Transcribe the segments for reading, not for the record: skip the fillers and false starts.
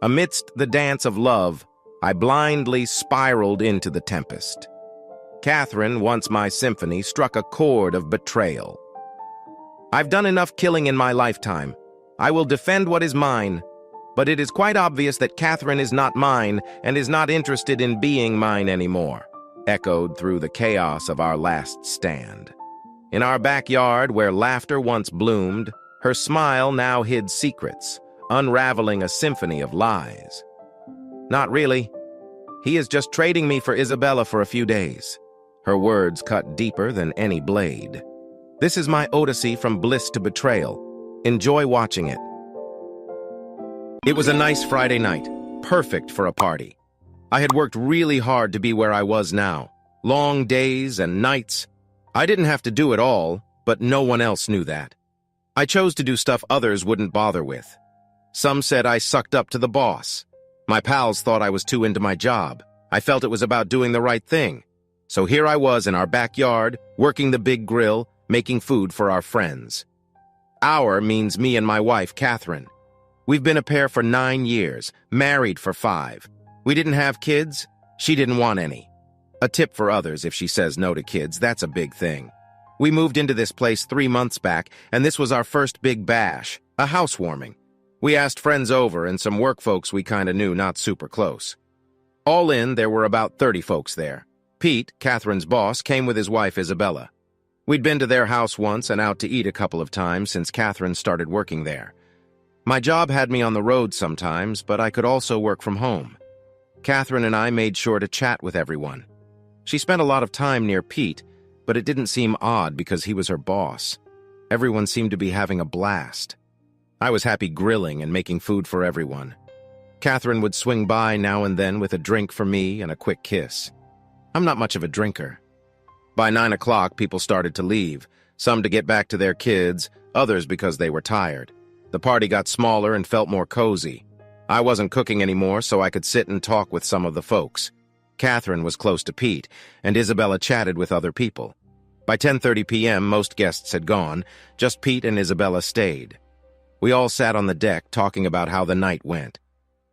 Amidst the dance of love, I blindly spiraled into the tempest. Catherine, once my symphony, struck a chord of betrayal. I've done enough killing in my lifetime. I will defend what is mine, but it is quite obvious that Catherine is not mine and is not interested in being mine anymore, echoed through the chaos of our last stand. In our backyard, where laughter once bloomed, her smile now hid secrets, unraveling a symphony of lies. Not really. He is just trading me for Isabella for a few days. Her words cut deeper than any blade. This is my odyssey from bliss to betrayal. Enjoy watching it. It was a nice Friday night, perfect for a party. I had worked really hard to be where I was now. Long days and nights. I didn't have to do it all, but no one else knew that. I chose to do stuff others wouldn't bother with. Some said I sucked up to the boss. My pals thought I was too into my job. I felt it was about doing the right thing. So here I was in our backyard, working the big grill, making food for our friends. Our means me and my wife, Catherine. We've been a pair for 9 years, married for 5. We didn't have kids. She didn't want any. A tip for others: if she says no to kids, that's a big thing. We moved into this place 3 months back, and this was our first big bash, a housewarming. We asked friends over and some work folks we kinda knew, not super close. All in, there were about 30 folks there. Pete, Catherine's boss, came with his wife Isabella. We'd been to their house once and out to eat a couple of times since Catherine started working there. My job had me on the road sometimes, but I could also work from home. Catherine and I made sure to chat with everyone. She spent a lot of time near Pete, but it didn't seem odd because he was her boss. Everyone seemed to be having a blast. I was happy grilling and making food for everyone. Catherine would swing by now and then with a drink for me and a quick kiss. I'm not much of a drinker. By 9 o'clock, people started to leave, some to get back to their kids, others because they were tired. The party got smaller and felt more cozy. I wasn't cooking anymore, so I could sit and talk with some of the folks. Catherine was close to Pete, and Isabella chatted with other people. By 10:30 p.m., most guests had gone. Just Pete and Isabella stayed. We all sat on the deck talking about how the night went.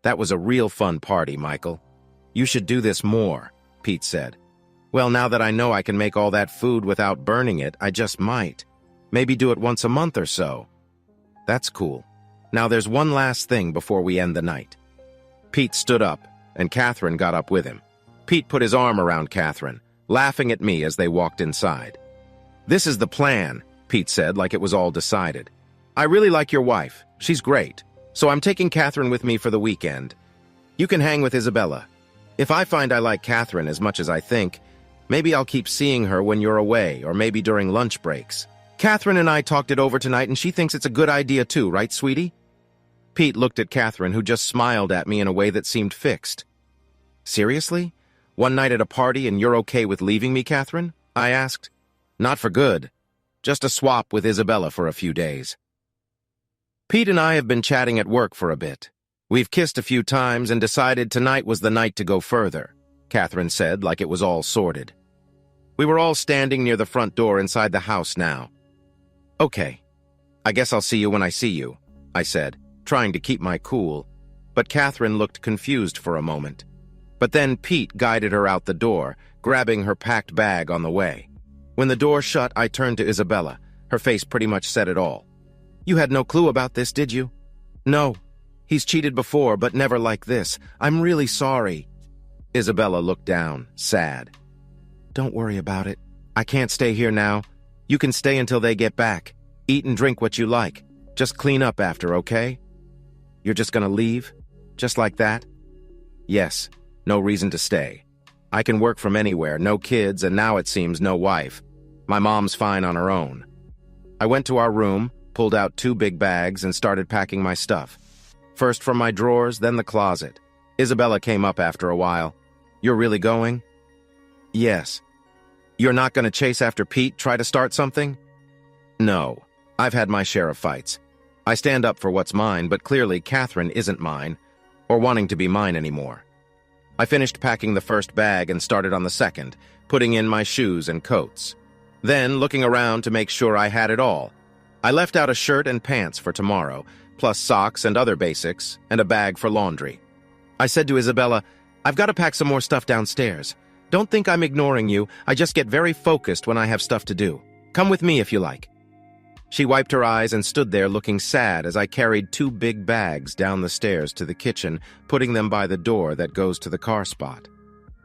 That was a real fun party, Michael. You should do this more, Pete said. Well, now that I know I can make all that food without burning it, I just might. Maybe do it once a month or so. That's cool. Now there's one last thing before we end the night. Pete stood up, and Catherine got up with him. Pete put his arm around Catherine, laughing at me as they walked inside. This is the plan, Pete said, like it was all decided. I really like your wife. She's great. So I'm taking Catherine with me for the weekend. You can hang with Isabella. If I find I like Catherine as much as I think, maybe I'll keep seeing her when you're away, or maybe during lunch breaks. Catherine and I talked it over tonight, and she thinks it's a good idea too, right, sweetie? Pete looked at Catherine, who just smiled at me in a way that seemed fixed. Seriously? One night at a party and you're okay with leaving me, Catherine? I asked. Not for good. Just a swap with Isabella for a few days. Pete and I have been chatting at work for a bit. We've kissed a few times and decided tonight was the night to go further, Catherine said, like it was all sorted. We were all standing near the front door inside the house now. Okay, I guess I'll see you when I see you, I said, trying to keep my cool, but Catherine looked confused for a moment. But then Pete guided her out the door, grabbing her packed bag on the way. When the door shut, I turned to Isabella. Her face pretty much said it all. You had no clue about this, did you? No. He's cheated before, but never like this. I'm really sorry. Isabella looked down, sad. Don't worry about it. I can't stay here now. You can stay until they get back. Eat and drink what you like. Just clean up after, okay? You're just gonna leave? Just like that? Yes. No reason to stay. I can work from anywhere, no kids, and now it seems no wife. My mom's fine on her own. I went to our room, pulled out 2 big bags, and started packing my stuff. First from my drawers, then the closet. Isabella came up after a while. You're really going? Yes. You're not going to chase after Pete, try to start something? No. I've had my share of fights. I stand up for what's mine, but clearly Catherine isn't mine, or wanting to be mine anymore. I finished packing the first bag and started on the second, putting in my shoes and coats. Then, looking around to make sure I had it all. I left out a shirt and pants for tomorrow, plus socks and other basics, and a bag for laundry. I said to Isabella, "I've got to pack some more stuff downstairs. Don't think I'm ignoring you, I just get very focused when I have stuff to do. Come with me if you like." She wiped her eyes and stood there looking sad as I carried 2 big bags down the stairs to the kitchen, putting them by the door that goes to the car spot.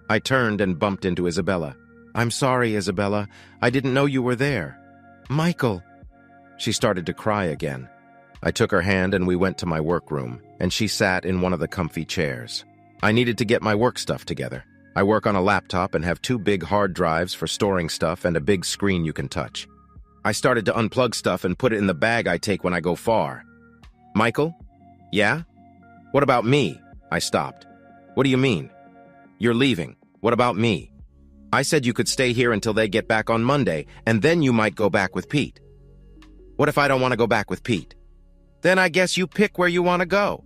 I turned and bumped into Isabella. "I'm sorry, Isabella. I didn't know you were there." "Michael." She started to cry again. I took her hand and we went to my workroom, and she sat in one of the comfy chairs. I needed to get my work stuff together. I work on a laptop and have 2 big hard drives for storing stuff and a big screen you can touch. I started to unplug stuff and put it in the bag I take when I go far. "Michael? Yeah? What about me?" I stopped. "What do you mean? You're leaving. What about me? I said you could stay here until they get back on Monday, and then you might go back with Pete." "What if I don't want to go back with Pete?" "Then I guess you pick where you want to go."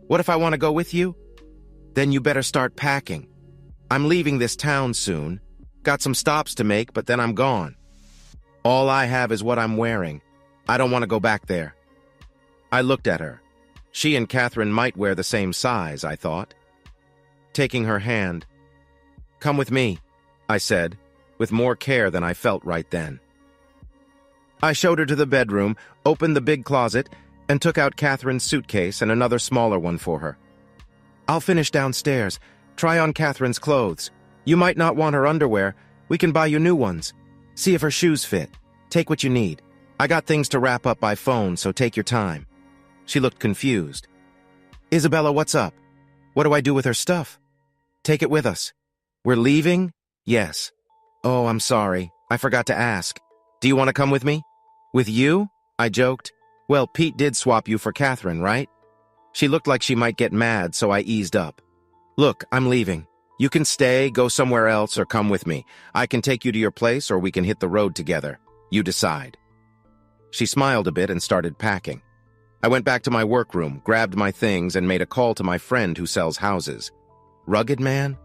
"What if I want to go with you?" "Then you better start packing. I'm leaving this town soon. Got some stops to make, but then I'm gone. All I have is what I'm wearing. I don't want to go back there." I looked at her. She and Catherine might wear the same size, I thought. Taking her hand, "Come with me," I said, with more care than I felt right then. I showed her to the bedroom, opened the big closet, and took out Catherine's suitcase and another smaller one for her. "I'll finish downstairs. Try on Catherine's clothes. You might not want her underwear. We can buy you new ones. See if her shoes fit. Take what you need. I got things to wrap up by phone, so take your time." She looked confused. "Isabella, what's up? What do I do with her stuff?" "Take it with us." "We're leaving?" "Yes." "Oh, I'm sorry. I forgot to ask. Do you want to come with me?" "With you?" I joked. "Well, Pete did swap you for Catherine, right?" She looked like she might get mad, so I eased up. "Look, I'm leaving. You can stay, go somewhere else, or come with me. I can take you to your place, or we can hit the road together. You decide." She smiled a bit and started packing. I went back to my workroom, grabbed my things, and made a call to my friend who sells houses. "Rugged man?"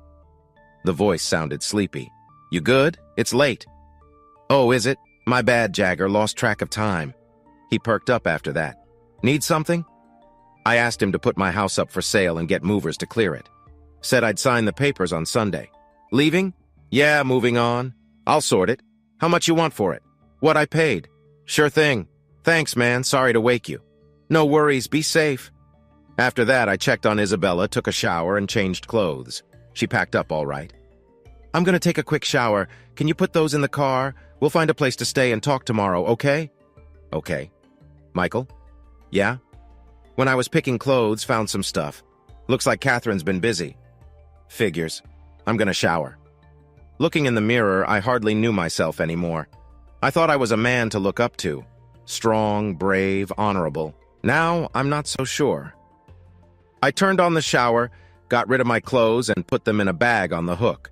The voice sounded sleepy. "You good? It's late." "Oh, is it? My bad, Jagger. Lost track of time." He perked up after that. "Need something?" I asked him to put my house up for sale and get movers to clear it. Said I'd sign the papers on Sunday. "Leaving?" "Yeah, moving on. I'll sort it. How much you want for it?" "What I paid." "Sure thing. Thanks, man. Sorry to wake you." "No worries. Be safe." After that, I checked on Isabella, took a shower, and changed clothes. She packed up all right. "I'm gonna take a quick shower. Can you put those in the car? We'll find a place to stay and talk tomorrow, okay?" "Okay." "Michael?" "Yeah?" "When I was picking clothes, found some stuff. Looks like Catherine's been busy." "Figures. I'm gonna shower." Looking in the mirror, I hardly knew myself anymore. I thought I was a man to look up to. Strong, brave, honorable. Now, I'm not so sure. I turned on the shower, got rid of my clothes, and put them in a bag on the hook.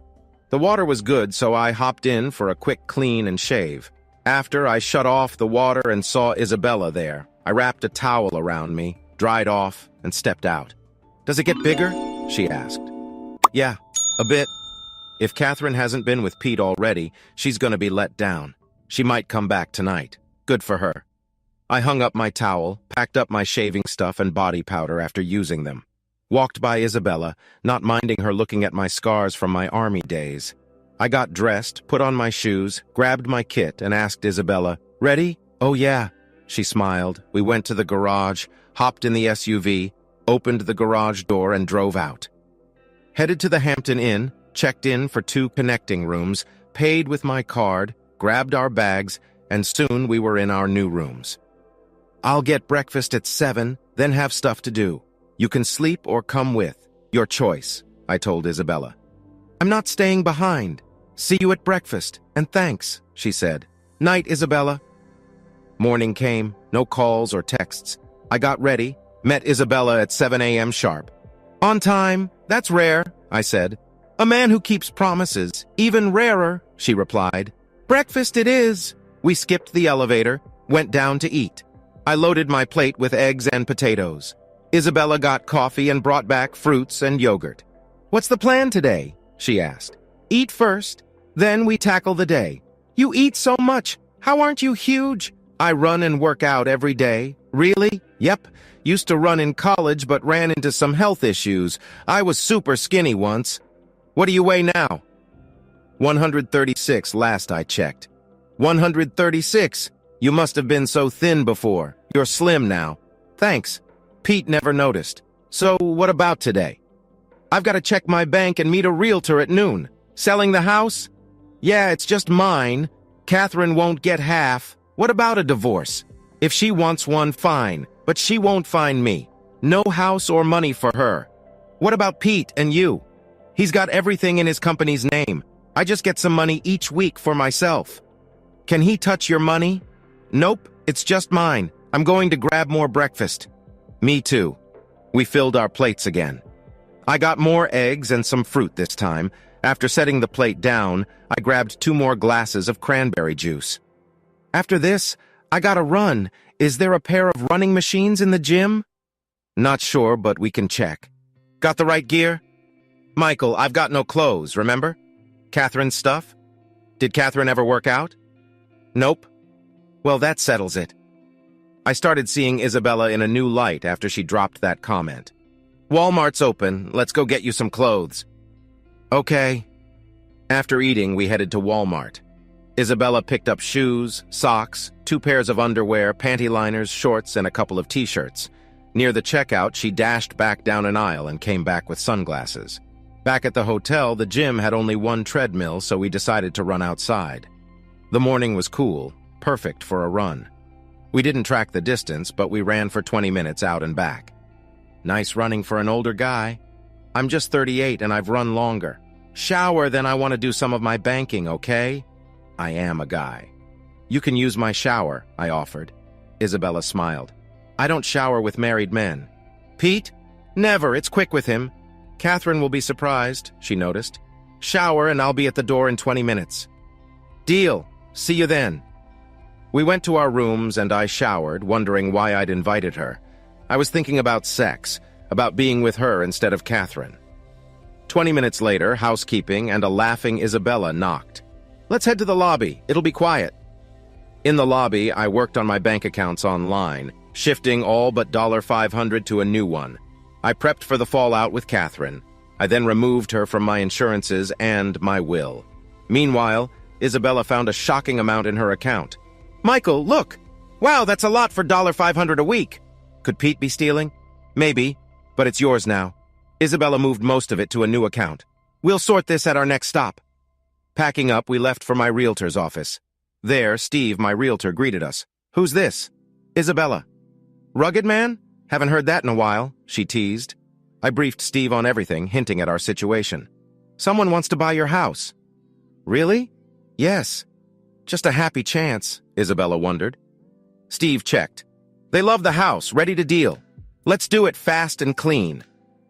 The water was good, so I hopped in for a quick clean and shave. After, I shut off the water and saw Isabella there. I wrapped a towel around me, dried off, and stepped out. "Does it get bigger?" she asked. "Yeah, a bit. If Catherine hasn't been with Pete already, she's gonna be let down. She might come back tonight. Good for her." I hung up my towel, packed up my shaving stuff and body powder after using them. Walked by Isabella, not minding her looking at my scars from my army days. I got dressed, put on my shoes, grabbed my kit, and asked Isabella, "Ready?" "Oh yeah." She smiled. We went to the garage, hopped in the SUV, opened the garage door, and drove out. Headed to the Hampton Inn, checked in for 2 connecting rooms, paid with my card, grabbed our bags, and soon we were in our new rooms. "I'll get breakfast at 7, then have stuff to do. You can sleep or come with. Your choice," I told Isabella. "I'm not staying behind. See you at breakfast, and thanks," she said. "Night, Isabella." Morning came, no calls or texts. I got ready, met Isabella at 7 a.m. sharp. "On time, that's rare," I said. "A man who keeps promises, even rarer," she replied. "Breakfast it is." We skipped the elevator, went down to eat. I loaded my plate with eggs and potatoes. Isabella got coffee and brought back fruits and yogurt. "What's the plan today?" she asked. "Eat first, then we tackle the day." "You eat so much. How aren't you huge?" I run and work out every day. Really? Yep. Used to run in college but ran into some health issues. I was super skinny once. What do you weigh now? 136 last I checked. 136? You must have been so thin before. You're slim now. Thanks. Pete never noticed. So, what about today? I've got to check my bank and meet a realtor at noon. Selling the house? Yeah, it's just mine. Catherine won't get half. What about a divorce? If she wants one, fine. But she won't find me. No house or money for her. What about Pete and you? He's got everything in his company's name. I just get some money each week for myself. Can he touch your money? Nope, it's just mine. I'm going to grab more breakfast. Me too. We filled our plates again. I got more eggs and some fruit this time. After setting the plate down, I grabbed 2 more glasses of cranberry juice. After this, I gotta run. Is there a pair of running machines in the gym? Not sure, but we can check. Got the right gear? Michael, I've got no clothes, remember? Catherine's stuff? Did Catherine ever work out? Nope. Well, that settles it. I started seeing Isabella in a new light after she dropped that comment. Walmart's open. Let's go get you some clothes. Okay. After eating, we headed to Walmart. Isabella picked up shoes, socks, 2 pairs of underwear, panty liners, shorts, and a couple of t-shirts. Near the checkout, she dashed back down an aisle and came back with sunglasses. Back at the hotel, the gym had only 1 treadmill, so we decided to run outside. The morning was cool, perfect for a run. We didn't track the distance, but we ran for 20 minutes out and back. Nice running for an older guy. I'm just 38 and I've run longer. Shower, then I want to do some of my banking, okay? I am a guy. You can use my shower, I offered. Isabella smiled. I don't shower with married men. Pete? Never, it's quick with him. Catherine will be surprised, she noticed. Shower and I'll be at the door in 20 minutes. Deal. See you then. We went to our rooms and I showered, wondering why I'd invited her. I was thinking about sex, about being with her instead of Catherine. 20 minutes later, housekeeping and a laughing Isabella knocked. Let's head to the lobby. It'll be quiet. In the lobby, I worked on my bank accounts online, shifting all but $500 to a new one. I prepped for the fallout with Catherine. I then removed her from my insurances and my will. Meanwhile, Isabella found a shocking amount in her account. Michael, look! Wow, that's a lot for $500 a week. Could Pete be stealing? Maybe, but it's yours now. Isabella moved most of it to a new account. We'll sort this at our next stop. Packing up, we left for my realtor's office. There, Steve, my realtor, greeted us. Who's this? Isabella. Rugged man? Haven't heard that in a while, she teased. I briefed Steve on everything, hinting at our situation. Someone wants to buy your house. Really? Yes. Just a happy chance, Isabella wondered. Steve checked. They love the house, ready to deal. Let's do it fast and clean.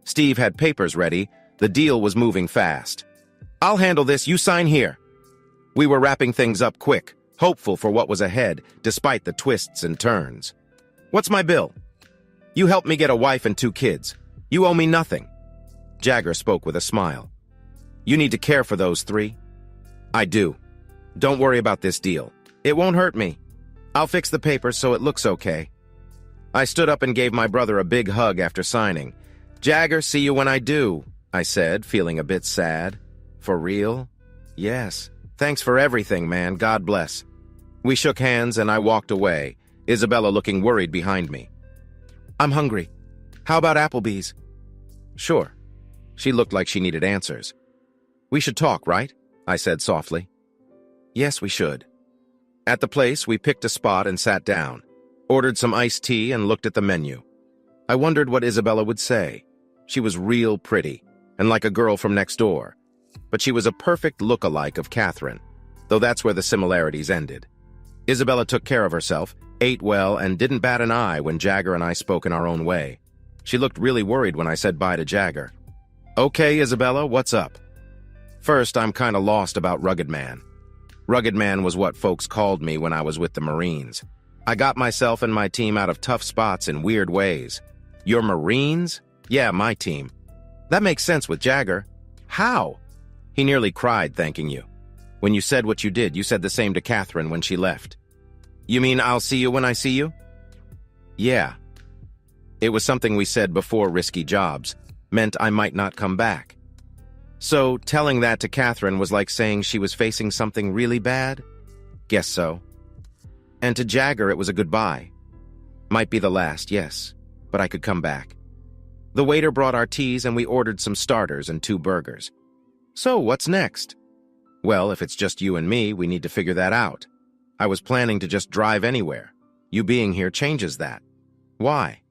Steve had papers ready. The deal was moving fast. I'll handle this, you sign here. We were wrapping things up quick, hopeful for what was ahead, despite the twists and turns. What's my bill? You helped me get a wife and 2 kids. You owe me nothing. Jagger spoke with a smile. You need to care for those 3. I do. Don't worry about this deal. It won't hurt me. I'll fix the papers so it looks okay. I stood up and gave my brother a big hug after signing. Jagger, see you when I do, I said, feeling a bit sad. For real? Yes. Thanks for everything, man. God bless. We shook hands and I walked away, Isabella looking worried behind me. I'm hungry. How about Applebee's? Sure. She looked like she needed answers. We should talk, right? I said softly. Yes, we should. At the place, we picked a spot and sat down, ordered some iced tea and looked at the menu. I wondered what Isabella would say. She was real pretty, and like a girl from next door. But she was a perfect look-alike of Catherine, though that's where the similarities ended. Isabella took care of herself, ate well, and didn't bat an eye when Jagger and I spoke in our own way. She looked really worried when I said bye to Jagger. Okay, Isabella, what's up? First, I'm kinda lost about Rugged Man. Rugged Man was what folks called me when I was with the Marines. I got myself and my team out of tough spots in weird ways. Your Marines? Yeah, my team. That makes sense with Jagger. How? He nearly cried thanking you. When you said what you did, you said the same to Catherine when she left. You mean I'll see you when I see you? Yeah. It was something we said before risky jobs. Meant I might not come back. So, telling that to Catherine was like saying she was facing something really bad? Guess so. And to Jagger it was a goodbye. Might be the last, yes, but I could come back. The waiter brought our teas and we ordered some starters and 2 burgers. So, what's next? Well, if it's just you and me, we need to figure that out. I was planning to just drive anywhere. You being here changes that. Why?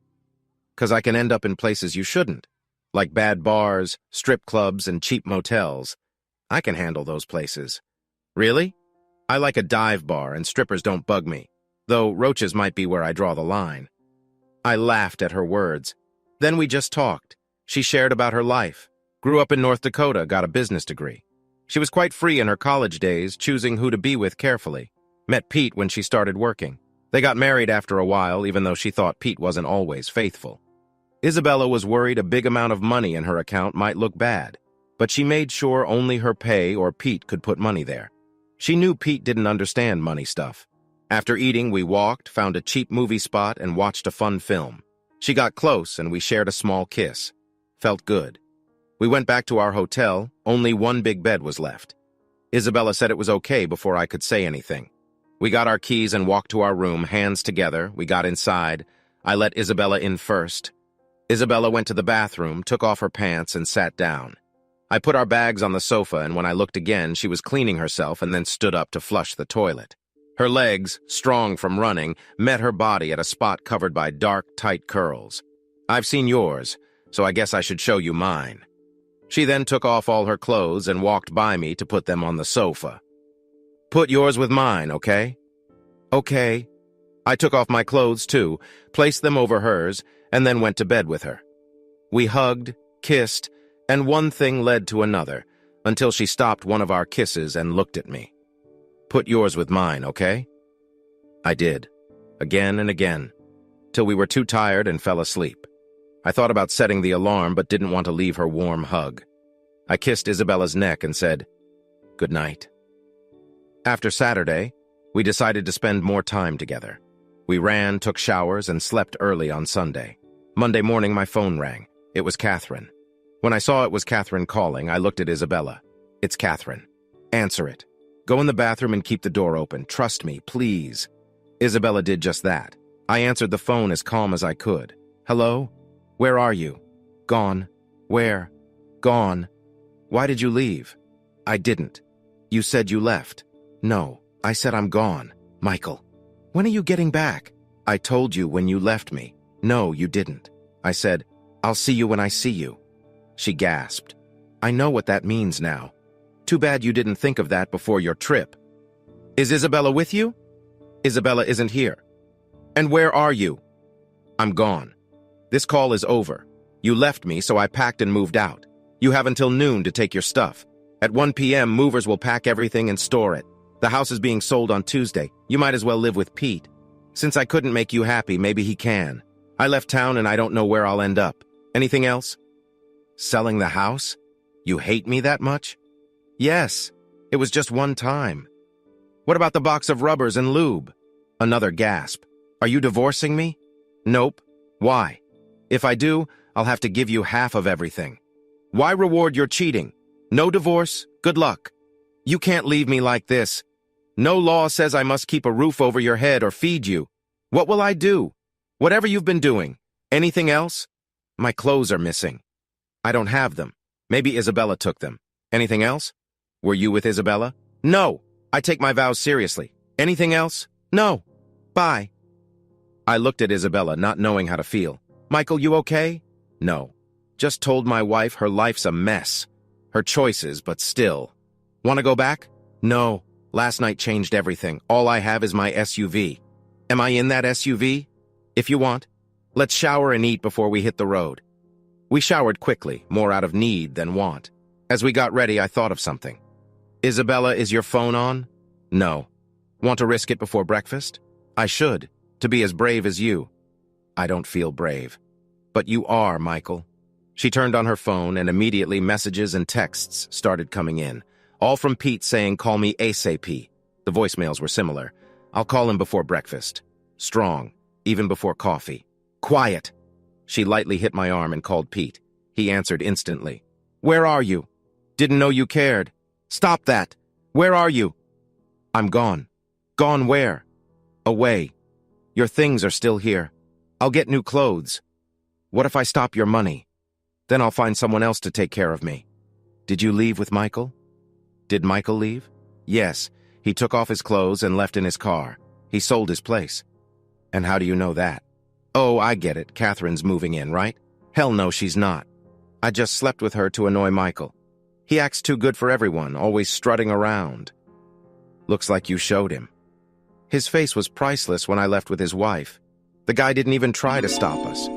'Cause I can end up in places you shouldn't. Like bad bars, strip clubs, and cheap motels. I can handle those places. Really? I like a dive bar, and strippers don't bug me, though roaches might be where I draw the line. I laughed at her words. Then we just talked. She shared about her life. Grew up in North Dakota, got a business degree. She was quite free in her college days, choosing who to be with carefully. Met Pete when she started working. They got married after a while, even though she thought Pete wasn't always faithful. Isabella was worried a big amount of money in her account might look bad, but she made sure only her pay or Pete could put money there. She knew Pete didn't understand money stuff. After eating, we walked, found a cheap movie spot, and watched a fun film. She got close, and we shared a small kiss. Felt good. We went back to our hotel. Only one big bed was left. Isabella said it was okay before I could say anything. We got our keys and walked to our room, hands together. We got inside. I let Isabella in first. Isabella went to the bathroom, took off her pants, and sat down. I put our bags on the sofa, and when I looked again, she was cleaning herself and then stood up to flush the toilet. Her legs, strong from running, met her body at a spot covered by dark, tight curls. I've seen yours, so I guess I should show you mine. She then took off all her clothes and walked by me to put them on the sofa. Put yours with mine, okay? Okay. I took off my clothes, too, placed them over hers, and then went to bed with her. We hugged, kissed, and one thing led to another, until she stopped one of our kisses and looked at me. Put yours with mine, okay? I did, again and again, till we were too tired and fell asleep. I thought about setting the alarm but didn't want to leave her warm hug. I kissed Isabella's neck and said, "Good night." After Saturday, we decided to spend more time together. We ran, took showers, and slept early on Sunday. Monday morning, my phone rang. It was Catherine. When I saw it was Catherine calling, I looked at Isabella. It's Catherine. Answer it. Go in the bathroom and keep the door open. Trust me, please. Isabella did just that. I answered the phone as calm as I could. Hello? Where are you? Gone. Where? Gone. Why did you leave? I didn't. You said you left. No, I said I'm gone. Michael. When are you getting back? I told you when you left me. No, you didn't. I said, I'll see you when I see you. She gasped. I know what that means now. Too bad you didn't think of that before your trip. Is Isabella with you? Isabella isn't here. And where are you? I'm gone. This call is over. You left me, so I packed and moved out. You have until noon to take your stuff. At 1 p.m., movers will pack everything and store it. The house is being sold on Tuesday. You might as well live with Pete. Since I couldn't make you happy, maybe he can. I left town and I don't know where I'll end up. Anything else? Selling the house? You hate me that much? Yes. It was just one time. What about the box of rubbers and lube? Another gasp. Are you divorcing me? Nope. Why? If I do, I'll have to give you half of everything. Why reward your cheating? No divorce? Good luck. You can't leave me like this. No law says I must keep a roof over your head or feed you. What will I do? Whatever you've been doing. Anything else? My clothes are missing. I don't have them. Maybe Isabella took them. Anything else? Were you with Isabella? No. I take my vows seriously. Anything else? No. Bye. I looked at Isabella, not knowing how to feel. Michael, you okay? No. Just told my wife her life's a mess. Her choices, but still. Want to go back? No. Last night changed everything. All I have is my SUV. Am I in that SUV? If you want. Let's shower and eat before we hit the road. We showered quickly, more out of need than want. As we got ready, I thought of something. Isabella, is your phone on? No. Want to risk it before breakfast? I should, to be as brave as you. I don't feel brave. But you are, Michael. She turned on her phone and immediately messages and texts started coming in. All from Pete saying, call me ASAP. The voicemails were similar. I'll call him before breakfast. Strong, even before coffee. Quiet! She lightly hit my arm and called Pete. He answered instantly. Where are you? Didn't know you cared. Stop that! Where are you? I'm gone. Gone where? Away. Your things are still here. I'll get new clothes. What if I stop your money? Then I'll find someone else to take care of me. Did you leave with Michael? Did Michael leave? Yes. He took off his clothes and left in his car. He sold his place. And how do you know that? Oh, I get it. Catherine's moving in, right? Hell no, she's not. I just slept with her to annoy Michael. He acts too good for everyone, always strutting around. Looks like you showed him. His face was priceless when I left with his wife. The guy didn't even try to stop us.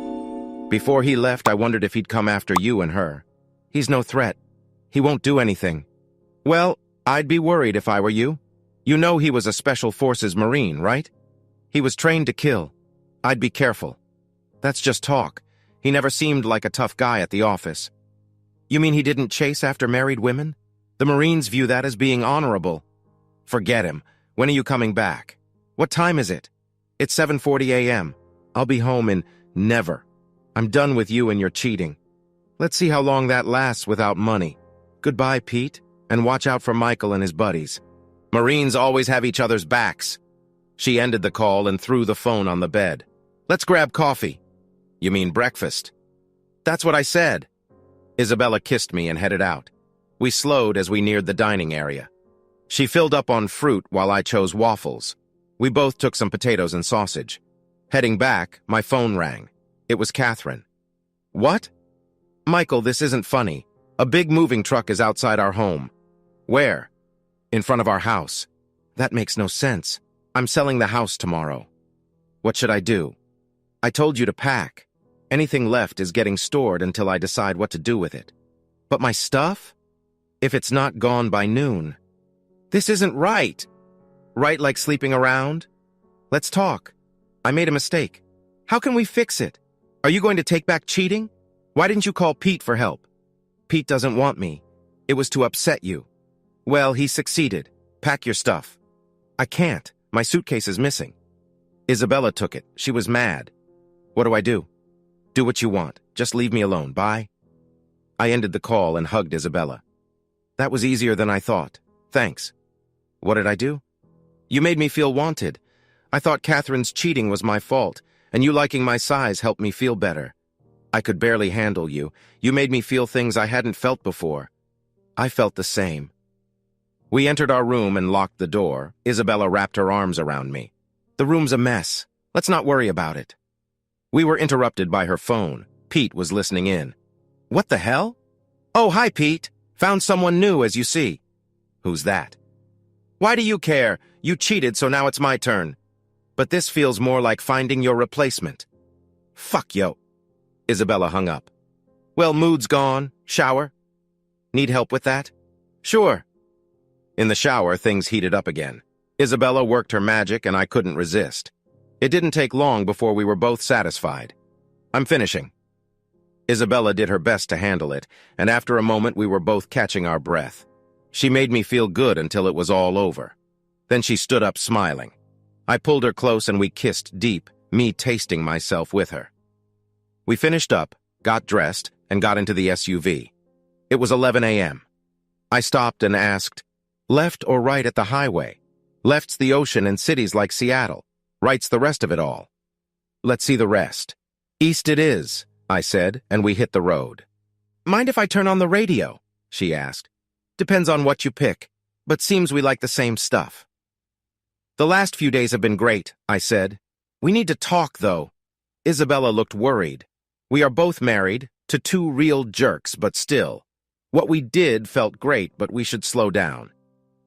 Before he left, I wondered if he'd come after you and her. He's no threat. He won't do anything. Well, I'd be worried if I were you. You know he was a Special Forces Marine, right? He was trained to kill. I'd be careful. That's just talk. He never seemed like a tough guy at the office. You mean he didn't chase after married women? The Marines view that as being honorable. Forget him. When are you coming back? What time is it? It's 7:40 a.m. I'll be home in never. I'm done with you and your cheating. Let's see how long that lasts without money. Goodbye, Pete, and watch out for Michael and his buddies. Marines always have each other's backs. She ended the call and threw the phone on the bed. Let's grab coffee. You mean breakfast? That's what I said. Isabella kissed me and headed out. We slowed as we neared the dining area. She filled up on fruit while I chose waffles. We both took some potatoes and sausage. Heading back, my phone rang. It was Catherine. What? Michael, this isn't funny. A big moving truck is outside our home. Where? In front of our house. That makes no sense. I'm selling the house tomorrow. What should I do? I told you to pack. Anything left is getting stored until I decide what to do with it. But my stuff? If it's not gone by noon. This isn't right. Right like sleeping around? Let's talk. I made a mistake. How can we fix it? Are you going to take back cheating? Why didn't you call Pete for help? Pete doesn't want me. It was to upset you. Well, he succeeded. Pack your stuff. I can't. My suitcase is missing. Isabella took it. She was mad. What do I do? Do what you want. Just leave me alone. Bye. I ended the call and hugged Isabella. That was easier than I thought. Thanks. What did I do? You made me feel wanted. I thought Catherine's cheating was my fault, and you liking my size helped me feel better. I could barely handle you. You made me feel things I hadn't felt before. I felt the same. We entered our room and locked the door. Isabella wrapped her arms around me. The room's a mess. Let's not worry about it. We were interrupted by her phone. Pete was listening in. What the hell? Oh, hi, Pete. Found someone new, as you see. Who's that? Why do you care? You cheated, so now it's my turn. But this feels more like finding your replacement. Fuck, yo. Isabella hung up. Well, mood's gone. Shower? Need help with that? Sure. In the shower, things heated up again. Isabella worked her magic, and I couldn't resist. It didn't take long before we were both satisfied. I'm finishing. Isabella did her best to handle it, and after a moment we were both catching our breath. She made me feel good until it was all over. Then she stood up smiling. I pulled her close and we kissed deep, me tasting myself with her. We finished up, got dressed, and got into the SUV. It was 11 a.m. I stopped and asked, left or right at the highway? Left's the ocean and cities like Seattle. Right's the rest of it all. Let's see the rest. East it is, I said, and we hit the road. Mind if I turn on the radio? She asked. Depends on what you pick, but seems we like the same stuff. The last few days have been great, I said. We need to talk, though. Isabella looked worried. We are both married, to two real jerks, but still. What we did felt great, but we should slow down.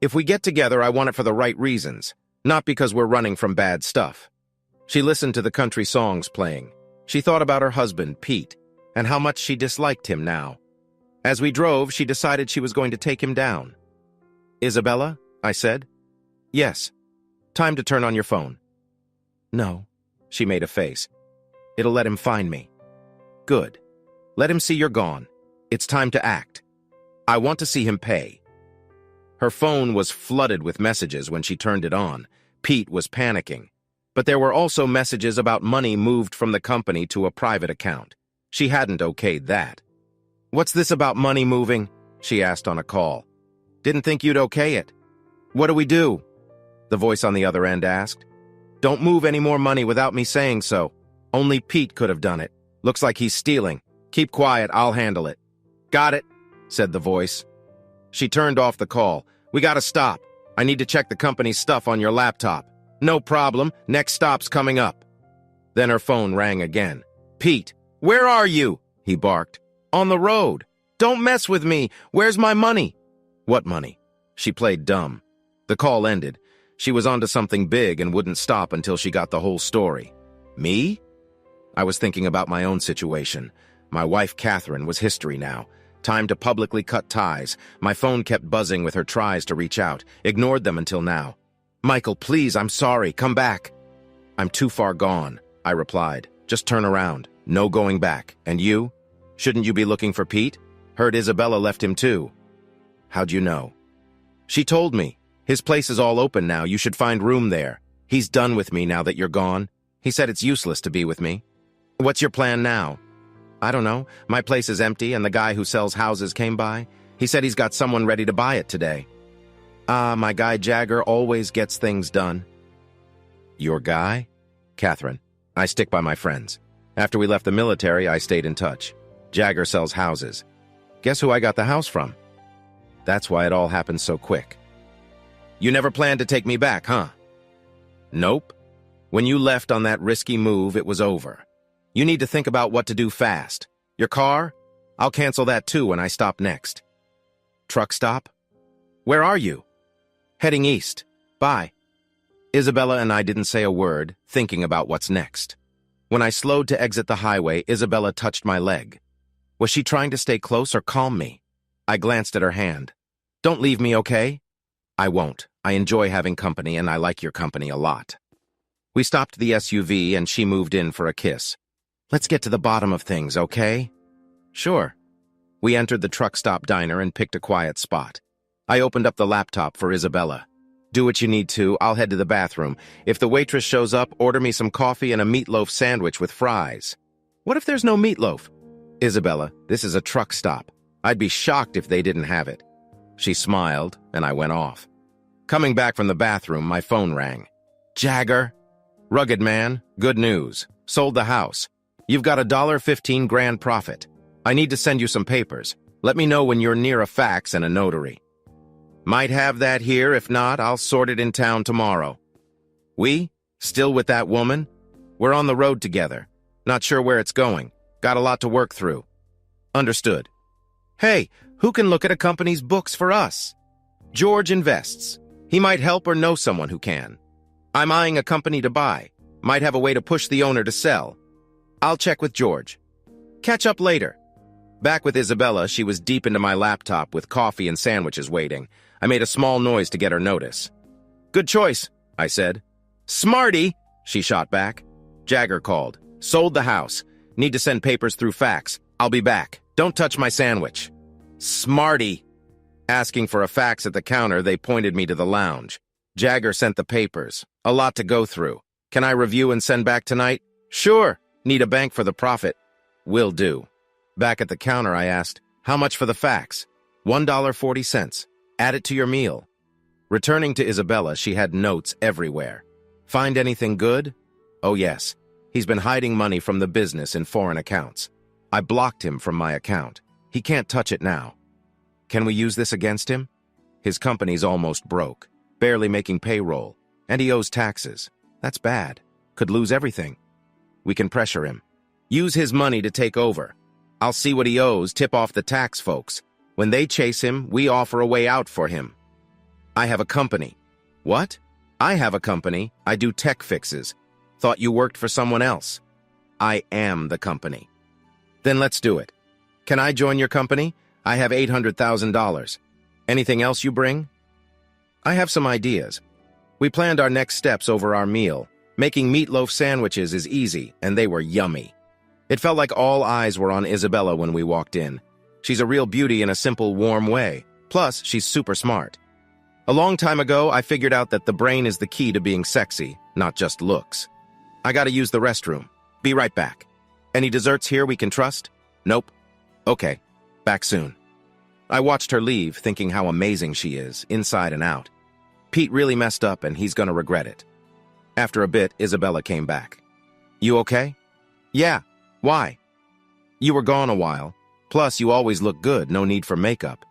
If we get together, I want it for the right reasons, not because we're running from bad stuff. She listened to the country songs playing. She thought about her husband, Pete, and how much she disliked him now. As we drove, she decided she was going to take him down. Isabella, I said. Yes. Time to turn on your phone. No, she made a face. It'll let him find me. Good. Let him see you're gone. It's time to act. I want to see him pay. Her phone was flooded with messages when she turned it on. Pete was panicking. But there were also messages about money moved from the company to a private account. She hadn't okayed that. "What's this about money moving?" she asked on a call. "Didn't think you'd okay it." "What do we do?" the voice on the other end asked. "Don't move any more money without me saying so. Only Pete could have done it. Looks like he's stealing. Keep quiet, I'll handle it." "Got it," said the voice. She turned off the call. "We gotta stop. I need to check the company's stuff on your laptop." "No problem. Next stop's coming up." Then her phone rang again. "Pete, where are you?" he barked. "On the road. Don't mess with me. Where's my money?" "What money?" She played dumb. The call ended. She was onto something big and wouldn't stop until she got the whole story. Me? I was thinking about my own situation. My wife, Catherine, was history now. Time to publicly cut ties. My phone kept buzzing with her tries to reach out. Ignored them until now. "Michael, please, I'm sorry. Come back." "I'm too far gone," I replied. "Just turn around. No going back. And you? Shouldn't you be looking for Pete? Heard Isabella left him too." "How'd you know?" "She told me. His place is all open now. You should find room there. He's done with me now that you're gone. He said it's useless to be with me." "What's your plan now?" "I don't know. My place is empty and the guy who sells houses came by. He said he's got someone ready to buy it today." "Ah, my guy Jagger always gets things done." "Your guy?" "Catherine. I stick by my friends. After we left the military, I stayed in touch. Jagger sells houses. Guess who I got the house from?" That's why it all happened so quick. "You never planned to take me back, huh?" "Nope. When you left on that risky move, it was over. You need to think about what to do fast. Your car? I'll cancel that too when I stop next." "Truck stop? Where are you?" "Heading east. Bye." Isabella and I didn't say a word, thinking about what's next. When I slowed to exit the highway, Isabella touched my leg. Was she trying to stay close or calm me? I glanced at her hand. "Don't leave me, okay?" "I won't. I enjoy having company and I like your company a lot." We stopped the SUV and she moved in for a kiss. "Let's get to the bottom of things, okay?" "Sure." We entered the truck stop diner and picked a quiet spot. I opened up the laptop for Isabella. "Do what you need to. I'll head to the bathroom. If the waitress shows up, order me some coffee and a meatloaf sandwich with fries." "What if there's no meatloaf?" "Isabella, this is a truck stop. I'd be shocked if they didn't have it." She smiled, and I went off. Coming back from the bathroom, my phone rang. "Jagger?" "Rugged man, good news. Sold the house. You've got $15 grand profit. I need to send you some papers. Let me know when you're near a fax and a notary." "Might have that here. If not, I'll sort it in town tomorrow." "We? Still with that woman?" "We're on the road together. Not sure where it's going. Got a lot to work through." "Understood." "Hey, who can look at a company's books for us?" "George invests. He might help or know someone who can. I'm eyeing a company to buy. Might have a way to push the owner to sell. I'll check with George. Catch up later." Back with Isabella, she was deep into my laptop with coffee and sandwiches waiting. I made a small noise to get her notice. "Good choice," I said. "Smarty," she shot back. Jagger called. "Sold the house. Need to send papers through fax. I'll be back. Don't touch my sandwich." "Smarty." Asking for a fax at the counter, they pointed me to the lounge. Jagger sent the papers. A lot to go through. "Can I review and send back tonight?" "Sure. Need a bank for the profit." "Will do." Back at the counter, I asked, "How much for the fax?" $1.40. Add it to your meal." Returning to Isabella, she had notes everywhere. "Find anything good?" "Oh yes. He's been hiding money from the business in foreign accounts. I blocked him from my account. He can't touch it now." "Can we use this against him?" "His company's almost broke, barely making payroll, and he owes taxes. That's bad. Could lose everything." "We can pressure him. Use his money to take over. I'll see what he owes, tip off the tax folks. When they chase him, we offer a way out for him." "I have a company." "What?" "I have a company. I do tech fixes. Thought you worked for someone else." "I am the company." "Then let's do it. Can I join your company? I have $800,000. Anything else you bring?" "I have some ideas. We planned our next steps over our meal. Making meatloaf sandwiches is easy, and they were yummy." It felt like all eyes were on Isabella when we walked in. She's a real beauty in a simple, warm way. Plus, she's super smart. A long time ago, I figured out that the brain is the key to being sexy, not just looks. I gotta use the restroom. Be right back. Any desserts here we can trust? Nope. Okay. Back soon. I watched her leave, thinking how amazing she is, inside and out. Pete really messed up and he's gonna regret it. After a bit, Isabella came back. You okay? Yeah. Why? You were gone a while. Plus, you always look good, no need for makeup.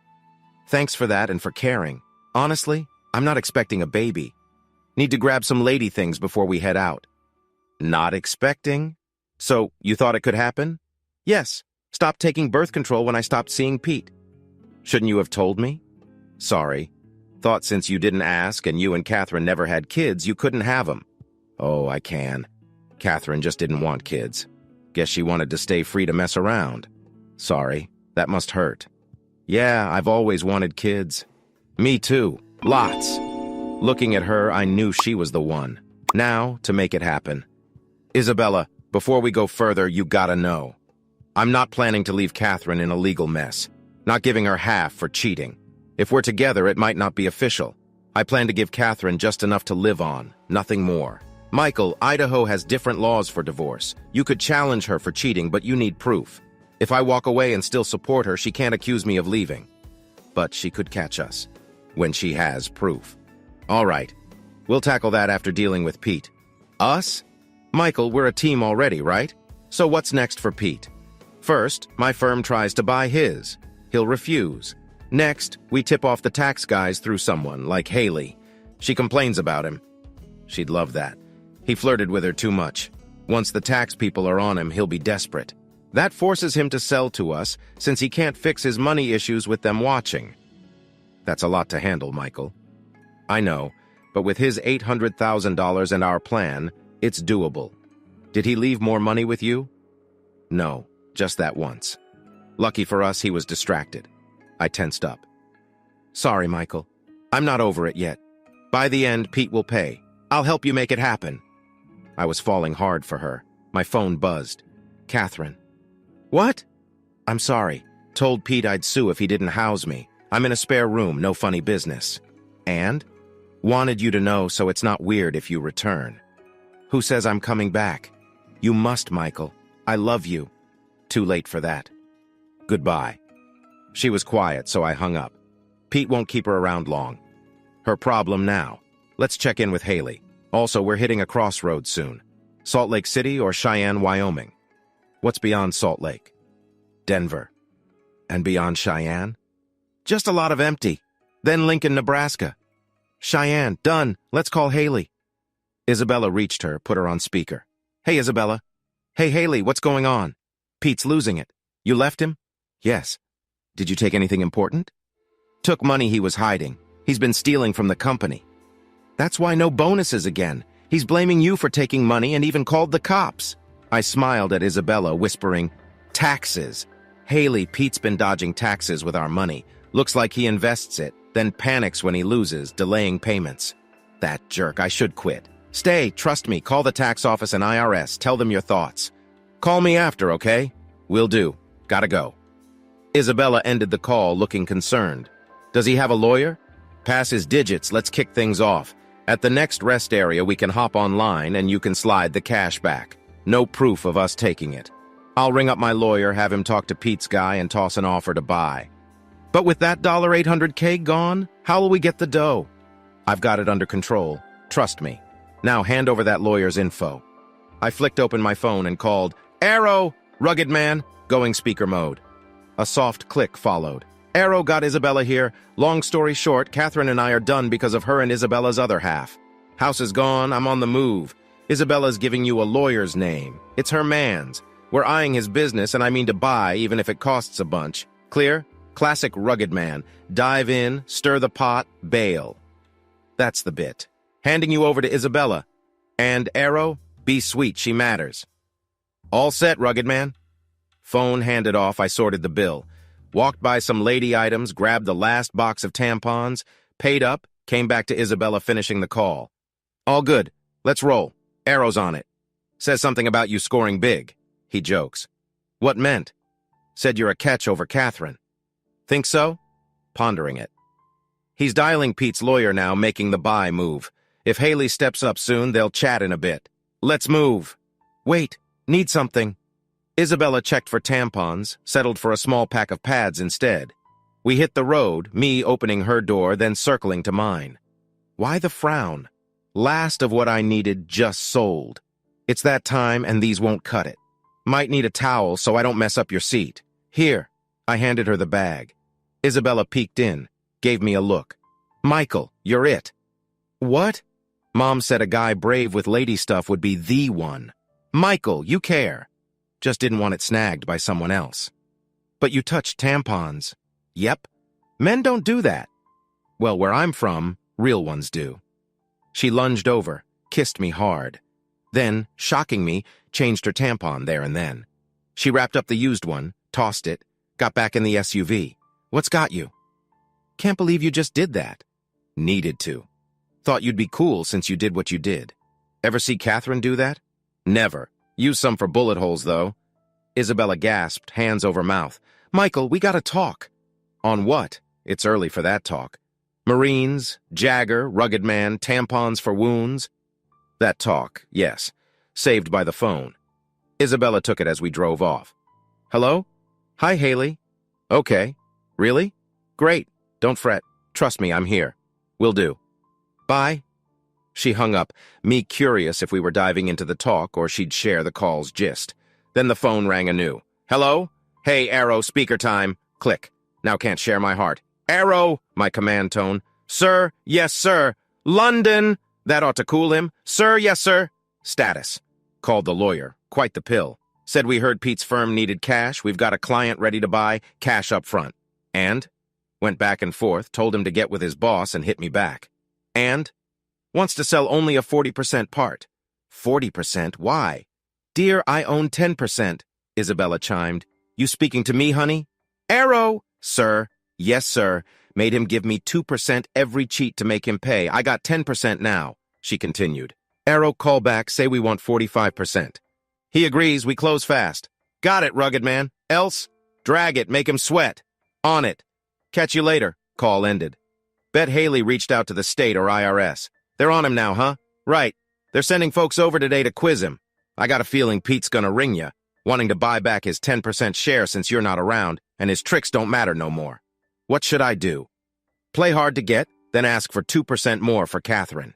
Thanks for that and for caring. Honestly, I'm not expecting a baby. Need to grab some lady things before we head out. Not expecting? So, you thought it could happen? Yes. Stopped taking birth control when I stopped seeing Pete. Shouldn't you have told me? Sorry. Thought since you didn't ask and you and Catherine never had kids, you couldn't have them. Oh, I can. Catherine just didn't want kids. Guess she wanted to stay free to mess around. Sorry, that must hurt. Yeah, I've always wanted kids. Me too. Lots. Looking at her, I knew she was the one. Now, to make it happen. Isabella, before we go further, you gotta know. I'm not planning to leave Catherine in a legal mess. Not giving her half for cheating. If we're together, it might not be official. I plan to give Catherine just enough to live on, nothing more. Michael, Idaho has different laws for divorce. You could challenge her for cheating, but you need proof. If I walk away and still support her, she can't accuse me of leaving. But she could catch us, when she has proof. All right, we'll tackle that after dealing with Pete. Us? Michael, we're a team already, right? So what's next for Pete? First, my firm tries to buy his. He'll refuse. Next, we tip off the tax guys through someone, like Haley. She complains about him. She'd love that. He flirted with her too much. Once the tax people are on him, he'll be desperate. That forces him to sell to us, since he can't fix his money issues with them watching. That's a lot to handle, Michael. I know, but with his $800,000 and our plan, it's doable. Did he leave more money with you? No, just that once. Lucky for us, he was distracted. I tensed up. Sorry, Michael. I'm not over it yet. By the end, Pete will pay. I'll help you make it happen. I was falling hard for her. My phone buzzed. Catherine. What? I'm sorry. Told Pete I'd sue if he didn't house me. I'm in a spare room, no funny business. And? Wanted you to know so it's not weird if you return. Who says I'm coming back? You must, Michael. I love you. Too late for that. Goodbye. She was quiet, so I hung up. Pete won't keep her around long. Her problem now. Let's check in with Haley. Also, we're hitting a crossroads soon. Salt Lake City or Cheyenne, Wyoming? What's beyond Salt Lake? Denver. And beyond Cheyenne? Just a lot of empty. Then Lincoln, Nebraska. Cheyenne, done. Let's call Haley. Isabella reached her, put her on speaker. Hey, Isabella. Hey, Haley, what's going on? Pete's losing it. You left him? Yes. Did you take anything important? Took money he was hiding. He's been stealing from the company. That's why no bonuses again. He's blaming you for taking money and even called the cops. I smiled at Isabella, whispering, taxes. Haley, Pete's been dodging taxes with our money. Looks like he invests it, then panics when he loses, delaying payments. That jerk, I should quit. Stay, trust me, call the tax office and IRS, tell them your thoughts. Call me after, okay? Will do. Gotta go. Isabella ended the call, looking concerned. Does he have a lawyer? Pass his digits, let's kick things off. At the next rest area, we can hop online and you can slide the cash back. No proof of us taking it. I'll ring up my lawyer, have him talk to Pete's guy, and toss an offer to buy. But with that $800K gone, how will we get the dough? I've got it under control. Trust me. Now hand over that lawyer's info. I flicked open my phone and called, Arrow! Rugged man! Going speaker mode. A soft click followed. Arrow, got Isabella here. Long story short, Catherine and I are done because of her and Isabella's other half. House is gone, I'm on the move. Isabella's giving you a lawyer's name. It's her man's. We're eyeing his business, and I mean to buy, even if it costs a bunch. Clear? Classic rugged man. Dive in, stir the pot, bail. That's the bit. Handing you over to Isabella. And, Arrow, be sweet, she matters. All set, rugged man. Phone handed off, I sorted the bill. Walked by some lady items, grabbed the last box of tampons, paid up, came back to Isabella finishing the call. All good. Let's roll. Arrow's on it. Says something about you scoring big. He jokes. What meant? Said you're a catch over Catherine. Think so? Pondering it. He's dialing Pete's lawyer now, making the buy move. If Haley steps up soon, they'll chat in a bit. Let's move. Wait, need something. Isabella checked for tampons, settled for a small pack of pads instead. We hit the road, me opening her door, then circling to mine. Why the frown? Last of what I needed just sold. It's that time, and these won't cut it. Might need a towel so I don't mess up your seat. Here. I handed her the bag. Isabella peeked in, gave me a look. Michael, you're it. What? Mom said a guy brave with lady stuff would be the one. Michael, you care. Just didn't want it snagged by someone else. But you touched tampons. Yep. Men don't do that. Well, where I'm from, real ones do. She lunged over, kissed me hard. Then, shocking me, changed her tampon there and then. She wrapped up the used one, tossed it, got back in the SUV. What's got you? Can't believe you just did that. Needed to. Thought you'd be cool since you did what you did. Ever see Catherine do that? Never. Use some for bullet holes, though. Isabella gasped, hands over mouth. Michael, we gotta talk. On what? It's early for that talk. Marines, Jagger, rugged man, tampons for wounds. That talk, yes. Saved by the phone. Isabella took it as we drove off. Hello? Hi, Haley. Okay. Really? Great. Don't fret. Trust me, I'm here. Will do. Bye. She hung up, me curious if we were diving into the talk or she'd share the call's gist. Then the phone rang anew. Hello? Hey, Arrow, speaker time. Click. Now can't share my heart. Arrow, my command tone. Sir, yes, sir. London. That ought to cool him. Sir, yes, sir. Status. Called the lawyer. Quite the pill. Said we heard Pete's firm needed cash. We've got a client ready to buy. Cash up front. And? Went back and forth, told him to get with his boss and hit me back. And? Wants to sell only a 40% part. 40%? Why? Dear, I own 10%, Isabella chimed. You speaking to me, honey? Arrow! Sir. Yes, sir. Made him give me 2% every cheat to make him pay. I got 10% now, she continued. Arrow, call back, say we want 45%. He agrees, we close fast. Got it, rugged man. Else, drag it, make him sweat. On it. Catch you later. Call ended. Bet Haley reached out to the state or IRS. They're on him now, huh? Right. They're sending folks over today to quiz him. I got a feeling Pete's gonna ring ya, wanting to buy back his 10% share since you're not around, and his tricks don't matter no more. What should I do? Play hard to get, then ask for 2% more for Catherine.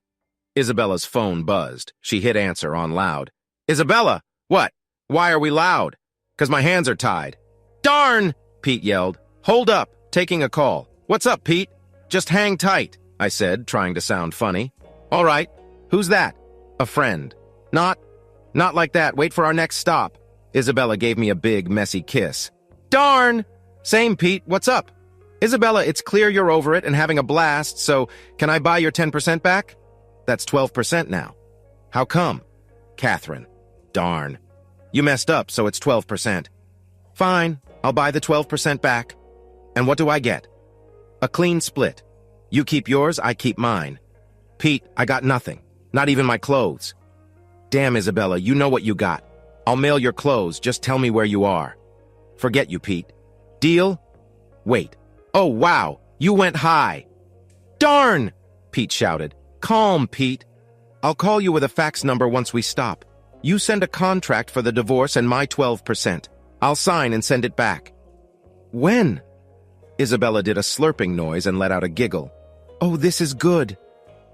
Isabella's phone buzzed. She hit answer on loud. Isabella! What? Why are we loud? 'Cause my hands are tied. Darn! Pete yelled. Hold up, taking a call. What's up, Pete? Just hang tight, I said, trying to sound funny. All right. Who's that? A friend. Not like that. Wait for our next stop. Isabella gave me a big, messy kiss. Darn! Same, Pete. What's up? Isabella, it's clear you're over it and having a blast, so can I buy your 10% back? That's 12% now. How come? Catherine. Darn. You messed up, so it's 12%. Fine, I'll buy the 12% back. And what do I get? A clean split. You keep yours, I keep mine. Pete, I got nothing. Not even my clothes. Damn, Isabella, you know what you got. I'll mail your clothes, just tell me where you are. Forget you, Pete. Deal? Wait. Oh, wow, you went high. Darn! Pete shouted. Calm, Pete. I'll call you with a fax number once we stop. You send a contract for the divorce and my 12%. I'll sign and send it back. When? Isabella did a slurping noise and let out a giggle. Oh, this is good.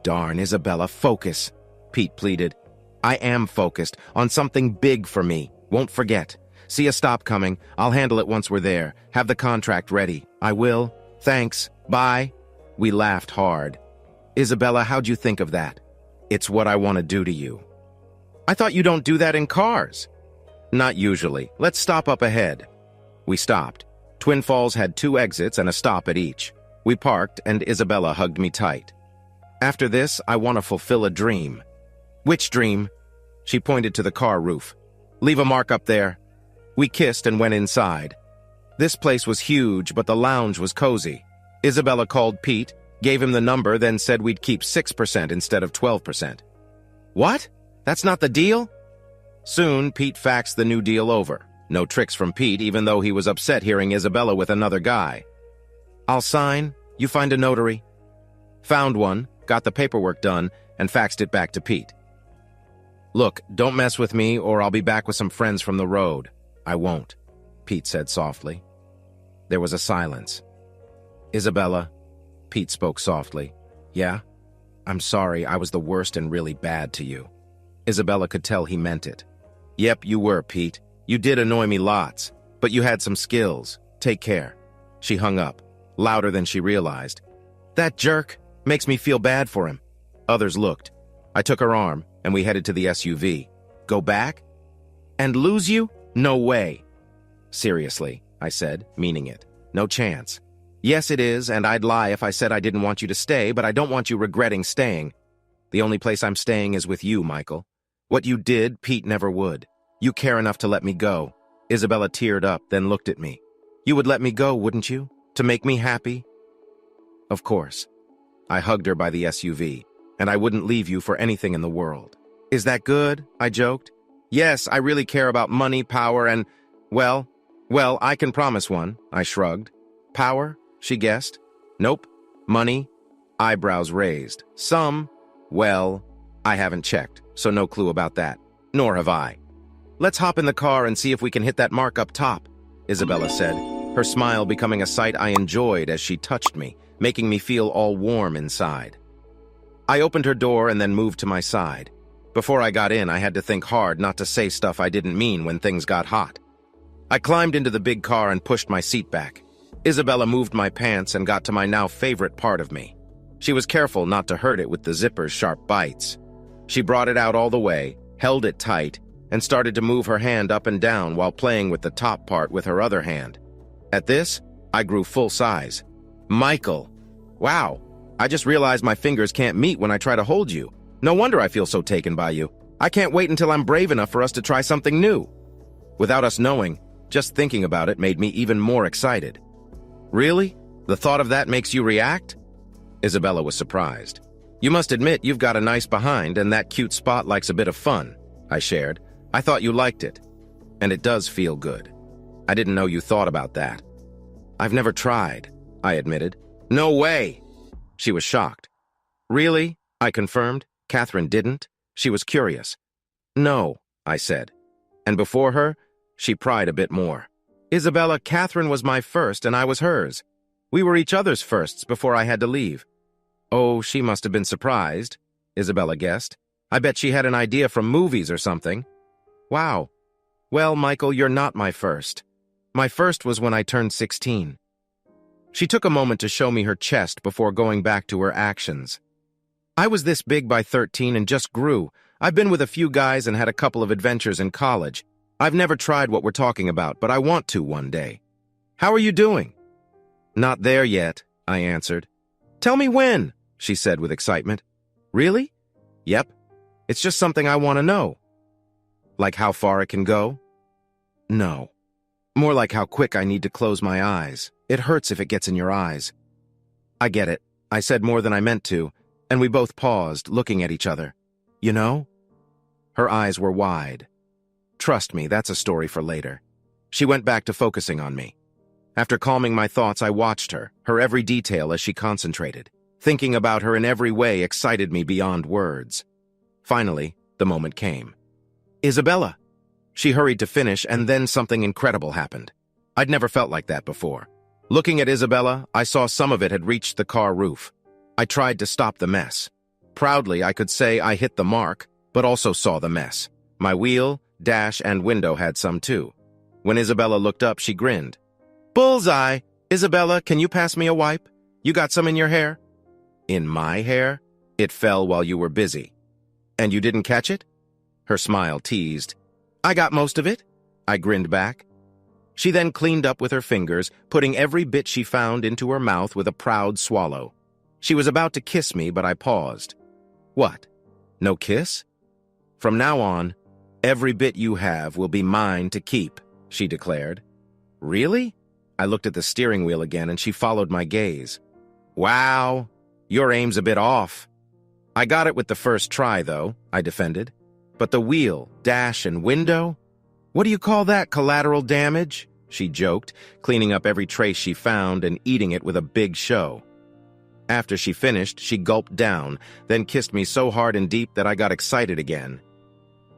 Darn, Isabella, focus. Pete pleaded. I am focused on something big for me. Won't forget. See a stop coming. I'll handle it once we're there. Have the contract ready. I will. Thanks. Bye. We laughed hard. Isabella, how'd you think of that? It's what I want to do to you. I thought you don't do that in cars. Not usually. Let's stop up ahead. We stopped. Twin Falls had 2 exits and a stop at each. We parked and Isabella hugged me tight. After this, I want to fulfill a dream. Which dream? She pointed to the car roof. Leave a mark up there. We kissed and went inside. This place was huge, but the lounge was cozy. Isabella called Pete, gave him the number, then said we'd keep 6% instead of 12%. What? That's not the deal? Soon, Pete faxed the new deal over. No tricks from Pete, even though he was upset hearing Isabella with another guy. I'll sign. You find a notary. Found one, got the paperwork done, and faxed it back to Pete. Look, don't mess with me or I'll be back with some friends from the road. I won't, Pete said softly. There was a silence. Isabella, Pete spoke softly. Yeah? I'm sorry, I was the worst and really bad to you. Isabella could tell he meant it. Yep, you were, Pete. You did annoy me lots, but you had some skills. Take care. She hung up, louder than she realized. That jerk makes me feel bad for him. Others looked. I took her arm, and we headed to the SUV. Go back? And lose you? No way. Seriously, I said, meaning it. No chance. Yes, it is, and I'd lie if I said I didn't want you to stay, but I don't want you regretting staying. The only place I'm staying is with you, Michael. What you did, Pete never would. You care enough to let me go. Isabella teared up, then looked at me. You would let me go, wouldn't you? To make me happy? Of course. I hugged her by the SUV, and I wouldn't leave you for anything in the world. Is that good? I joked. Yes, I really care about money, power, and, well, I can promise one, I shrugged. Power? She guessed. Nope. Money? Eyebrows raised. Some? Well, I haven't checked, so no clue about that. Nor have I. Let's hop in the car and see if we can hit that mark up top, Isabella said, her smile becoming a sight I enjoyed as she touched me, making me feel all warm inside. I opened her door and then moved to my side. Before I got in, I had to think hard not to say stuff I didn't mean when things got hot. I climbed into the big car and pushed my seat back. Isabella moved my pants and got to my now favorite part of me. She was careful not to hurt it with the zipper's sharp bites. She brought it out all the way, held it tight, and started to move her hand up and down while playing with the top part with her other hand. At this, I grew full size. Michael! Wow, I just realized my fingers can't meet when I try to hold you. No wonder I feel so taken by you. I can't wait until I'm brave enough for us to try something new. Without us knowing, just thinking about it made me even more excited. Really? The thought of that makes you react? Isabella was surprised. You must admit you've got a nice behind and that cute spot likes a bit of fun, I shared. I thought you liked it. And it does feel good. I didn't know you thought about that. I've never tried, I admitted. No way! She was shocked. Really? I confirmed. Catherine didn't. She was curious. No, I said. And before her, she pried a bit more. Isabella, Catherine was my first and I was hers. We were each other's firsts before I had to leave. Oh, she must have been surprised, Isabella guessed. I bet she had an idea from movies or something. Wow. Well, Michael, you're not my first. My first was when I turned 16. She took a moment to show me her chest before going back to her actions. I was this big by 13 and just grew. I've been with a few guys and had a couple of adventures in college. I've never tried what we're talking about, but I want to one day. How are you doing? Not there yet, I answered. Tell me when, she said with excitement. Really? Yep. It's just something I want to know. Like how far it can go? No. More like how quick I need to close my eyes. It hurts if it gets in your eyes. I get it. I said more than I meant to, and we both paused, looking at each other. You know? Her eyes were wide. Trust me, that's a story for later. She went back to focusing on me. After calming my thoughts, I watched her every detail as she concentrated. Thinking about her in every way excited me beyond words. Finally, the moment came. Isabella! She hurried to finish, and then something incredible happened. I'd never felt like that before. Looking at Isabella, I saw some of it had reached the car roof. I tried to stop the mess. Proudly, I could say I hit the mark, but also saw the mess. My wheel, dash, and window had some too. When Isabella looked up, she grinned. Bullseye! Isabella, can you pass me a wipe? You got some in your hair? In my hair? It fell while you were busy. And you didn't catch it? Her smile teased. I got most of it. I grinned back. She then cleaned up with her fingers, putting every bit she found into her mouth with a proud swallow. She was about to kiss me, but I paused. What? No kiss? From now on, every bit you have will be mine to keep, she declared. Really? I looked at the steering wheel again and she followed my gaze. Wow, your aim's a bit off. I got it with the first try, though, I defended. But the wheel, dash, and window? What do you call that, collateral damage? She joked, cleaning up every trace she found and eating it with a big show. After she finished, she gulped down, then kissed me so hard and deep that I got excited again.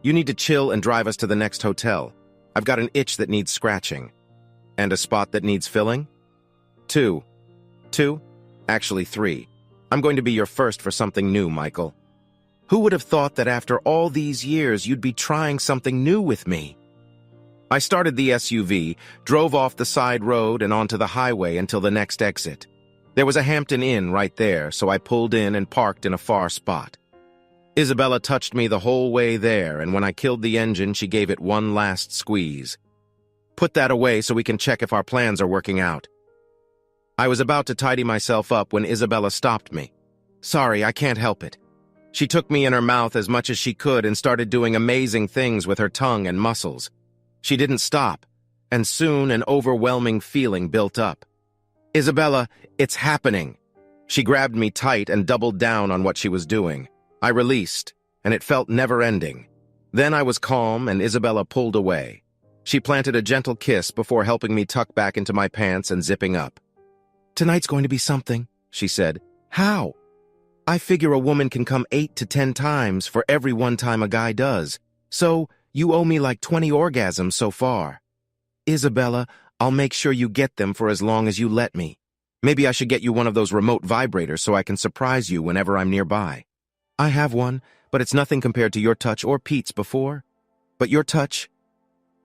You need to chill and drive us to the next hotel. I've got an itch that needs scratching. And a spot that needs filling? 2. 2? Actually 3. I'm going to be your first for something new, Michael. Who would have thought that after all these years you'd be trying something new with me? I started the SUV, drove off the side road and onto the highway until the next exit. There was a Hampton Inn right there, so I pulled in and parked in a far spot. Isabella touched me the whole way there, and when I killed the engine, she gave it one last squeeze. Put that away so we can check if our plans are working out. I was about to tidy myself up when Isabella stopped me. Sorry, I can't help it. She took me in her mouth as much as she could and started doing amazing things with her tongue and muscles. She didn't stop, and soon an overwhelming feeling built up. Isabella, it's happening. She grabbed me tight and doubled down on what she was doing. I released, and it felt never-ending. Then I was calm, and Isabella pulled away. She planted a gentle kiss before helping me tuck back into my pants and zipping up. Tonight's going to be something, she said. How? I figure a woman can come 8 to 10 times for every one time a guy does. So, you owe me like 20 orgasms so far. Isabella, I'll make sure you get them for as long as you let me. Maybe I should get you one of those remote vibrators so I can surprise you whenever I'm nearby. I have one, but it's nothing compared to your touch or Pete's before. But your touch...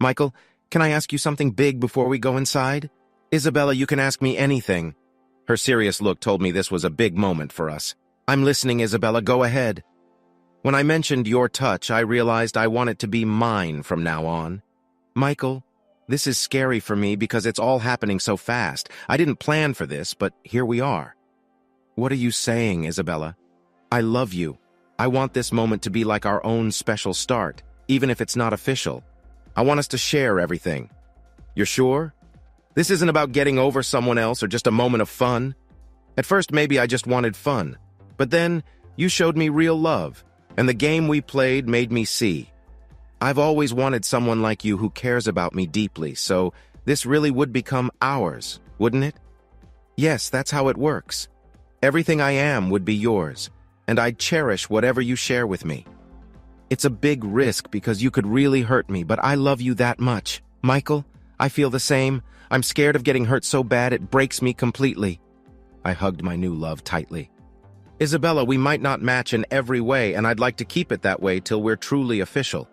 Michael, can I ask you something big before we go inside? Isabella, you can ask me anything. Her serious look told me this was a big moment for us. I'm listening, Isabella, go ahead. When I mentioned your touch, I realized I want it to be mine from now on. Michael, this is scary for me because it's all happening so fast. I didn't plan for this, but here we are. What are you saying, Isabella? I love you. I want this moment to be like our own special start, even if it's not official. I want us to share everything. You're sure? This isn't about getting over someone else or just a moment of fun. At first, maybe I just wanted fun. But then, you showed me real love, and the game we played made me see. I've always wanted someone like you who cares about me deeply, so this really would become ours, wouldn't it? Yes, that's how it works. Everything I am would be yours, and I'd cherish whatever you share with me. It's a big risk because you could really hurt me, but I love you that much. Michael, I feel the same. I'm scared of getting hurt so bad it breaks me completely. I hugged my new love tightly. Isabella, we might not match in every way, and I'd like to keep it that way till we're truly official.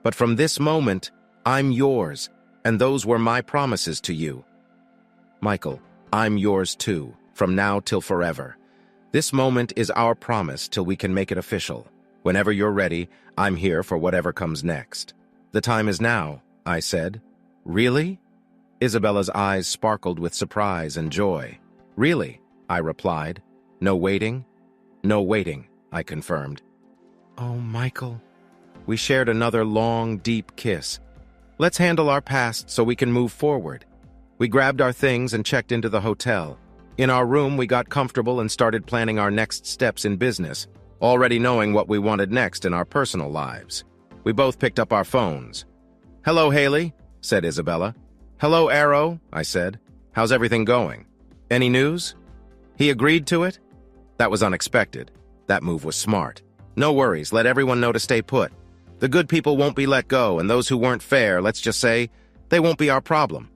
But from this moment, I'm yours, and those were my promises to you. Michael, I'm yours too, from now till forever. This moment is our promise till we can make it official. Whenever you're ready, I'm here for whatever comes next. The time is now, I said. Really? Isabella's eyes sparkled with surprise and joy. Really? I replied. No waiting? No waiting, I confirmed. Oh, Michael. We shared another long, deep kiss. Let's handle our past so we can move forward. We grabbed our things and checked into the hotel. In our room, we got comfortable and started planning our next steps in business, already knowing what we wanted next in our personal lives. We both picked up our phones. Hello, Haley, said Isabella. Hello, Arrow, I said. How's everything going? Any news? He agreed to it? That was unexpected. That move was smart. No worries, let everyone know to stay put. The good people won't be let go, and those who weren't fair, let's just say, they won't be our problem.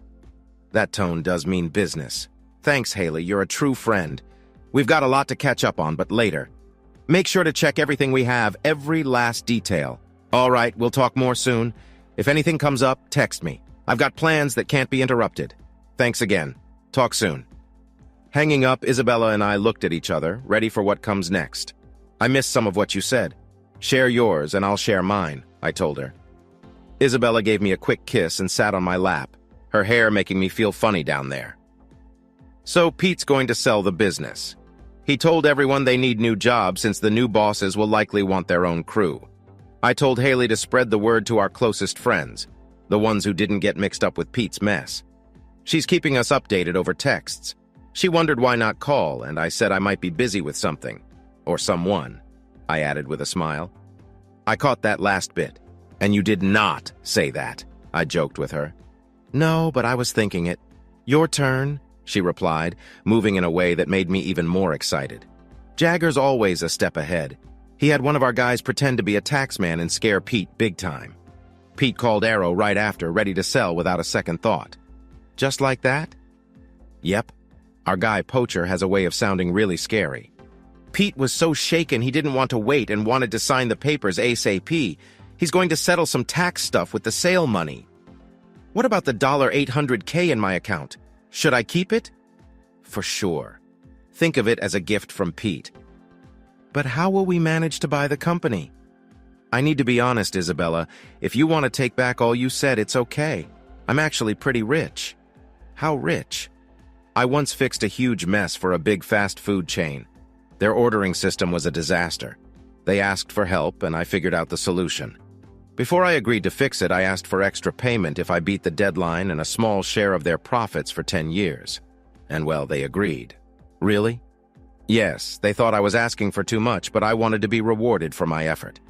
That tone does mean business. Thanks, Haley, you're a true friend. We've got a lot to catch up on, but later. Make sure to check everything we have, every last detail. All right, we'll talk more soon. If anything comes up, text me. I've got plans that can't be interrupted. Thanks again. Talk soon. Hanging up, Isabella and I looked at each other, ready for what comes next. I missed some of what you said. Share yours and I'll share mine, I told her. Isabella gave me a quick kiss and sat on my lap, her hair making me feel funny down there. So Pete's going to sell the business. He told everyone they need new jobs since the new bosses will likely want their own crew. I told Haley to spread the word to our closest friends, the ones who didn't get mixed up with Pete's mess. She's keeping us updated over texts. She wondered why not call, and I said I might be busy with something. Or someone, I added with a smile. I caught that last bit. And you did not say that, I joked with her. No, but I was thinking it. Your turn, she replied, moving in a way that made me even more excited. Jagger's always a step ahead. He had one of our guys pretend to be a taxman and scare Pete big time. Pete called Arrow right after, ready to sell without a second thought. Just like that? Yep. Our guy Poacher has a way of sounding really scary. Pete was so shaken he didn't want to wait and wanted to sign the papers ASAP. He's going to settle some tax stuff with the sale money. What about the $800K in my account? Should I keep it? For sure. Think of it as a gift from Pete. But how will we manage to buy the company? I need to be honest, Isabella. If you want to take back all you said, it's okay. I'm actually pretty rich. How rich? I once fixed a huge mess for a big fast food chain. Their ordering system was a disaster. They asked for help, and I figured out the solution. Before I agreed to fix it, I asked for extra payment if I beat the deadline and a small share of their profits for 10 years. And well, they agreed. Really? Yes, they thought I was asking for too much, but I wanted to be rewarded for my effort.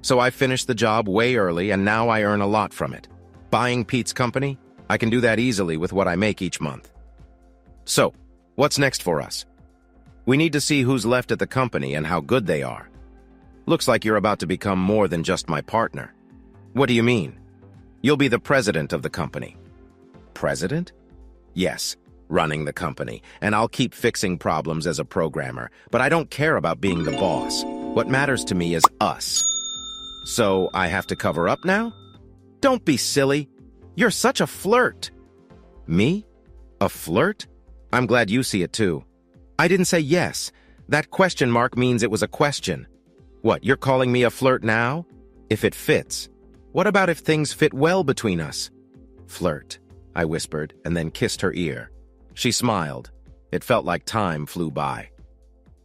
So I finished the job way early, and now I earn a lot from it. Buying Pete's company? I can do that easily with what I make each month. So, what's next for us? We need to see who's left at the company and how good they are. Looks like you're about to become more than just my partner. What do you mean? You'll be the president of the company. President? Yes, running the company, and I'll keep fixing problems as a programmer, but I don't care about being the boss. What matters to me is us. So I have to cover up now? Don't be silly. You're such a flirt. Me? A flirt? I'm glad you see it too. I didn't say yes. That question mark means it was a question. What, you're calling me a flirt now? If it fits. What about if things fit well between us? Flirt, I whispered, and then kissed her ear. She smiled. It felt like time flew by.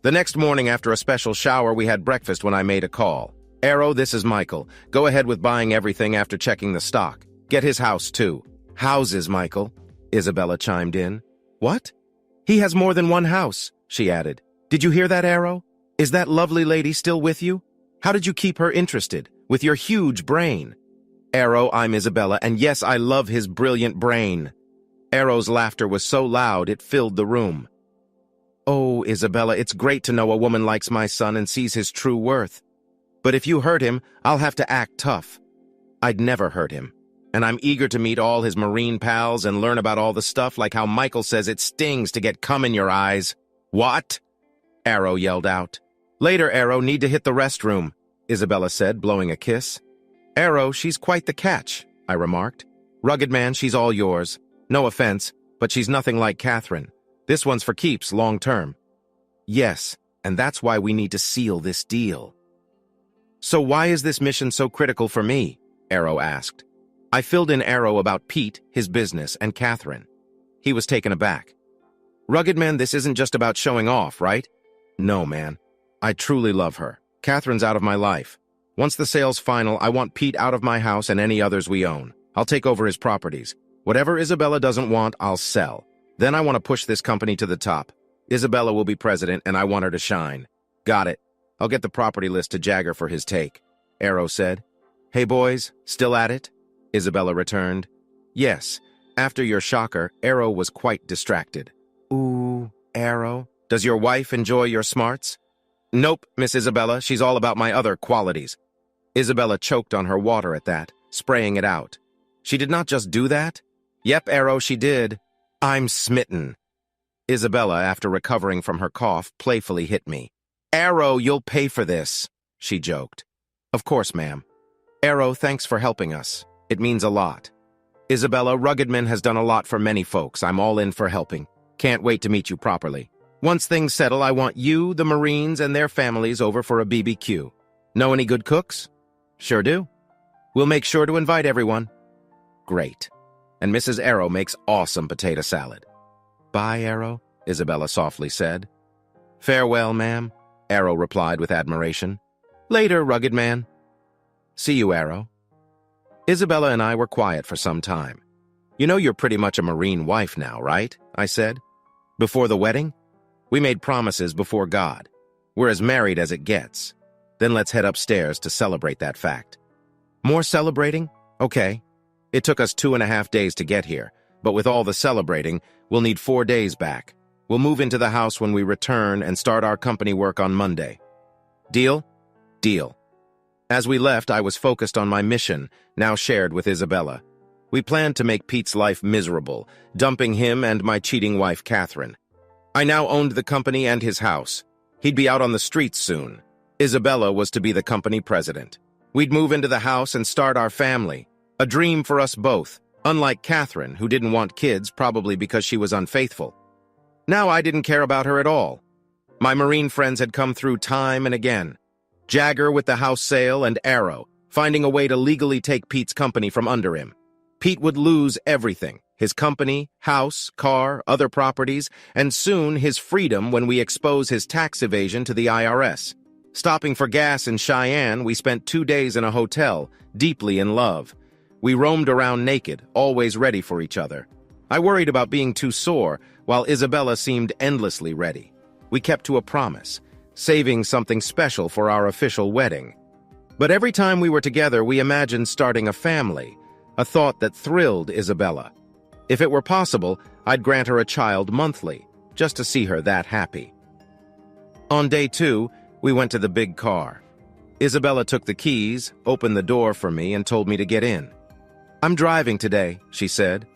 The next morning after a special shower, we had breakfast when I made a call. Arrow, this is Michael. Go ahead with buying everything after checking the stock. Get his house, too. Houses, Michael, Isabella chimed in. What? He has more than one house, she added. Did you hear that, Arrow? Is that lovely lady still with you? How did you keep her interested? With your huge brain. Arrow, I'm Isabella, and yes, I love his brilliant brain. Arrow's laughter was so loud it filled the room. Oh, Isabella, it's great to know a woman likes my son and sees his true worth. But if you hurt him, I'll have to act tough. I'd never hurt him. And I'm eager to meet all his Marine pals and learn about all the stuff like how Michael says it stings to get cum in your eyes. What? Arrow yelled out. Later, Arrow, need to hit the restroom, Isabella said, blowing a kiss. Arrow, she's quite the catch, I remarked. Rugged man, she's all yours. No offense, but she's nothing like Catherine. This one's for keeps, long term. Yes, and that's why we need to seal this deal. So why is this mission so critical for me? Arrow asked. I filled in Arrow about Pete, his business, and Catherine. He was taken aback. Rugged man, this isn't just about showing off, right? No, man. I truly love her. Catherine's out of my life. Once the sale's final, I want Pete out of my house and any others we own. I'll take over his properties. Whatever Isabella doesn't want, I'll sell. Then I want to push this company to the top. Isabella will be president, and I want her to shine. Got it. I'll get the property list to Jagger for his take, Arrow said. Hey, boys, still at it? Isabella returned. Yes. After your shocker, Arrow was quite distracted. Ooh, Arrow. Does your wife enjoy your smarts? Nope, Miss Isabella. She's all about my other qualities. Isabella choked on her water at that, spraying it out. She did not just do that? Yep, Arrow, she did. I'm smitten. Isabella, after recovering from her cough, playfully hit me. Arrow, you'll pay for this, she joked. Of course, ma'am. Arrow, thanks for helping us. It means a lot. Isabella, Ruggedman has done a lot for many folks. I'm all in for helping. Can't wait to meet you properly. Once things settle, I want you, the Marines, and their families over for a BBQ. Know any good cooks? Sure do. We'll make sure to invite everyone. Great. And Mrs. Arrow makes awesome potato salad. Bye, Arrow, Isabella softly said. Farewell, ma'am, Arrow replied with admiration. Later, rugged man. See you, Arrow. Isabella and I were quiet for some time. You know you're pretty much a Marine wife now, right? I said. Before the wedding? We made promises before God. We're as married as it gets. Then let's head upstairs to celebrate that fact. More celebrating? Okay. It took us 2.5 days to get here, but with all the celebrating, We'll need 4 days back. We'll move into the house when we return and start our company work on Monday. Deal? Deal. As we left, I was focused on my mission, now shared with Isabella. We planned to make Pete's life miserable, dumping him and my cheating wife, Catherine. I now owned the company and his house. He'd be out on the streets soon. Isabella was to be the company president. We'd move into the house and start our family. A dream for us both, unlike Catherine, who didn't want kids, probably because she was unfaithful. Now I didn't care about her at all. My Marine friends had come through time and again. Jagger with the house sale and Arrow, finding a way to legally take Pete's company from under him. Pete would lose everything, his company, house, car, other properties, and soon his freedom when we expose his tax evasion to the IRS. Stopping for gas in Cheyenne, we spent 2 days in a hotel, deeply in love. We roamed around naked, always ready for each other. I worried about being too sore, while Isabella seemed endlessly ready. We kept to a promise, saving something special for our official wedding. But every time we were together, we imagined starting a family, a thought that thrilled Isabella. If it were possible, I'd grant her a child monthly, just to see her that happy. On day 2, we went to the big car. Isabella took the keys, opened the door for me, and told me to get in. "I'm driving today," she said.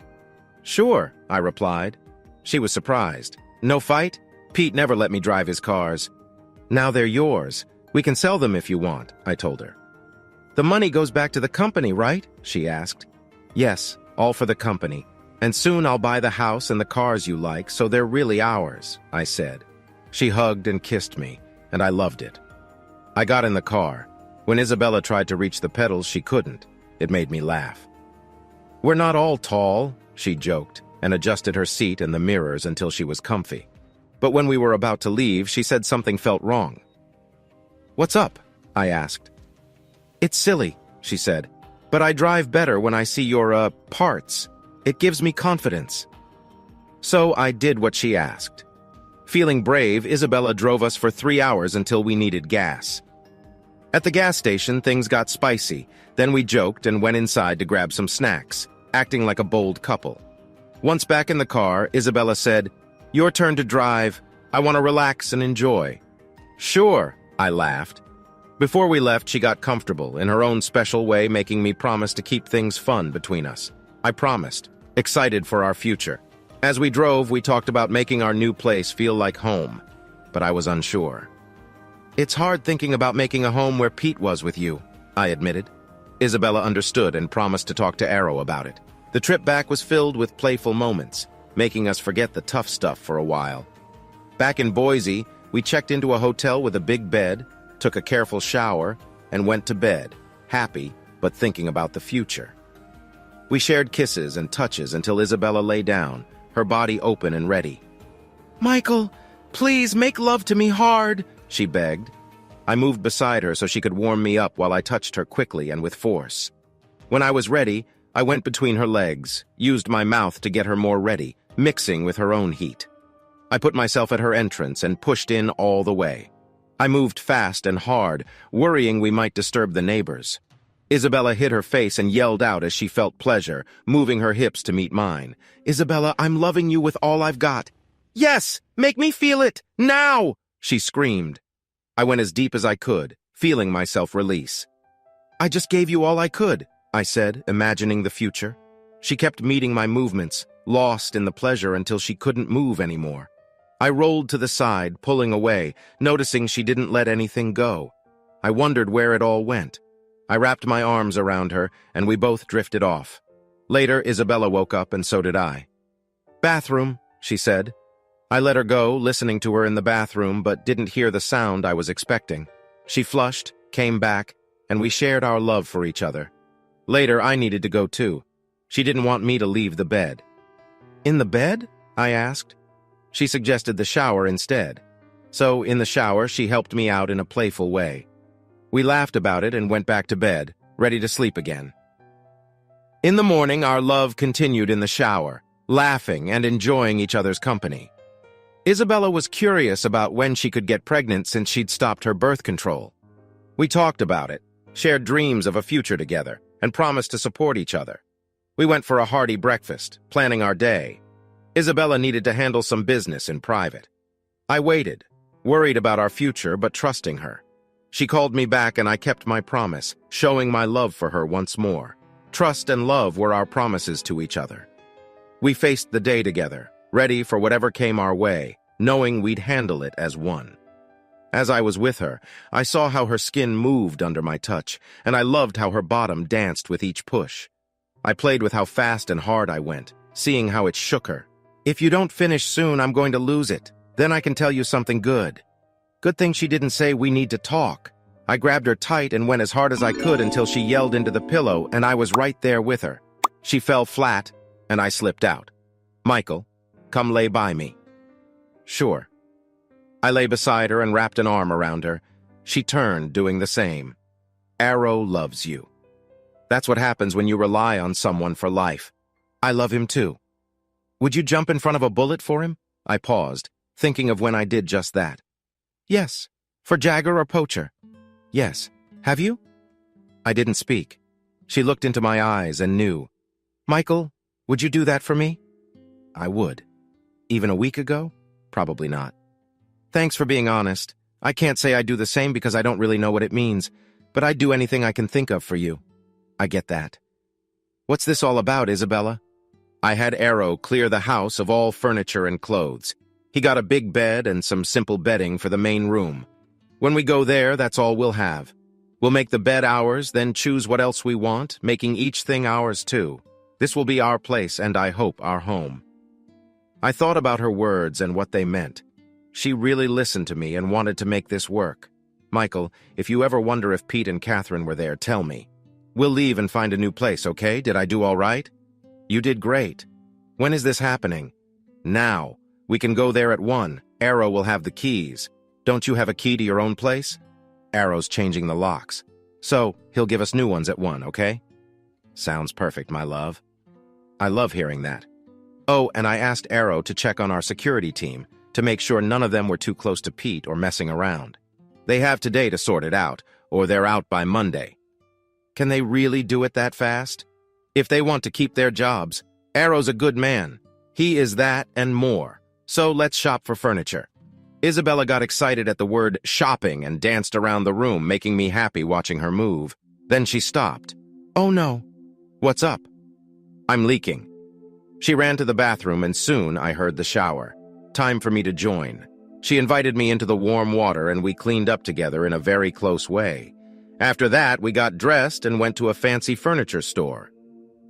"Sure," I replied. She was surprised. "No fight? Pete never let me drive his cars." "Now they're yours. We can sell them if you want," I told her. "The money goes back to the company, right?" she asked. "Yes, all for the company. And soon I'll buy the house and the cars you like, so they're really ours," I said. She hugged and kissed me, and I loved it. I got in the car. When Isabella tried to reach the pedals, she couldn't. It made me laugh. "We're not all tall," she joked, and adjusted her seat and the mirrors until she was comfy. But when we were about to leave, she said something felt wrong. "What's up?" I asked. "It's silly," she said, "but I drive better when I see your, parts. It gives me confidence." So I did what she asked. Feeling brave, Isabella drove us for 3 hours until we needed gas. At the gas station, things got spicy. Then we joked and went inside to grab some snacks, acting like a bold couple. Once back in the car, Isabella said, "Your turn to drive. I want to relax and enjoy." "Sure," I laughed. Before we left, she got comfortable, in her own special way, making me promise to keep things fun between us. I promised, excited for our future. As we drove, we talked about making our new place feel like home, but I was unsure. "It's hard thinking about making a home where Pete was with you," I admitted. Isabella understood and promised to talk to Arrow about it. The trip back was filled with playful moments, making us forget the tough stuff for a while. Back in Boise, we checked into a hotel with a big bed, took a careful shower, and went to bed, happy but thinking about the future. We shared kisses and touches until Isabella lay down, her body open and ready. "Michael, please make love to me hard," she begged. I moved beside her so she could warm me up while I touched her quickly and with force. When I was ready, I went between her legs, used my mouth to get her more ready, mixing with her own heat. I put myself at her entrance and pushed in all the way. I moved fast and hard, worrying we might disturb the neighbors. Isabella hid her face and yelled out as she felt pleasure, moving her hips to meet mine. "Isabella, I'm loving you with all I've got." "Yes, make me feel it, now!" she screamed. I went as deep as I could, feeling myself release. "I just gave you all I could," I said, imagining the future. She kept meeting my movements, lost in the pleasure until she couldn't move anymore. I rolled to the side, pulling away, noticing she didn't let anything go. I wondered where it all went. I wrapped my arms around her, and we both drifted off. Later, Isabella woke up, and so did I. "Bathroom," she said. I let her go, listening to her in the bathroom, but didn't hear the sound I was expecting. She flushed, came back, and we shared our love for each other. Later, I needed to go too. She didn't want me to leave the bed. "In the bed?" I asked. She suggested the shower instead. So, in the shower, she helped me out in a playful way. We laughed about it and went back to bed, ready to sleep again. In the morning, our love continued in the shower, laughing and enjoying each other's company. Isabella was curious about when she could get pregnant since she'd stopped her birth control. We talked about it, shared dreams of a future together, and promised to support each other. We went for a hearty breakfast, planning our day. Isabella needed to handle some business in private. I waited, worried about our future but trusting her. She called me back and I kept my promise, showing my love for her once more. Trust and love were our promises to each other. We faced the day together, ready for whatever came our way, knowing we'd handle it as one. As I was with her, I saw how her skin moved under my touch, and I loved how her bottom danced with each push. I played with how fast and hard I went, seeing how it shook her. "If you don't finish soon, I'm going to lose it. Then I can tell you something good." Good thing she didn't say we need to talk. I grabbed her tight and went as hard as I could until she yelled into the pillow, and I was right there with her. She fell flat, and I slipped out. "Michael, come lay by me." "Sure." I lay beside her and wrapped an arm around her. She turned, doing the same. Arrow loves you. That's what happens when you rely on someone for life. I love him too. Would you jump in front of a bullet for him? I paused, thinking of when I did just that. Yes. For Jagger or Poacher? Yes. Have you? I didn't speak. She looked into my eyes and knew. Michael, would you do that for me? I would. Even a week ago? Probably not. Thanks for being honest. I can't say I do the same because I don't really know what it means, but I'd do anything I can think of for you. I get that. What's this all about, Isabella? I had Arrow clear the house of all furniture and clothes. He got a big bed and some simple bedding for the main room. When we go there, that's all we'll have. We'll make the bed ours, then choose what else we want, making each thing ours too. This will be our place and I hope our home. I thought about her words and what they meant. She really listened to me and wanted to make this work. Michael, if you ever wonder if Pete and Catherine were there, tell me. We'll leave and find a new place, okay? Did I do all right? You did great. When is this happening? Now. We can go there at 1. Arrow will have the keys. Don't you have a key to your own place? Arrow's changing the locks. So, he'll give us new ones at 1, okay? Sounds perfect, my love. I love hearing that. Oh, and I asked Arrow to check on our security team, to make sure none of them were too close to Pete or messing around. They have today to sort it out, or they're out by Monday. Can they really do it that fast? If they want to keep their jobs, Arrow's a good man. He is that and more. So let's shop for furniture. Isabella got excited at the word shopping and danced around the room, making me happy watching her move. Then she stopped. Oh no. What's up? I'm leaking. She ran to the bathroom and soon I heard the shower. Time for me to join. She invited me into the warm water and we cleaned up together in a very close way. After that, we got dressed and went to a fancy furniture store.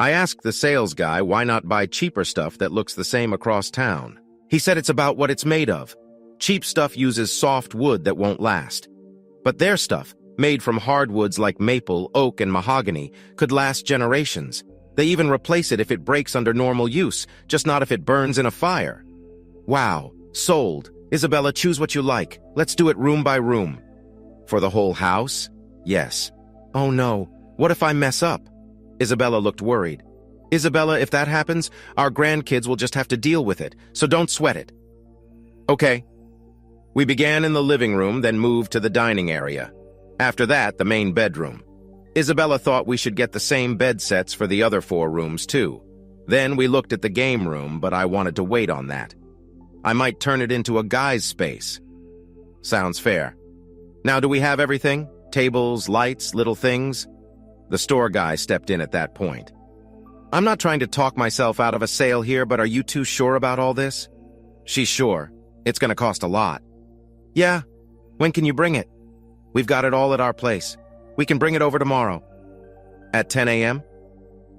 I asked the sales guy why not buy cheaper stuff that looks the same across town. He said it's about what it's made of. Cheap stuff uses soft wood that won't last. But their stuff, made from hardwoods like maple, oak, and mahogany, could last generations. They even replace it if it breaks under normal use, just not if it burns in a fire. Wow, sold. Isabella, choose what you like. Let's do it room by room. For the whole house? Yes. Oh no, what if I mess up? Isabella looked worried. Isabella, if that happens, our grandkids will just have to deal with it, so don't sweat it. Okay. We began in the living room, then moved to the dining area. After that, the main bedroom. Isabella thought we should get the same bed sets for the other 4 rooms too. Then we looked at the game room, but I wanted to wait on that. I might turn it into a guy's space. Sounds fair. Now, do we have everything? Tables, lights, little things? The store guy stepped in at that point. I'm not trying to talk myself out of a sale here, but are you too sure about all this? She's sure. It's going to cost a lot. Yeah. When can you bring it? We've got it all at our place. We can bring it over tomorrow. At 10 a.m.?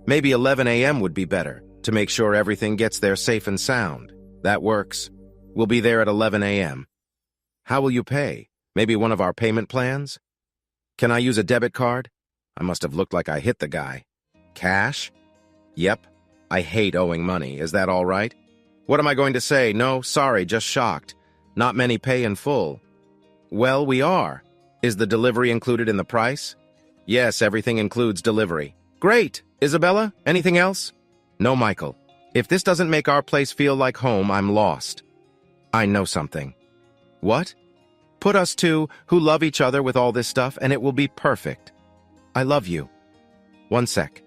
Maybe 11 a.m. would be better, to make sure everything gets there safe and sound. That works. We'll be there at 11 a.m. How will you pay? Maybe one of our payment plans? Can I use a debit card? I must have looked like I hit the guy. Cash? Yep. I hate owing money. Is that all right? What am I going to say? No, sorry, just shocked. Not many pay in full. Well, we are. Is the delivery included in the price? Yes, everything includes delivery. Great. Isabella, anything else? No, Michael. If this doesn't make our place feel like home, I'm lost. I know something. What? Put us two, who love each other with all this stuff, and it will be perfect. I love you. 1 sec.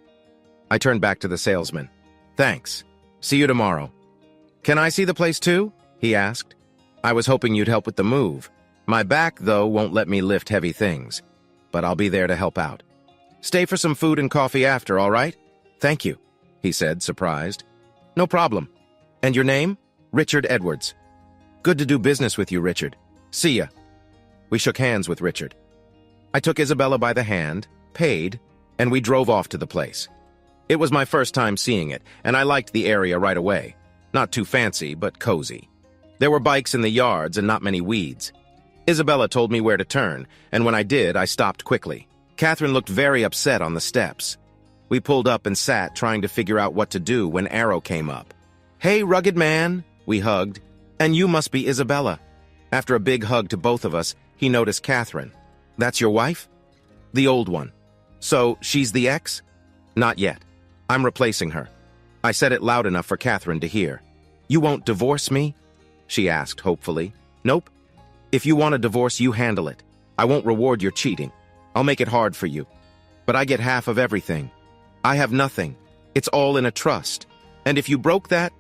I turned back to the salesman. Thanks. See you tomorrow. Can I see the place too? He asked. I was hoping you'd help with the move. My back, though, won't let me lift heavy things, but I'll be there to help out. Stay for some food and coffee after, all right? Thank you, he said, surprised. No problem. And your name? Richard Edwards. Good to do business with you, Richard. See ya. We shook hands with Richard. I took Isabella by the hand, paid, and we drove off to the place. It was my first time seeing it, and I liked the area right away. Not too fancy, but cozy. There were bikes in the yards and not many weeds. Isabella told me where to turn, and when I did, I stopped quickly. Catherine looked very upset on the steps. We pulled up and sat, trying to figure out what to do when Arrow came up. Hey, rugged man, we hugged. And you must be Isabella. After a big hug to both of us, he noticed Catherine. That's your wife? The old one. So, she's the ex? Not yet. I'm replacing her. I said it loud enough for Catherine to hear. You won't divorce me? She asked hopefully. Nope. If you want a divorce, you handle it. I won't reward your cheating. I'll make it hard for you. But I get half of everything. I have nothing. It's all in a trust. And if you broke that,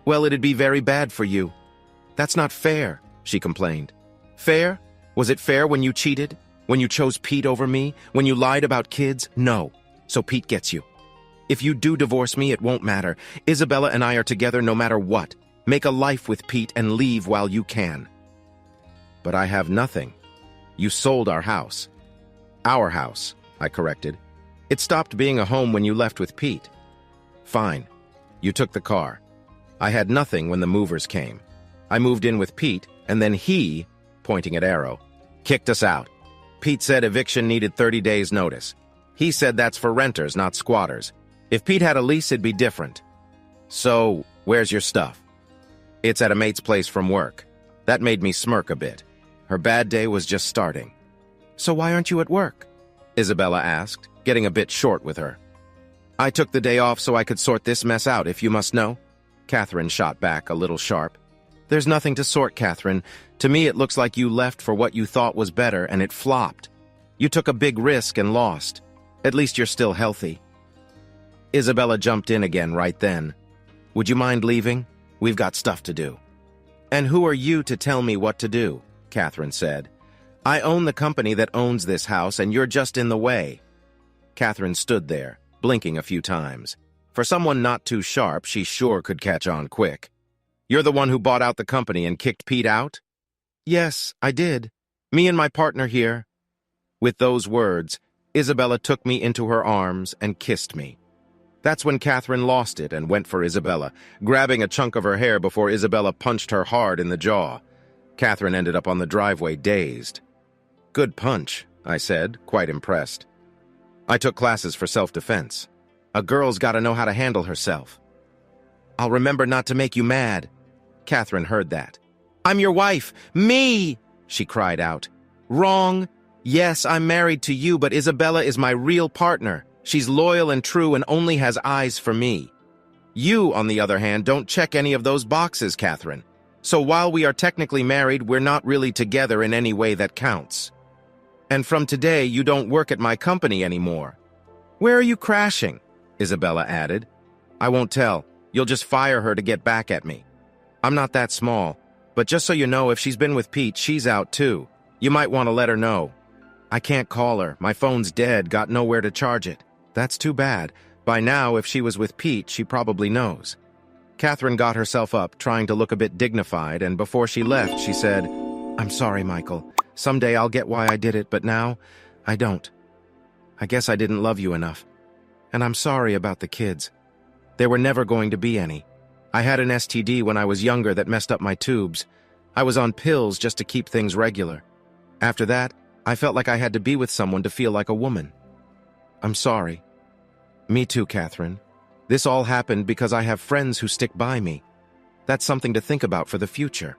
well, it'd be very bad for you. That's not fair, she complained. Fair? Was it fair when you cheated? When you chose Pete over me? When you lied about kids? No. So Pete gets you. If you do divorce me, it won't matter. Isabella and I are together no matter what. Make a life with Pete and leave while you can. But I have nothing. You sold our house. Our house, I corrected. It stopped being a home when you left with Pete. Fine. You took the car. I had nothing when the movers came. I moved in with Pete, and then he, pointing at Arrow, kicked us out. Pete said eviction needed 30 days' notice. He said that's for renters, not squatters. If Pete had a lease, it'd be different. So, where's your stuff? It's at a mate's place from work. That made me smirk a bit. Her bad day was just starting. So why aren't you at work? Isabella asked, getting a bit short with her. I took the day off so I could sort this mess out, if you must know. Catherine shot back a little sharp. There's nothing to sort, Catherine. To me, it looks like you left for what you thought was better, and it flopped. You took a big risk and lost. At least you're still healthy. Isabella jumped in again right then. Would you mind leaving? We've got stuff to do. And who are you to tell me what to do? Catherine said. I own the company that owns this house, and you're just in the way. Catherine stood there, blinking a few times. For someone not too sharp, she sure could catch on quick. You're the one who bought out the company and kicked Pete out? Yes, I did. Me and my partner here. With those words, Isabella took me into her arms and kissed me. That's when Catherine lost it and went for Isabella, grabbing a chunk of her hair before Isabella punched her hard in the jaw. Catherine ended up on the driveway, dazed. Good punch, I said, quite impressed. I took classes for self-defense. A girl's got to know how to handle herself. I'll remember not to make you mad. Catherine heard that. I'm your wife. Me! She cried out. Wrong. Yes, I'm married to you, but Isabella is my real partner. She's loyal and true and only has eyes for me. You, on the other hand, don't check any of those boxes, Catherine. So while we are technically married, we're not really together in any way that counts. And from today, you don't work at my company anymore. Where are you crashing? Isabella added. I won't tell. You'll just fire her to get back at me. I'm not that small, but just so you know, if she's been with Pete, she's out too. You might want to let her know. I can't call her. My phone's dead, got nowhere to charge it. That's too bad. By now, if she was with Pete, she probably knows. Catherine got herself up, trying to look a bit dignified, and before she left, she said, I'm sorry, Michael. Someday I'll get why I did it, but now, I don't. I guess I didn't love you enough. And I'm sorry about the kids. There were never going to be any. I had an STD when I was younger that messed up my tubes. I was on pills just to keep things regular. After that, I felt like I had to be with someone to feel like a woman. I'm sorry. Me too, Catherine. This all happened because I have friends who stick by me. That's something to think about for the future.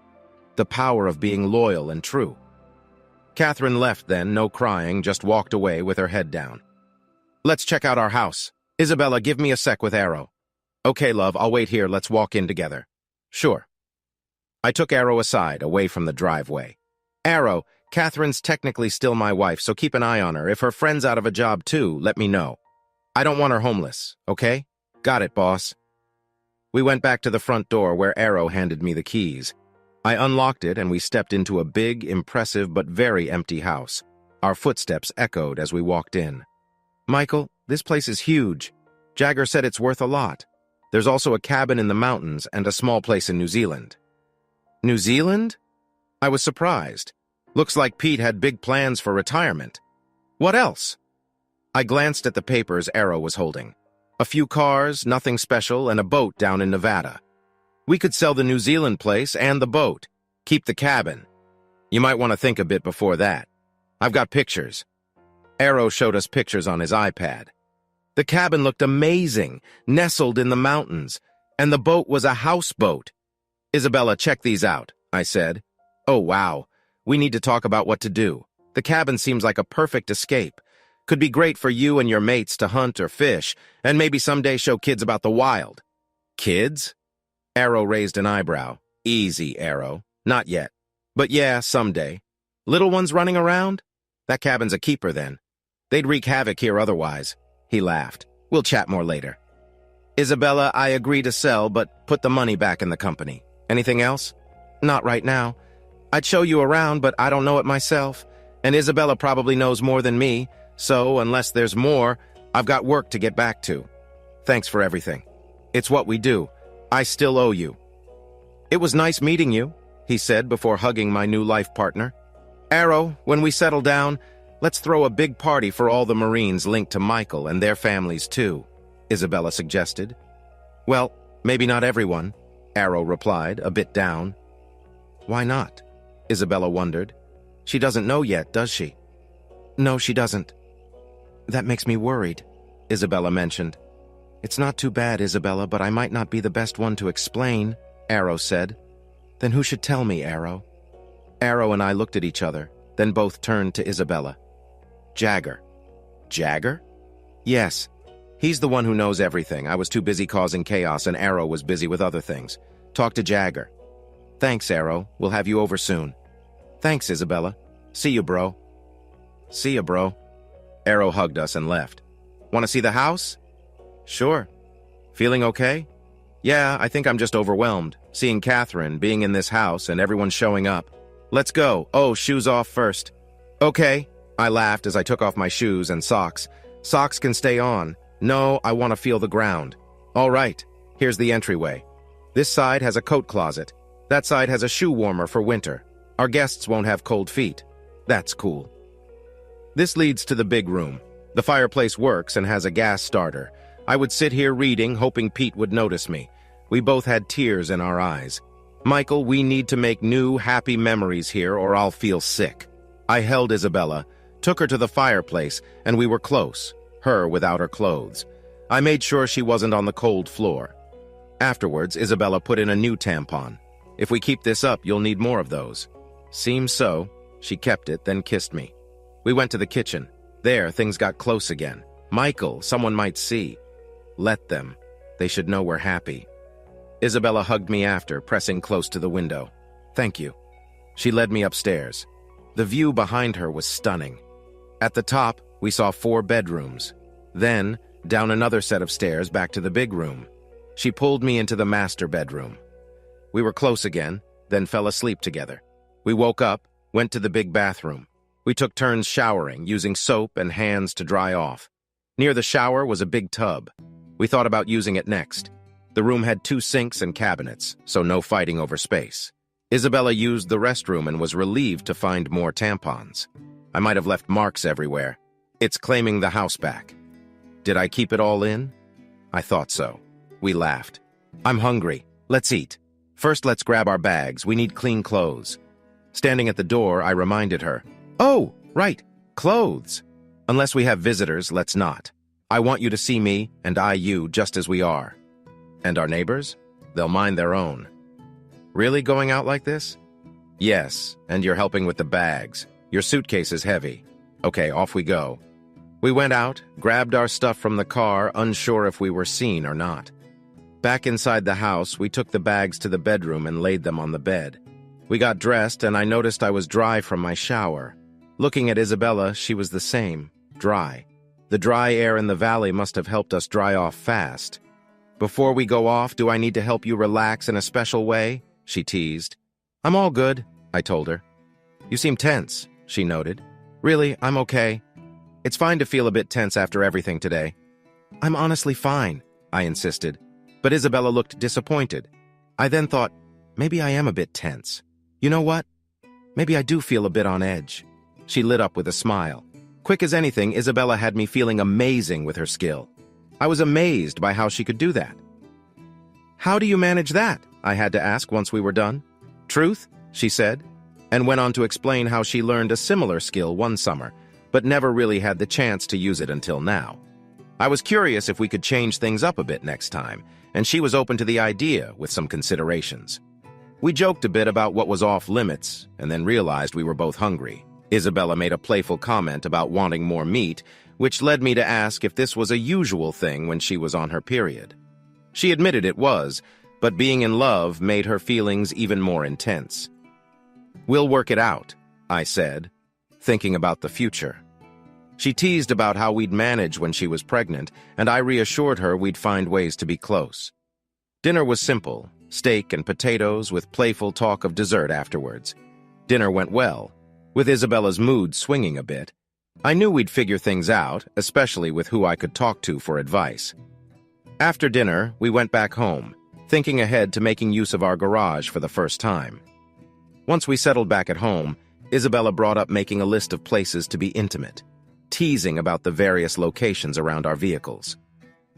The power of being loyal and true. Catherine left then, no crying, just walked away with her head down. Let's check out our house. Isabella, give me a sec with Arrow. Okay, love, I'll wait here. Let's walk in together. Sure. I took Arrow aside, away from the driveway. Arrow, Catherine's technically still my wife, so keep an eye on her. If her friend's out of a job too, let me know. I don't want her homeless, okay? Got it, boss. We went back to the front door where Arrow handed me the keys. I unlocked it and we stepped into a big, impressive, but very empty house. Our footsteps echoed as we walked in. Michael, this place is huge. Jagger said it's worth a lot. There's also a cabin in the mountains and a small place in New Zealand. New Zealand? I was surprised. Looks like Pete had big plans for retirement. What else? I glanced at the papers Arrow was holding. A few cars, nothing special, and a boat down in Nevada. We could sell the New Zealand place and the boat. Keep the cabin. You might want to think a bit before that. I've got pictures. Arrow showed us pictures on his iPad. The cabin looked amazing, nestled in the mountains, and the boat was a houseboat. Isabella, check these out, I said. Oh, wow. We need to talk about what to do. The cabin seems like a perfect escape. Could be great for you and your mates to hunt or fish, and maybe someday show kids about the wild. Kids? Arrow raised an eyebrow. Easy, Arrow. Not yet. But yeah, someday. Little ones running around? That cabin's a keeper then. They'd wreak havoc here otherwise. He laughed. We'll chat more later. Isabella, I agree to sell, but put the money back in the company. Anything else? Not right now. I'd show you around, but I don't know it myself. And Isabella probably knows more than me, so unless there's more, I've got work to get back to. Thanks for everything. It's what we do. I still owe you. It was nice meeting you, he said before hugging my new life partner. Arrow, when we settle down, let's throw a big party for all the Marines linked to Michael and their families too, Isabella suggested. Well, maybe not everyone, Arrow replied, a bit down. Why not? Isabella wondered. She doesn't know yet, does she? No, she doesn't. That makes me worried, Isabella mentioned. It's not too bad, Isabella, but I might not be the best one to explain, Arrow said. Then who should tell me, Arrow? Arrow and I looked at each other, then both turned to Isabella. Jagger. Jagger? Yes. He's the one who knows everything. I was too busy causing chaos and Arrow was busy with other things. Talk to Jagger. Thanks, Arrow. We'll have you over soon. Thanks, Isabella. See you, bro. See you, bro. Arrow hugged us and left. Want to see the house? Sure. Feeling okay? Yeah, I think I'm just overwhelmed. Seeing Catherine, being in this house, and everyone showing up. Let's go. Oh, shoes off first. Okay. I laughed as I took off my shoes and socks. Socks can stay on. No, I want to feel the ground. All right. Here's the entryway. This side has a coat closet. That side has a shoe warmer for winter. Our guests won't have cold feet. That's cool. This leads to the big room. The fireplace works and has a gas starter. I would sit here reading, hoping Pete would notice me. We both had tears in our eyes. Michael, we need to make new, happy memories here or I'll feel sick. I held Isabella, took her to the fireplace, and we were close, her without her clothes. I made sure she wasn't on the cold floor. Afterwards, Isabella put in a new tampon. If we keep this up, you'll need more of those. Seems so. She kept it, then kissed me. We went to the kitchen. There, things got close again. Michael, someone might see. Let them. They should know we're happy. Isabella hugged me after, pressing close to the window. Thank you. She led me upstairs. The view behind her was stunning. At the top, we saw 4 bedrooms. Then, down another set of stairs back to the big room. She pulled me into the master bedroom. We were close again, then fell asleep together. We woke up, went to the big bathroom. We took turns showering, using soap and hands to dry off. Near the shower was a big tub. We thought about using it next. The room had 2 sinks and cabinets, so no fighting over space. Isabella used the restroom and was relieved to find more tampons. I might have left marks everywhere. It's claiming the house back. Did I keep it all in? I thought so. We laughed. I'm hungry. Let's eat. First, let's grab our bags. We need clean clothes. Standing at the door, I reminded her. Oh, right, clothes. Unless we have visitors, let's not. I want you to see me, and I you, just as we are. And our neighbors? They'll mind their own. Really going out like this? Yes, and you're helping with the bags. Your suitcase is heavy. Okay, off we go. We went out, grabbed our stuff from the car, unsure if we were seen or not. Back inside the house, we took the bags to the bedroom and laid them on the bed. We got dressed, and I noticed I was dry from my shower. Looking at Isabella, she was the same, dry. The dry air in the valley must have helped us dry off fast. Before we go off, do I need to help you relax in a special way? She teased. I'm all good, I told her. You seem tense, she noted. Really, I'm okay. It's fine to feel a bit tense after everything today. I'm honestly fine, I insisted, but Isabella looked disappointed. I then thought, maybe I am a bit tense. You know what? Maybe I do feel a bit on edge. She lit up with a smile. Quick as anything, Isabella had me feeling amazing with her skill. I was amazed by how she could do that. How do you manage that? I had to ask once we were done. Truth, she said, and went on to explain how she learned a similar skill one summer, but never really had the chance to use it until now. I was curious if we could change things up a bit next time, and she was open to the idea with some considerations. We joked a bit about what was off limits, and then realized we were both hungry. Isabella made a playful comment about wanting more meat, which led me to ask if this was a usual thing when she was on her period. She admitted it was, but being in love made her feelings even more intense. We'll work it out, I said, thinking about the future. She teased about how we'd manage when she was pregnant, and I reassured her we'd find ways to be close. Dinner was simple, steak and potatoes with playful talk of dessert afterwards. Dinner went well, with Isabella's mood swinging a bit. I knew we'd figure things out, especially with who I could talk to for advice. After dinner, we went back home, thinking ahead to making use of our garage for the first time. Once we settled back at home, Isabella brought up making a list of places to be intimate, teasing about the various locations around our vehicles.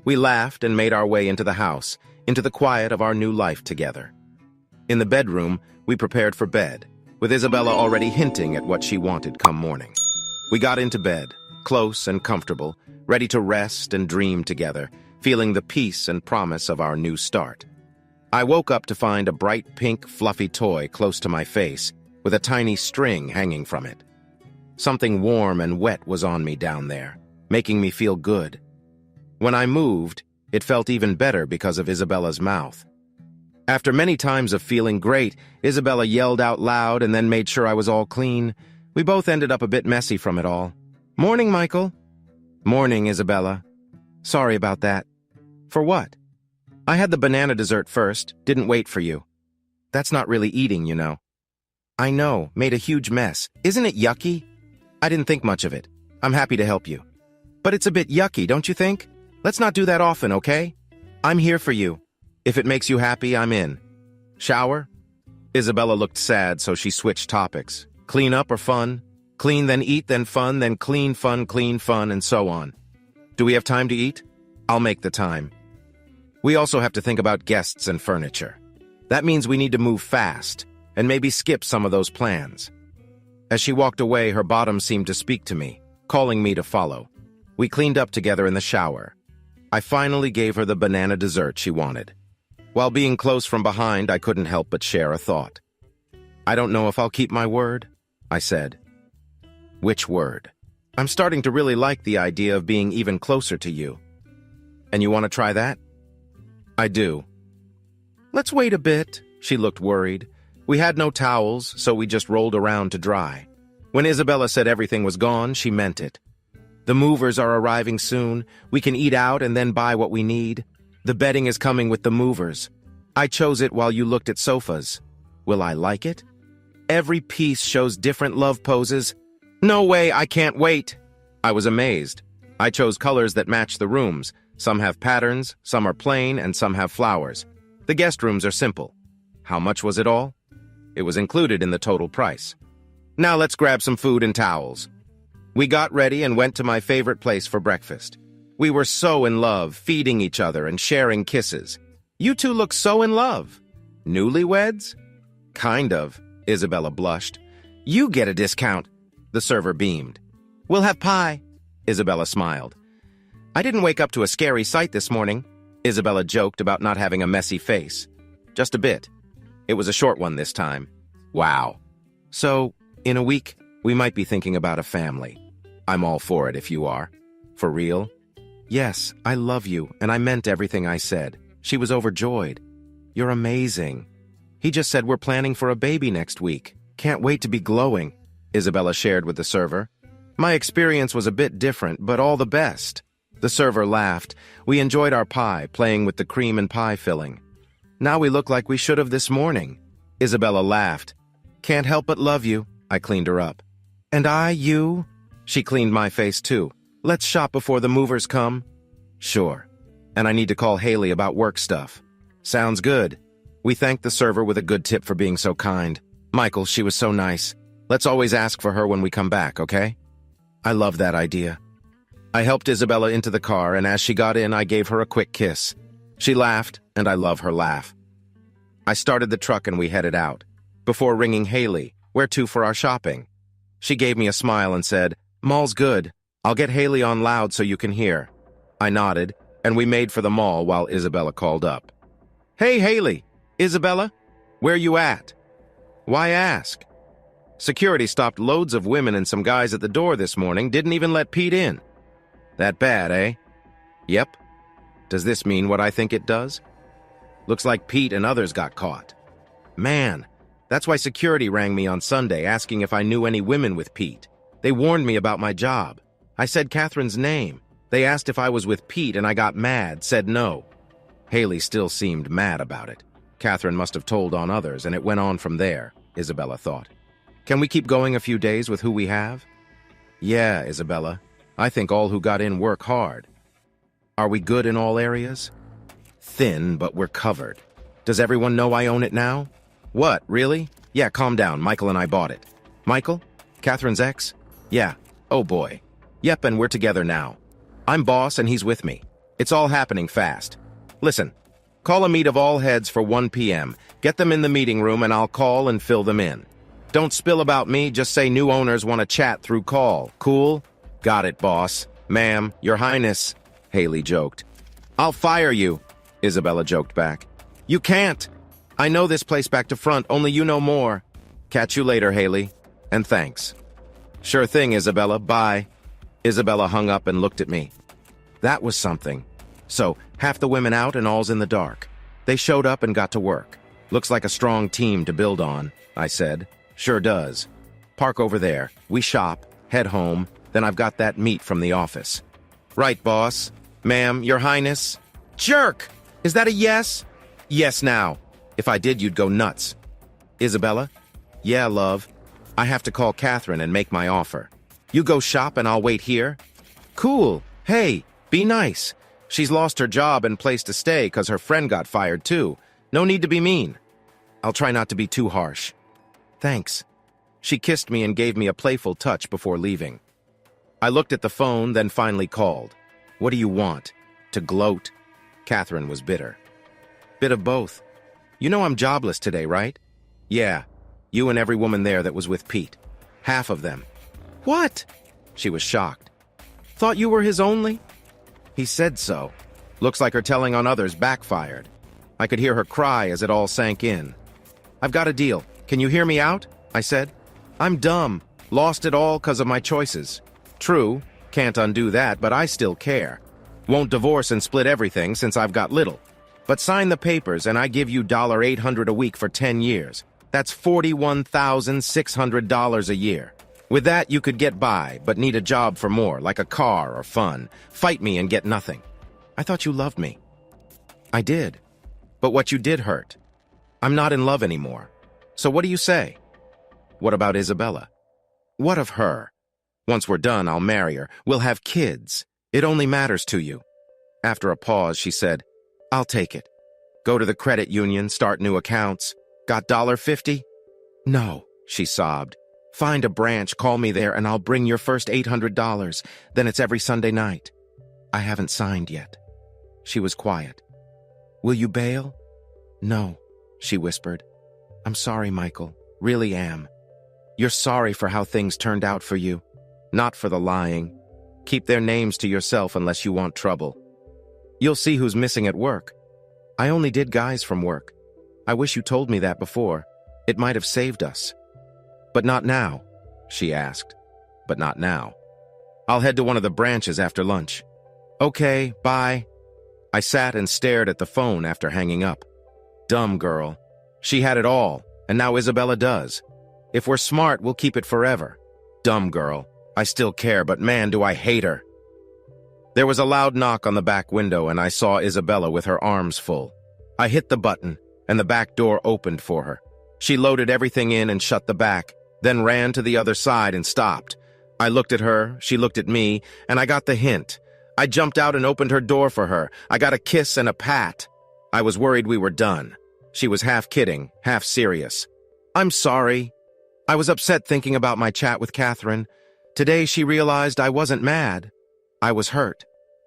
We laughed and made our way into the house, into the quiet of our new life together. In the bedroom, we prepared for bed, with Isabella already hinting at what she wanted come morning. We got into bed, close and comfortable, ready to rest and dream together, feeling the peace and promise of our new start. I woke up to find a bright pink, fluffy toy close to my face, with a tiny string hanging from it. Something warm and wet was on me down there, making me feel good. When I moved, it felt even better because of Isabella's mouth. After many times of feeling great, Isabella yelled out loud and then made sure I was all clean. We both ended up a bit messy from it all. Morning, Michael. Morning, Isabella. Sorry about that. For what? I had the banana dessert first, didn't wait for you. That's not really eating, you know. I know, made a huge mess. Isn't it yucky? I didn't think much of it. I'm happy to help you. But it's a bit yucky, don't you think? Let's not do that often, okay? I'm here for you. If it makes you happy, I'm in. Shower? Isabella looked sad, so she switched topics. Clean up or fun? Clean, then eat, then fun, then clean, fun, and so on. Do we have time to eat? I'll make the time. We also have to think about guests and furniture. That means we need to move fast, and maybe skip some of those plans. As she walked away, her bottom seemed to speak to me, calling me to follow. We cleaned up together in the shower. I finally gave her the banana dessert she wanted. While being close from behind, I couldn't help but share a thought. I don't know if I'll keep my word, I said. Which word? I'm starting to really like the idea of being even closer to you. And you want to try that? I do. Let's wait a bit, she looked worried. We had no towels, so we just rolled around to dry. When Isabella said everything was gone, she meant it. The movers are arriving soon. We can eat out and then buy what we need. The bedding is coming with the movers. I chose it while you looked at sofas. Will I like it? Every piece shows different love poses. No way, I can't wait. I was amazed. I chose colors that match the rooms. Some have patterns, some are plain, and some have flowers. The guest rooms are simple. How much was it all? It was included in the total price. Now let's grab some food and towels. We got ready and went to my favorite place for breakfast. We were so in love, feeding each other and sharing kisses. You two look so in love. Newlyweds? Kind of, Isabella blushed. You get a discount, the server beamed. We'll have pie, Isabella smiled. I didn't wake up to a scary sight this morning, Isabella joked about not having a messy face. Just a bit. It was a short one this time. Wow. So, in a week, we might be thinking about a family. I'm all for it if you are. For real? Yes, I love you, and I meant everything I said. She was overjoyed. You're amazing. He just said we're planning for a baby next week. Can't wait to be glowing, Isabella shared with the server. My experience was a bit different, but all the best. The server laughed. We enjoyed our pie, playing with the cream and pie filling. Now we look like we should have this morning. Isabella laughed. Can't help but love you. I cleaned her up. And I, you? She cleaned my face too. Let's shop before the movers come. Sure. And I need to call Haley about work stuff. Sounds good. We thanked the server with a good tip for being so kind. Michael, she was so nice. Let's always ask for her when we come back, okay? I love that idea. I helped Isabella into the car, and as she got in, I gave her a quick kiss. She laughed, and I love her laugh. I started the truck and we headed out. Before ringing Haley, where to for our shopping? She gave me a smile and said, Mall's good. I'll get Haley on loud so you can hear. I nodded, and we made for the mall while Isabella called up. Hey, Haley! Isabella? Where you at? Why ask? Security stopped loads of women and some guys at the door this morning, didn't even let Pete in. That bad, eh? Yep. Does this mean what I think it does? Looks like Pete and others got caught. Man, that's why security rang me on Sunday asking if I knew any women with Pete. They warned me about my job. I said Catherine's name. They asked if I was with Pete and I got mad, said no. Haley still seemed mad about it. Catherine must have told on others and it went on from there, Isabella thought. Can we keep going a few days with who we have? Yeah, Isabella. I think all who got in work hard. Are we good in all areas? Thin, but we're covered. Does everyone know I own it now? What, really? Yeah, calm down. Michael and I bought it. Michael? Catherine's ex? Yeah. Oh boy. Yep, and we're together now. I'm boss and he's with me. It's all happening fast. Listen, call a meet of all heads for 1 p.m. Get them in the meeting room and I'll call and fill them in. Don't spill about me, just say new owners want to chat through call. Cool? Got it, boss. Ma'am, your highness, Haley joked. I'll fire you, Isabella joked back. You can't. I know this place back to front, only you know more. Catch you later, Haley. And thanks. Sure thing, Isabella. Bye. Isabella hung up and looked at me. That was something. So, half the women out and all's in the dark. They showed up and got to work. Looks like a strong team to build on, I said. Sure does. Park over there. We shop, head home, then I've got that meat from the office. Right, boss. Ma'am, your highness. Jerk! Is that a yes? Yes now. If I did, you'd go nuts. Isabella? Yeah, love. I have to call Catherine and make my offer. You go shop and I'll wait here? Cool. Hey, be nice. She's lost her job and place to stay because her friend got fired too. No need to be mean. I'll try not to be too harsh. Thanks. She kissed me and gave me a playful touch before leaving. I looked at the phone, then finally called. What do you want? To gloat? Catherine was bitter. Bit of both. You know I'm jobless today, right? Yeah. You and every woman there that was with Pete. Half of them. What? She was shocked. Thought you were his only? He said so. Looks like her telling on others backfired. I could hear her cry as it all sank in. I've got a deal. Can you hear me out? I said. I'm dumb. Lost it all because of my choices. True. Can't undo that, but I still care. Won't divorce and split everything since I've got little. But sign the papers and I give you $800 a week for 10 years. That's $41,600 a year. With that, you could get by, but need a job for more, like a car or fun. Fight me and get nothing. I thought you loved me. I did. But what you did hurt. I'm not in love anymore. So what do you say? What about Isabella? What of her? Once we're done, I'll marry her. We'll have kids. It only matters to you. After a pause, she said, I'll take it. Go to the credit union, start new accounts. Got $50? No, she sobbed. Find a branch, call me there, and I'll bring your first $800. Then it's every Sunday night. I haven't signed yet. She was quiet. Will you bail? No, she whispered. I'm sorry, Michael. Really am. You're sorry for how things turned out for you. Not for the lying. Keep their names to yourself unless you want trouble. You'll see who's missing at work. I only did guys from work. I wish you told me that before. It might have saved us. But not now, she asked. But not now. I'll head to one of the branches after lunch. Okay, bye. I sat and stared at the phone after hanging up. Dumb girl. She had it all, and now Isabella does. If we're smart, we'll keep it forever. Dumb girl. I still care, but man, do I hate her. There was a loud knock on the back window, and I saw Isabella with her arms full. I hit the button, and the back door opened for her. She loaded everything in and shut the back, then ran to the other side and stopped. I looked at her, she looked at me, and I got the hint. I jumped out and opened her door for her. I got a kiss and a pat. I was worried we were done. She was half kidding, half serious. "I'm sorry. I was upset thinking about my chat with Catherine. Today she realized I wasn't mad. I was hurt.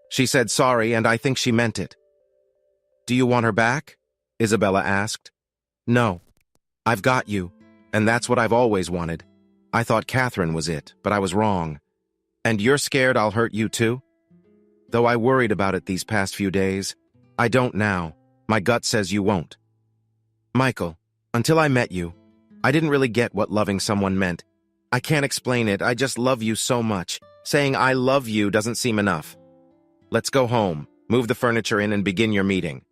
She said sorry, and I think she meant it." "Do you want her back?" Isabella asked. "No. I've got you, and that's what I've always wanted. I thought Catherine was it, but I was wrong. And you're scared I'll hurt you too?" "Though I worried about it these past few days, I don't now. My gut says you won't." "Michael, until I met you, I didn't really get what loving someone meant. I can't explain it, I just love you so much. Saying I love you doesn't seem enough." "Let's go home, move the furniture in, and begin your meeting."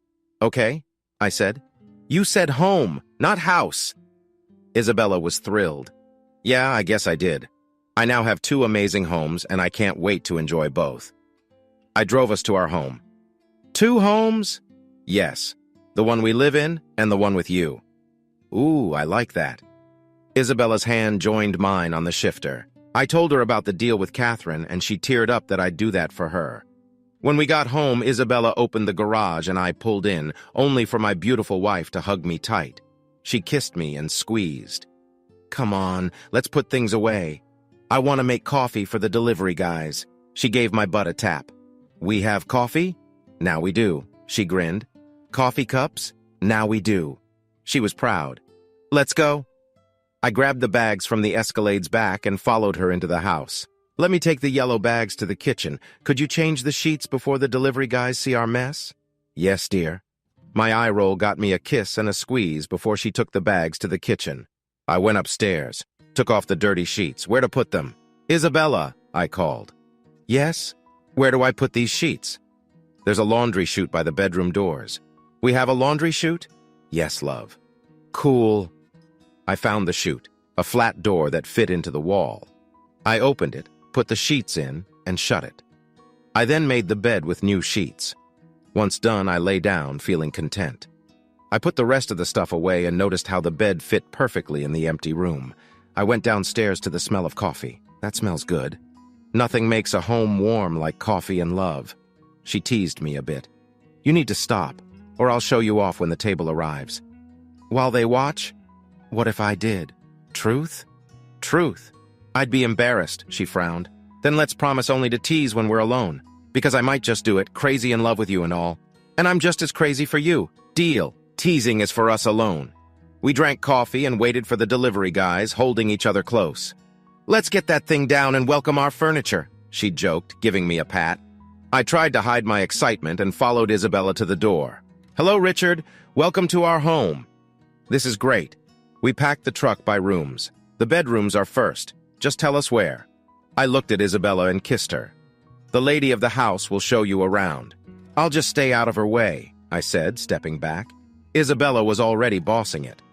"Okay," I said. "You said home, not house." Isabella was thrilled. "Yeah, I guess I did. I now have 2 amazing homes, and I can't wait to enjoy both." I drove us to our home. "2 homes?" "Yes, the one we live in and the one with you." "Ooh, I like that." Isabella's hand joined mine on the shifter. I told her about the deal with Catherine, and she teared up that I'd do that for her. When we got home, Isabella opened the garage and I pulled in, only for my beautiful wife to hug me tight. She kissed me and squeezed. "Come on, let's put things away. I want to make coffee for the delivery guys." She gave my butt a tap. "We have coffee?" "Now we do," she grinned. "Coffee cups?" "Now we do." She was proud. "Let's go." I grabbed the bags from the Escalade's back and followed her into the house. "Let me take the yellow bags to the kitchen. Could you change the sheets before the delivery guys see our mess?" "Yes, dear." My eye roll got me a kiss and a squeeze before she took the bags to the kitchen. I went upstairs, took off the dirty sheets. "Where to put them?" "Isabella," I called. "Yes? Where do I put these sheets?" "There's a laundry chute by the bedroom doors." "We have a laundry chute?" "Yes, love." "Cool." I found the chute, a flat door that fit into the wall. I opened it, put the sheets in, and shut it. I then made the bed with new sheets. Once done, I lay down, feeling content. I put the rest of the stuff away and noticed how the bed fit perfectly in the empty room. I went downstairs to the smell of coffee. That smells good. Nothing makes a home warm like coffee and love. She teased me a bit. "You need to stop, or I'll show you off when the table arrives." "While they watch?" "What if I did? Truth?" "Truth. I'd be embarrassed," she frowned. "Then let's promise only to tease when we're alone, because I might just do it, crazy in love with you and all. And I'm just as crazy for you. Deal. Teasing is for us alone." We drank coffee and waited for the delivery guys, holding each other close. "Let's get that thing down and welcome our furniture," she joked, giving me a pat. I tried to hide my excitement and followed Isabella to the door. "Hello, Richard. Welcome to our home." "This is great." We packed the truck by rooms. "The bedrooms are first. Just tell us where." I looked at Isabella and kissed her. "The lady of the house will show you around." "I'll just stay out of her way," I said, stepping back. Isabella was already bossing it.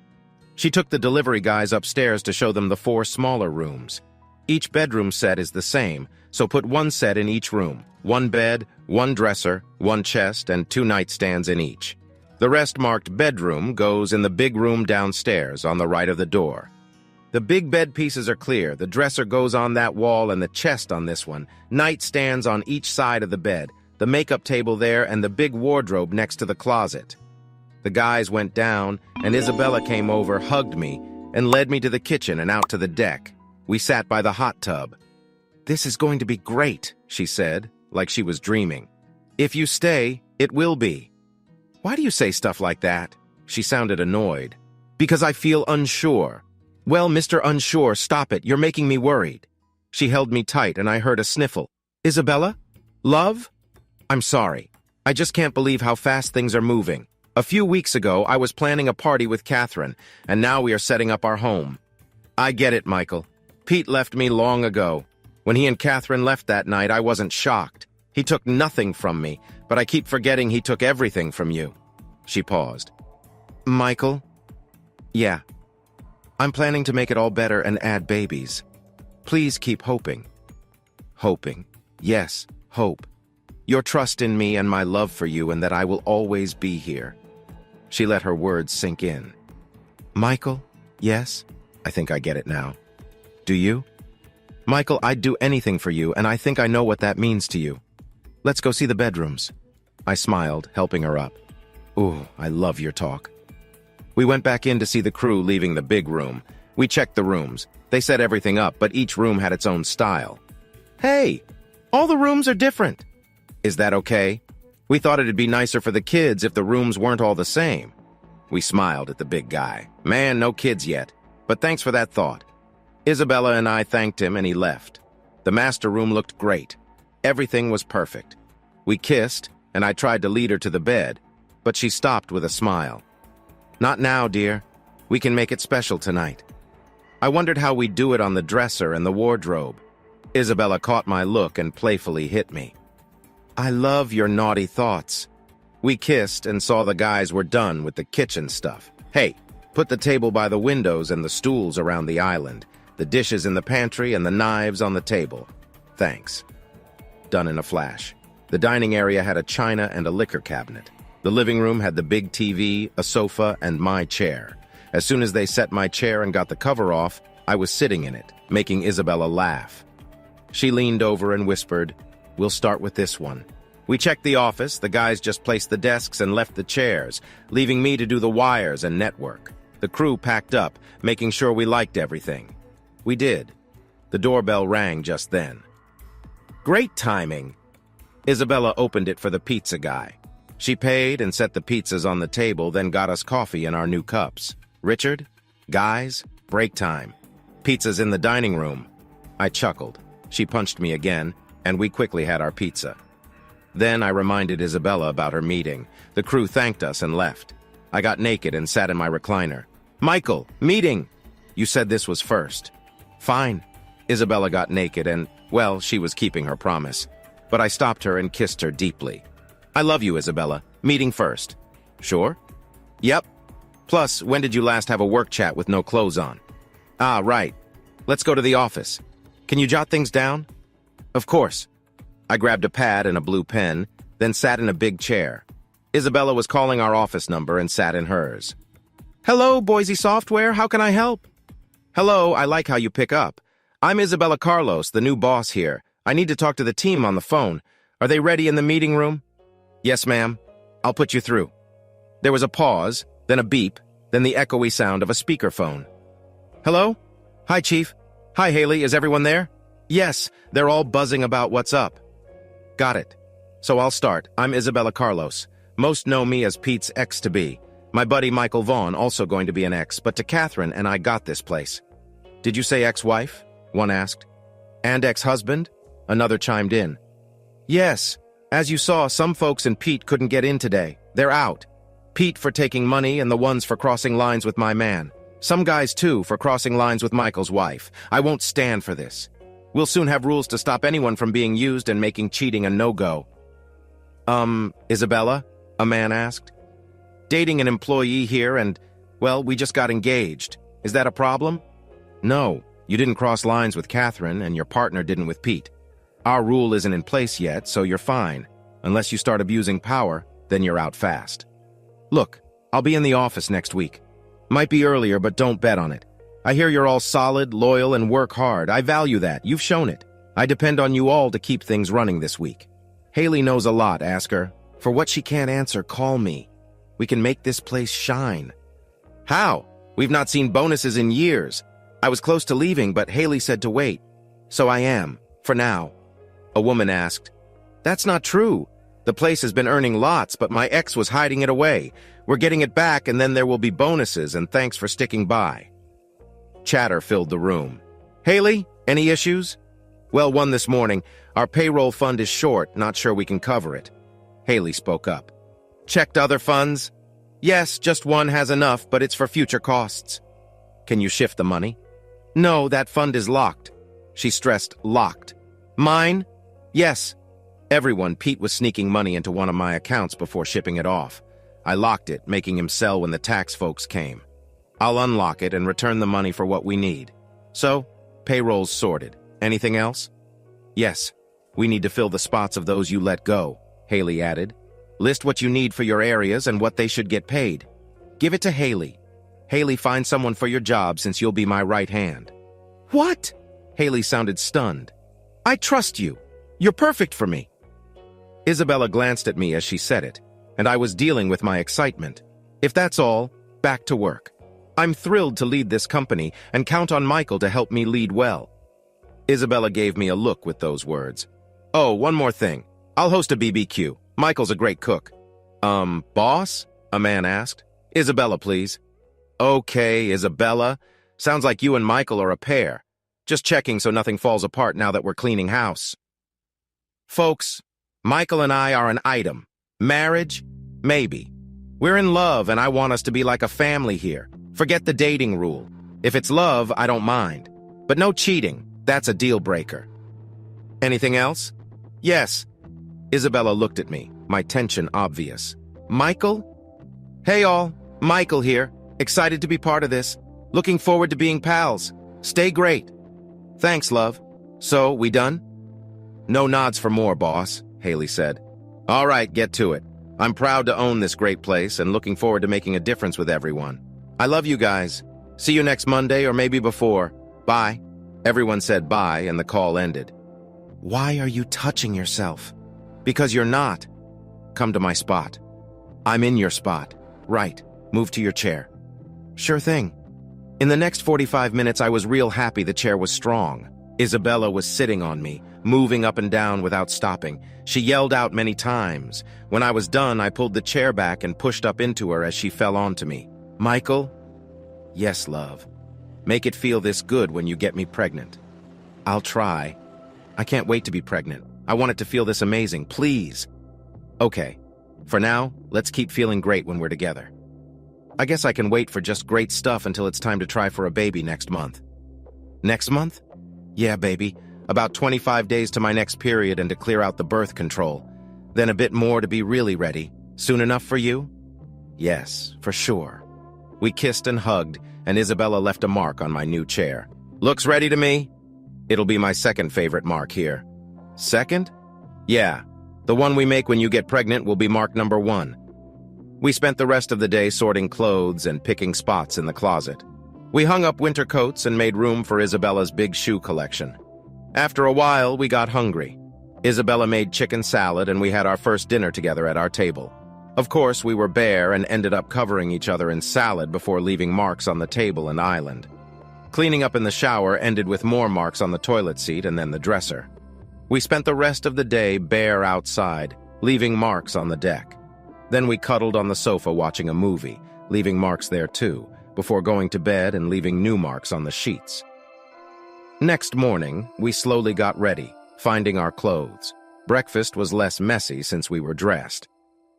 She took the delivery guys upstairs to show them the 4 smaller rooms. Each bedroom set is the same, so put 1 set in each room. 1 bed, 1 dresser, 1 chest, and 2 nightstands in each. The rest marked bedroom goes in the big room downstairs on the right of the door. The big bed pieces are clear. The dresser goes on that wall and the chest on this one. Nightstands on each side of the bed. The makeup table there and the big wardrobe next to the closet. The guys went down, and Isabella came over, hugged me, and led me to the kitchen and out to the deck. We sat by the hot tub. "This is going to be great," she said, like she was dreaming. "If you stay, it will be." "Why do you say stuff like that?" She sounded annoyed. "Because I feel unsure." "Well, Mr. Unsure, stop it. You're making me worried." She held me tight, and I heard a sniffle. "Isabella? Love?" "I'm sorry. I just can't believe how fast things are moving. A few weeks ago, I was planning a party with Catherine, and now we are setting up our home." "I get it, Michael. Pete left me long ago. When he and Catherine left that night, I wasn't shocked. He took nothing from me, but I keep forgetting he took everything from you." She paused. "Michael?" "Yeah. I'm planning to make it all better and add babies. Please keep hoping." "Hoping. Yes, hope. Your trust in me and my love for you, and that I will always be here." She let her words sink in. "Michael, yes? I think I get it now. Do you? Michael, I'd do anything for you, and I think I know what that means to you. Let's go see the bedrooms." I smiled, helping her up. "Ooh, I love your talk." We went back in to see the crew leaving the big room. We checked the rooms. They set everything up, but each room had its own style. "Hey, all the rooms are different." "Is that okay? We thought it'd be nicer for the kids if the rooms weren't all the same." We smiled at the big guy. "Man, no kids yet, but thanks for that thought." Isabella and I thanked him and he left. The master room looked great. Everything was perfect. We kissed, and I tried to lead her to the bed, but she stopped with a smile. "Not now, dear. We can make it special tonight." I wondered how we'd do it on the dresser and the wardrobe. Isabella caught my look and playfully hit me. "I love your naughty thoughts." We kissed and saw the guys were done with the kitchen stuff. "Hey, put the table by the windows and the stools around the island, the dishes in the pantry and the knives on the table." "Thanks." Done in a flash. The dining area had a china and a liquor cabinet. The living room had the big TV, a sofa, and my chair. As soon as they set my chair and got the cover off, I was sitting in it, making Isabella laugh. She leaned over and whispered, "We'll start with this one." We checked the office. The guys just placed the desks and left the chairs, leaving me to do the wires and network. The crew packed up, making sure we liked everything. We did. The doorbell rang just then. Great timing. Isabella opened it for the pizza guy. She paid and set the pizzas on the table, then got us coffee in our new cups. "Richard? Guys? Break time. Pizza's in the dining room." I chuckled. She punched me again, and we quickly had our pizza. Then I reminded Isabella about her meeting. The crew thanked us and left. I got naked and sat in my recliner. "Michael, meeting!" "You said this was first." "Fine." Isabella got naked and, well, she was keeping her promise. But I stopped her and kissed her deeply. "I love you, Isabella. Meeting first." "Sure?" "Yep. Plus, when did you last have a work chat with no clothes on?" "Ah, right. Let's go to the office. Can you jot things down?" "Of course." I grabbed a pad and a blue pen, then sat in a big chair. Isabella was calling our office number and sat in hers. "Hello, Boise Software. How can I help?" "Hello, I like how you pick up. I'm Isabella Carlos, the new boss here. I need to talk to the team on the phone. Are they ready in the meeting room?" "Yes, ma'am. I'll put you through." There was a pause, then a beep, then the echoey sound of a speakerphone. "Hello? Hi, Chief. Hi, Haley. Is everyone there?" "Yes, they're all buzzing about what's up." "Got it. So I'll start. I'm Isabella Carlos. Most know me as Pete's ex-to-be. My buddy Michael Vaughn also going to be an ex, but to Catherine and I got this place." "Did you say ex-wife?" one asked. "And ex-husband?" another chimed in. "Yes. As you saw, some folks and Pete couldn't get in today. They're out. Pete for taking money and the ones for crossing lines with my man. Some guys, too, for crossing lines with Michael's wife. I won't stand for this. We'll soon have rules to stop anyone from being used and making cheating a no-go." Isabella?" a man asked. "Dating an employee here and, well, we just got engaged. Is that a problem?" "No, you didn't cross lines with Catherine and your partner didn't with Pete. Our rule isn't in place yet, so you're fine. Unless you start abusing power, then you're out fast. Look, I'll be in the office next week. Might be earlier, but don't bet on it. I hear you're all solid, loyal, and work hard. I value that. You've shown it. I depend on you all to keep things running this week. Haley knows a lot, ask her. For what she can't answer, call me. We can make this place shine." "How? We've not seen bonuses in years. I was close to leaving, but Haley said to wait. So I am, for now." A woman asked. "That's not true. The place has been earning lots, but my ex was hiding it away. We're getting it back, and then there will be bonuses, and thanks for sticking by." Chatter filled the room. "Haley, any issues?" "Well, one this morning. Our payroll fund is short, not sure we can cover it." Haley spoke up. "Checked other funds?" "Yes, just one has enough, but it's for future costs." "Can you shift the money?" "No, that fund is locked." She stressed locked. "Mine?" "Yes." Everyone, Pete was sneaking money into one of my accounts before shipping it off. I locked it, making him sell when the tax folks came. I'll unlock it and return the money for what we need. So, payroll's sorted. Anything else? "Yes. We need to fill the spots of those you let go, Haley added. List what you need for your areas and what they should get paid. Give it to Haley. Haley, find someone for your job since you'll be my right hand. What? Haley sounded stunned. I trust you. You're perfect for me. Isabella glanced at me as she said it, and I was dealing with my excitement. If that's all, back to work. I'm thrilled to lead this company and count on Michael to help me lead well. Isabella gave me a look with those words. Oh, one more thing. I'll host a BBQ. Michael's a great cook. Boss? A man asked. Isabella, please. Okay, Isabella. Sounds like you and Michael are a pair. Just checking so nothing falls apart now that we're cleaning house. Folks, Michael and I are an item. Marriage? Maybe. We're in love and I want us to be like a family here. Forget the dating rule. If it's love, I don't mind. But no cheating. That's a deal breaker. Anything else? Yes. Isabella looked at me, my tension obvious. Michael? Hey all, Michael here. Excited to be part of this. Looking forward to being pals. Stay great. Thanks, love. So, we done? No nods for more, boss, Haley said. All right, get to it. I'm proud to own this great place and looking forward to making a difference with everyone. I love you guys. See you next Monday or maybe before. Bye. Everyone said bye and the call ended. Why are you touching yourself? Because you're not. Come to my spot. I'm in your spot. Right. Move to your chair. Sure thing. In the next 45 minutes, I was real happy the chair was strong. Isabella was sitting on me, moving up and down without stopping. She yelled out many times. When I was done, I pulled the chair back and pushed up into her as she fell onto me. Michael? Yes, love. Make it feel this good when you get me pregnant. I'll try. I can't wait to be pregnant. I want it to feel this amazing, please. Okay. For now, let's keep feeling great when we're together. I guess I can wait for just great stuff until it's time to try for a baby next month. Next month? Yeah, baby. About 25 days to my next period and to clear out the birth control. Then a bit more to be really ready. Soon enough for you? Yes, for sure. We kissed and hugged, and Isabella left a mark on my new chair. Looks ready to me? It'll be my second favorite mark here. Second? Yeah. The one we make when you get pregnant will be mark number 1. We spent the rest of the day sorting clothes and picking spots in the closet. We hung up winter coats and made room for Isabella's big shoe collection. After a while, we got hungry. Isabella made chicken salad and we had our first dinner together at our table. Of course, we were bare and ended up covering each other in salad before leaving marks on the table and island. Cleaning up in the shower ended with more marks on the toilet seat and then the dresser. We spent the rest of the day bare outside, leaving marks on the deck. Then we cuddled on the sofa watching a movie, leaving marks there too, before going to bed and leaving new marks on the sheets. Next morning, we slowly got ready, finding our clothes. Breakfast was less messy since we were dressed.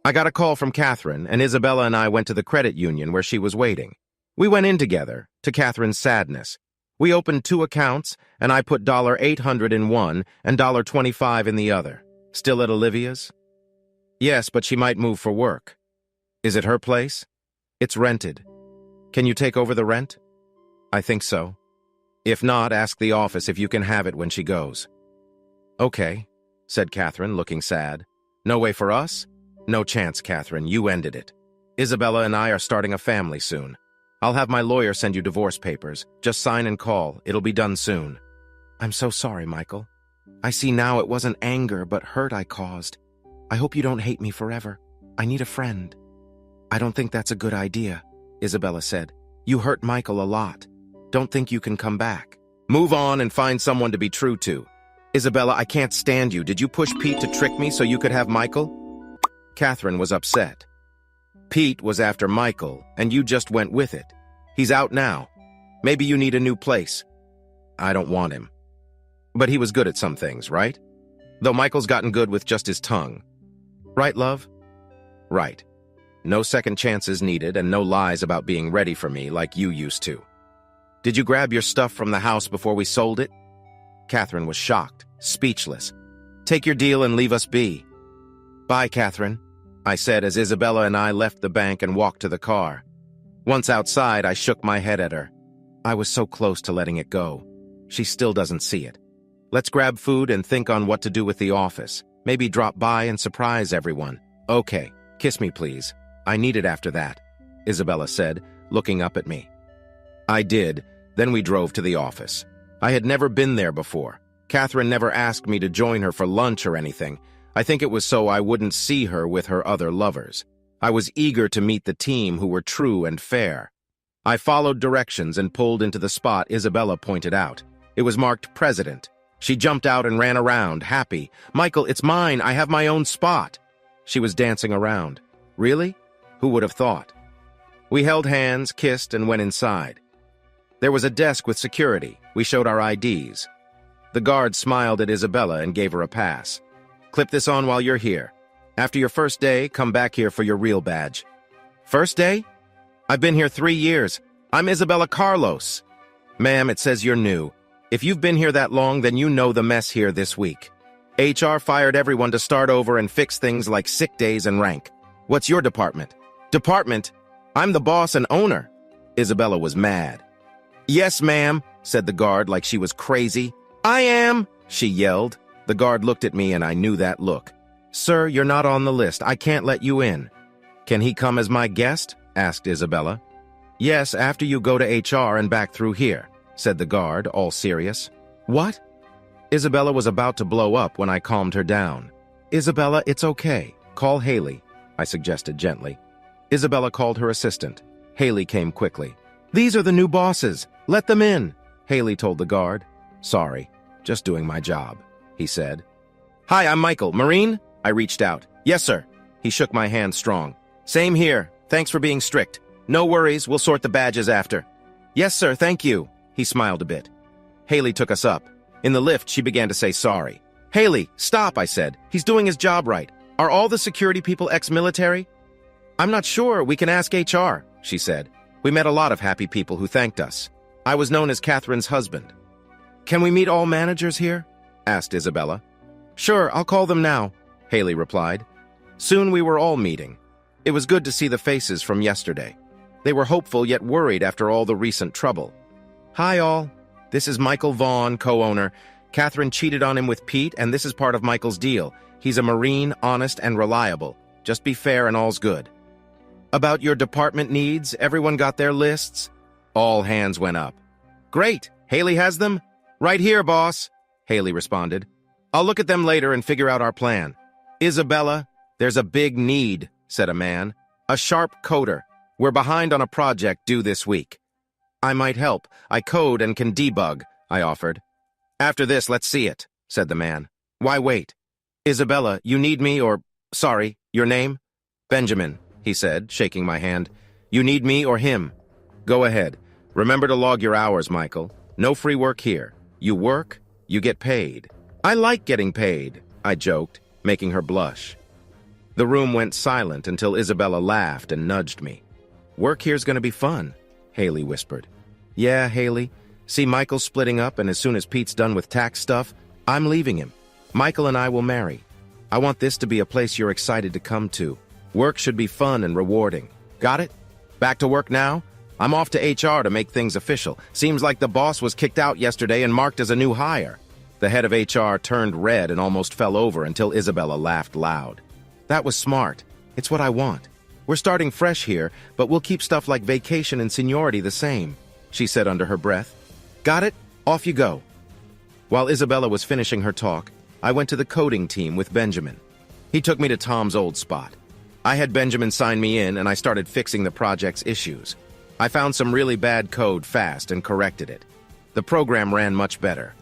I got a call from Catherine, and Isabella and I went to the credit union where she was waiting. We went in together, to Catherine's sadness. We opened 2 accounts, and I put $800 in one and $25 in the other. Still at Olivia's? Yes, but she might move for work. Is it her place? It's rented. Can you take over the rent? I think so. If not, ask the office if you can have it when she goes. Okay, said Catherine, looking sad. No way for us? No chance, Catherine. You ended it. Isabella and I are starting a family soon. I'll have my lawyer send you divorce papers. Just sign and call. It'll be done soon. I'm so sorry, Michael. I see now it wasn't anger but hurt I caused. I hope you don't hate me forever. I need a friend. I don't think that's a good idea, Isabella said. You hurt Michael a lot. Don't think you can come back. Move on and find someone to be true to. Isabella, I can't stand you. Did you push Pete to trick me so you could have Michael? Catherine was upset. Pete was after Michael, and you just went with it. He's out now. Maybe you need a new place. I don't want him. But he was good at some things, right? Though Michael's gotten good with just his tongue. Right, love? Right. No second chances needed and no lies about being ready for me like you used to. Did you grab your stuff from the house before we sold it? Catherine was shocked, speechless. Take your deal and leave us be. Bye, Catherine, I said as Isabella and I left the bank and walked to the car. Once outside, I shook my head at her. I was so close to letting it go. She still doesn't see it. Let's grab food and think on what to do with the office. Maybe drop by and surprise everyone. Okay, kiss me please. I need it after that, Isabella said, looking up at me. I did. Then we drove to the office. I had never been there before. Catherine never asked me to join her for lunch or anything. I think it was so I wouldn't see her with her other lovers. I was eager to meet the team who were true and fair. I followed directions and pulled into the spot Isabella pointed out. It was marked President. She jumped out and ran around, happy. Michael, it's mine. I have my own spot. She was dancing around. Really? Who would have thought? We held hands, kissed, and went inside. There was a desk with security. We showed our IDs. The guard smiled at Isabella and gave her a pass. Clip this on while you're here. After your first day, come back here for your real badge. First day? I've been here 3 years. I'm Isabella Carlos. Ma'am, it says you're new. If you've been here that long, then you know the mess here this week. HR fired everyone to start over and fix things like sick days and rank. What's your department? Department? I'm the boss and owner. Isabella was mad. Yes, ma'am, said the guard like she was crazy. I am, she yelled. The guard looked at me and I knew that look. Sir, you're not on the list. I can't let you in. Can he come as my guest? Asked Isabella. Yes, after you go to HR and back through here, said the guard, all serious. What? Isabella was about to blow up when I calmed her down. Isabella, it's okay. Call Haley, I suggested gently. Isabella called her assistant. Haley came quickly. These are the new bosses. Let them in, Haley told the guard. Sorry, just doing my job, he said. Hi, I'm Michael. Marine? I reached out. Yes, sir. He shook my hand strong. Same here. Thanks for being strict. No worries, we'll sort the badges after. Yes, sir, thank you. He smiled a bit. Haley took us up. In the lift, she began to say sorry. Haley, stop, I said. He's doing his job right. Are all the security people ex-military? I'm not sure. We can ask HR, she said. We met a lot of happy people who thanked us. I was known as Catherine's husband. Can we meet all managers here? Asked Isabella. Sure, I'll call them now, Haley replied. Soon we were all meeting. It was good to see the faces from yesterday. They were hopeful yet worried after all the recent trouble. Hi all. This is Michael Vaughn, co-owner. Catherine cheated on him with Pete, and this is part of Michael's deal. He's a Marine, honest, and reliable. Just be fair and all's good. About your department needs, everyone got their lists? All hands went up. Great. Haley has them? Right here, boss, Haley responded. I'll look at them later and figure out our plan. Isabella, there's a big need, said a man. A sharp coder. We're behind on a project due this week. I might help. I code and can debug, I offered. After this, let's see it, said the man. Why wait? Isabella, you need me or... Sorry, your name? Benjamin, he said, shaking my hand. You need me or him? Go ahead. Remember to log your hours, Michael. No free work here. You work, you get paid. I like getting paid, I joked, making her blush. The room went silent until Isabella laughed and nudged me. Work here's gonna be fun, Haley whispered. Yeah, Haley. See, Michael's splitting up, and as soon as Pete's done with tax stuff, I'm leaving him. Michael and I will marry. I want this to be a place you're excited to come to. Work should be fun and rewarding. Got it? Back to work now? I'm off to HR to make things official. Seems like the boss was kicked out yesterday and marked as a new hire. The head of HR turned red and almost fell over until Isabella laughed loud. That was smart. It's what I want. We're starting fresh here, but we'll keep stuff like vacation and seniority the same, she said under her breath. Got it? Off you go. While Isabella was finishing her talk, I went to the coding team with Benjamin. He took me to Tom's old spot. I had Benjamin sign me in, and I started fixing the project's issues. I found some really bad code fast and corrected it. The program ran much better.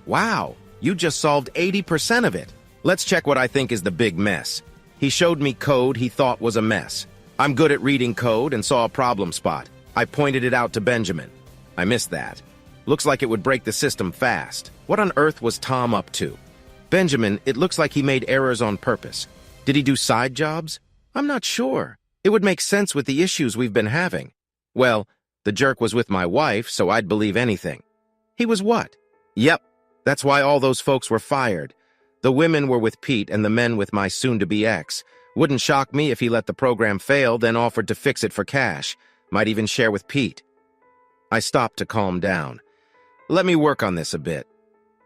Wow, you just solved 80% of it. Let's check what I think is the big mess. He showed me code he thought was a mess. I'm good at reading code and saw a problem spot. I pointed it out to Benjamin. I missed that. Looks like it would break the system fast. What on earth was Tom up to? Benjamin, it looks like he made errors on purpose. Did he do side jobs? I'm not sure. It would make sense with the issues we've been having. Well, the jerk was with my wife, so I'd believe anything. He was what? Yep, that's why all those folks were fired. The women were with Pete and the men with my soon-to-be ex. Wouldn't shock me if he let the program fail, then offered to fix it for cash. Might even share with Pete. I stopped to calm down. Let me work on this a bit.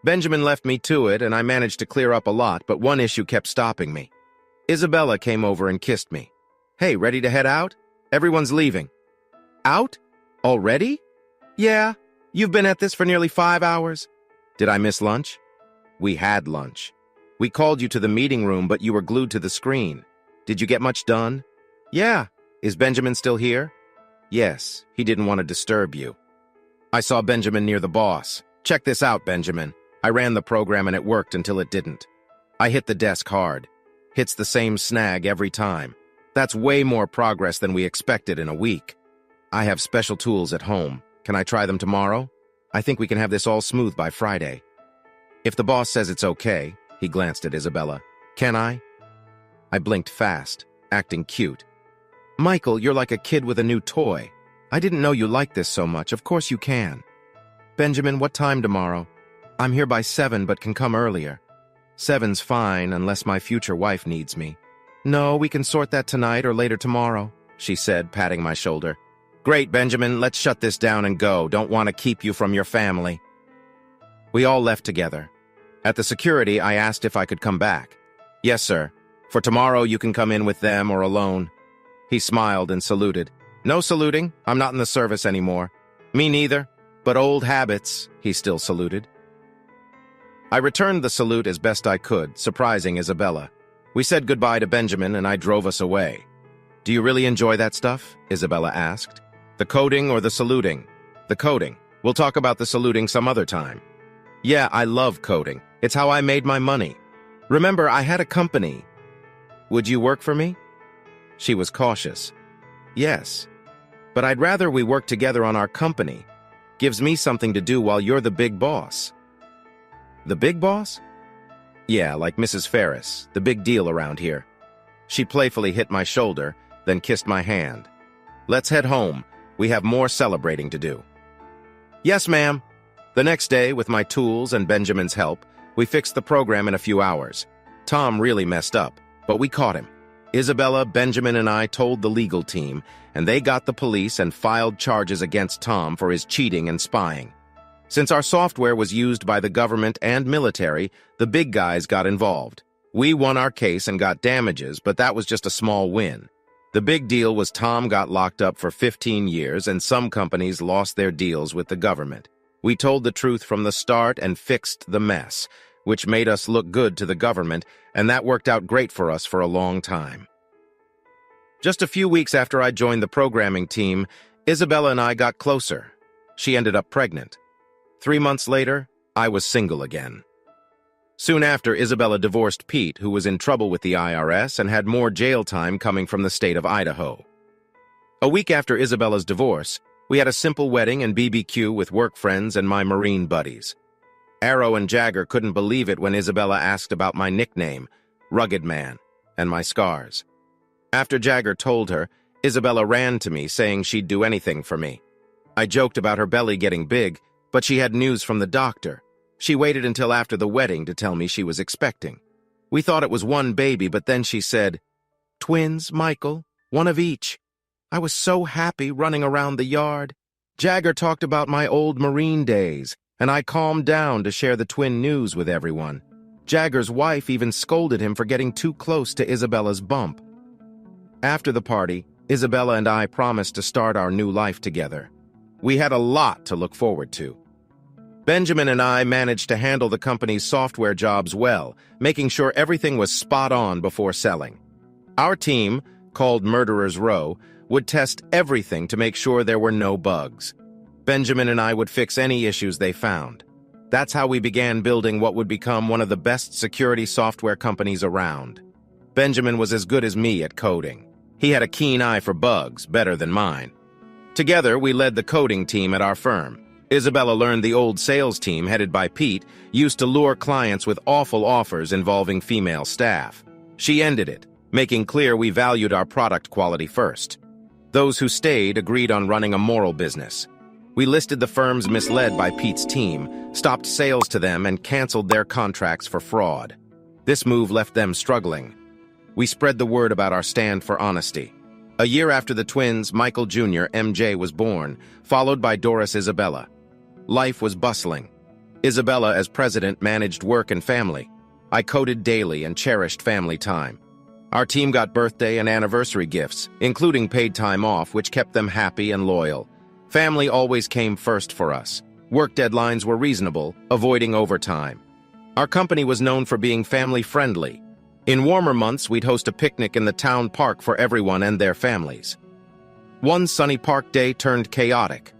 Benjamin left me to it, and I managed to clear up a lot, but one issue kept stopping me. Isabella came over and kissed me. Hey, ready to head out? Everyone's leaving. Out? Already? Yeah, you've been at this for nearly 5 hours. Did I miss lunch? We had lunch. We called you to the meeting room, but you were glued to the screen. Did you get much done? Yeah. Is Benjamin still here? Yes, he didn't want to disturb you. I saw Benjamin near the boss. Check this out, Benjamin. I ran the program and it worked until it didn't. I hit the desk hard. Hits the same snag every time. That's way more progress than we expected in a week. I have special tools at home. Can I try them tomorrow? I think we can have this all smooth by Friday. If the boss says it's okay, he glanced at Isabella. Can I? I blinked fast, acting cute. Michael, you're like a kid with a new toy. I didn't know you liked this so much. Of course you can. Benjamin, what time tomorrow? I'm here by 7, but can come earlier. 7's fine, unless my future wife needs me. No, we can sort that tonight or later tomorrow, she said, patting my shoulder. Great, Benjamin, let's shut this down and go. Don't want to keep you from your family. We all left together. At the security, I asked if I could come back. Yes, sir. For tomorrow, you can come in with them or alone. He smiled and saluted. No saluting. I'm not in the service anymore. Me neither. But old habits, he still saluted. I returned the salute as best I could, surprising Isabella. We said goodbye to Benjamin and I drove us away. Do you really enjoy that stuff? Isabella asked. The coding or the saluting? The coding. We'll talk about the saluting some other time. Yeah, I love coding. It's how I made my money. Remember, I had a company. Would you work for me? She was cautious. Yes, but I'd rather we work together on our company. Gives me something to do while you're the big boss. The big boss? Yeah, like Mrs. Ferris, the big deal around here. She playfully hit my shoulder, then kissed my hand. Let's head home. We have more celebrating to do. Yes, ma'am. The next day, with my tools and Benjamin's help, we fixed the program in a few hours. Tom really messed up, but we caught him. Isabella, Benjamin, and I told the legal team, and they got the police and filed charges against Tom for his cheating and spying. Since our software was used by the government and military, the big guys got involved. We won our case and got damages, but that was just a small win. The big deal was Tom got locked up for 15 years and some companies lost their deals with the government. We told the truth from the start and fixed the mess, which made us look good to the government, and that worked out great for us for a long time. Just a few weeks after I joined the programming team, Isabella and I got closer. She ended up pregnant. 3 months later, I was single again. Soon after, Isabella divorced Pete, who was in trouble with the IRS and had more jail time coming from the state of Idaho. A week after Isabella's divorce, we had a simple wedding and BBQ with work friends and my Marine buddies. Arrow and Jagger couldn't believe it when Isabella asked about my nickname, Rugged Man, and my scars. After Jagger told her, Isabella ran to me saying she'd do anything for me. I joked about her belly getting big, but she had news from the doctor. She waited until after the wedding to tell me she was expecting. We thought it was one baby, but then she said, "Twins, Michael, one of each." I was so happy running around the yard. Jagger talked about my old Marine days, and I calmed down to share the twin news with everyone. Jagger's wife even scolded him for getting too close to Isabella's bump. After the party, Isabella and I promised to start our new life together. We had a lot to look forward to. Benjamin and I managed to handle the company's software jobs well, making sure everything was spot on before selling. Our team, called Murderer's Row, would test everything to make sure there were no bugs. Benjamin and I would fix any issues they found. That's how we began building what would become one of the best security software companies around. Benjamin was as good as me at coding. He had a keen eye for bugs, better than mine. Together, we led the coding team at our firm. Isabella learned the old sales team, headed by Pete, used to lure clients with awful offers involving female staff. She ended it, making clear we valued our product quality first. Those who stayed agreed on running a moral business. We listed the firms misled by Pete's team, stopped sales to them, and canceled their contracts for fraud. This move left them struggling. We spread the word about our stand for honesty. A year after the twins, Michael Jr., MJ, was born, followed by Doris Isabella. Life was bustling. Isabella, as president, managed work and family. I coded daily and cherished family time. Our team got birthday and anniversary gifts, including paid time off, which kept them happy and loyal. Family always came first for us. Work deadlines were reasonable, avoiding overtime. Our company was known for being family-friendly. In warmer months, we'd host a picnic in the town park for everyone and their families. One sunny park day turned chaotic.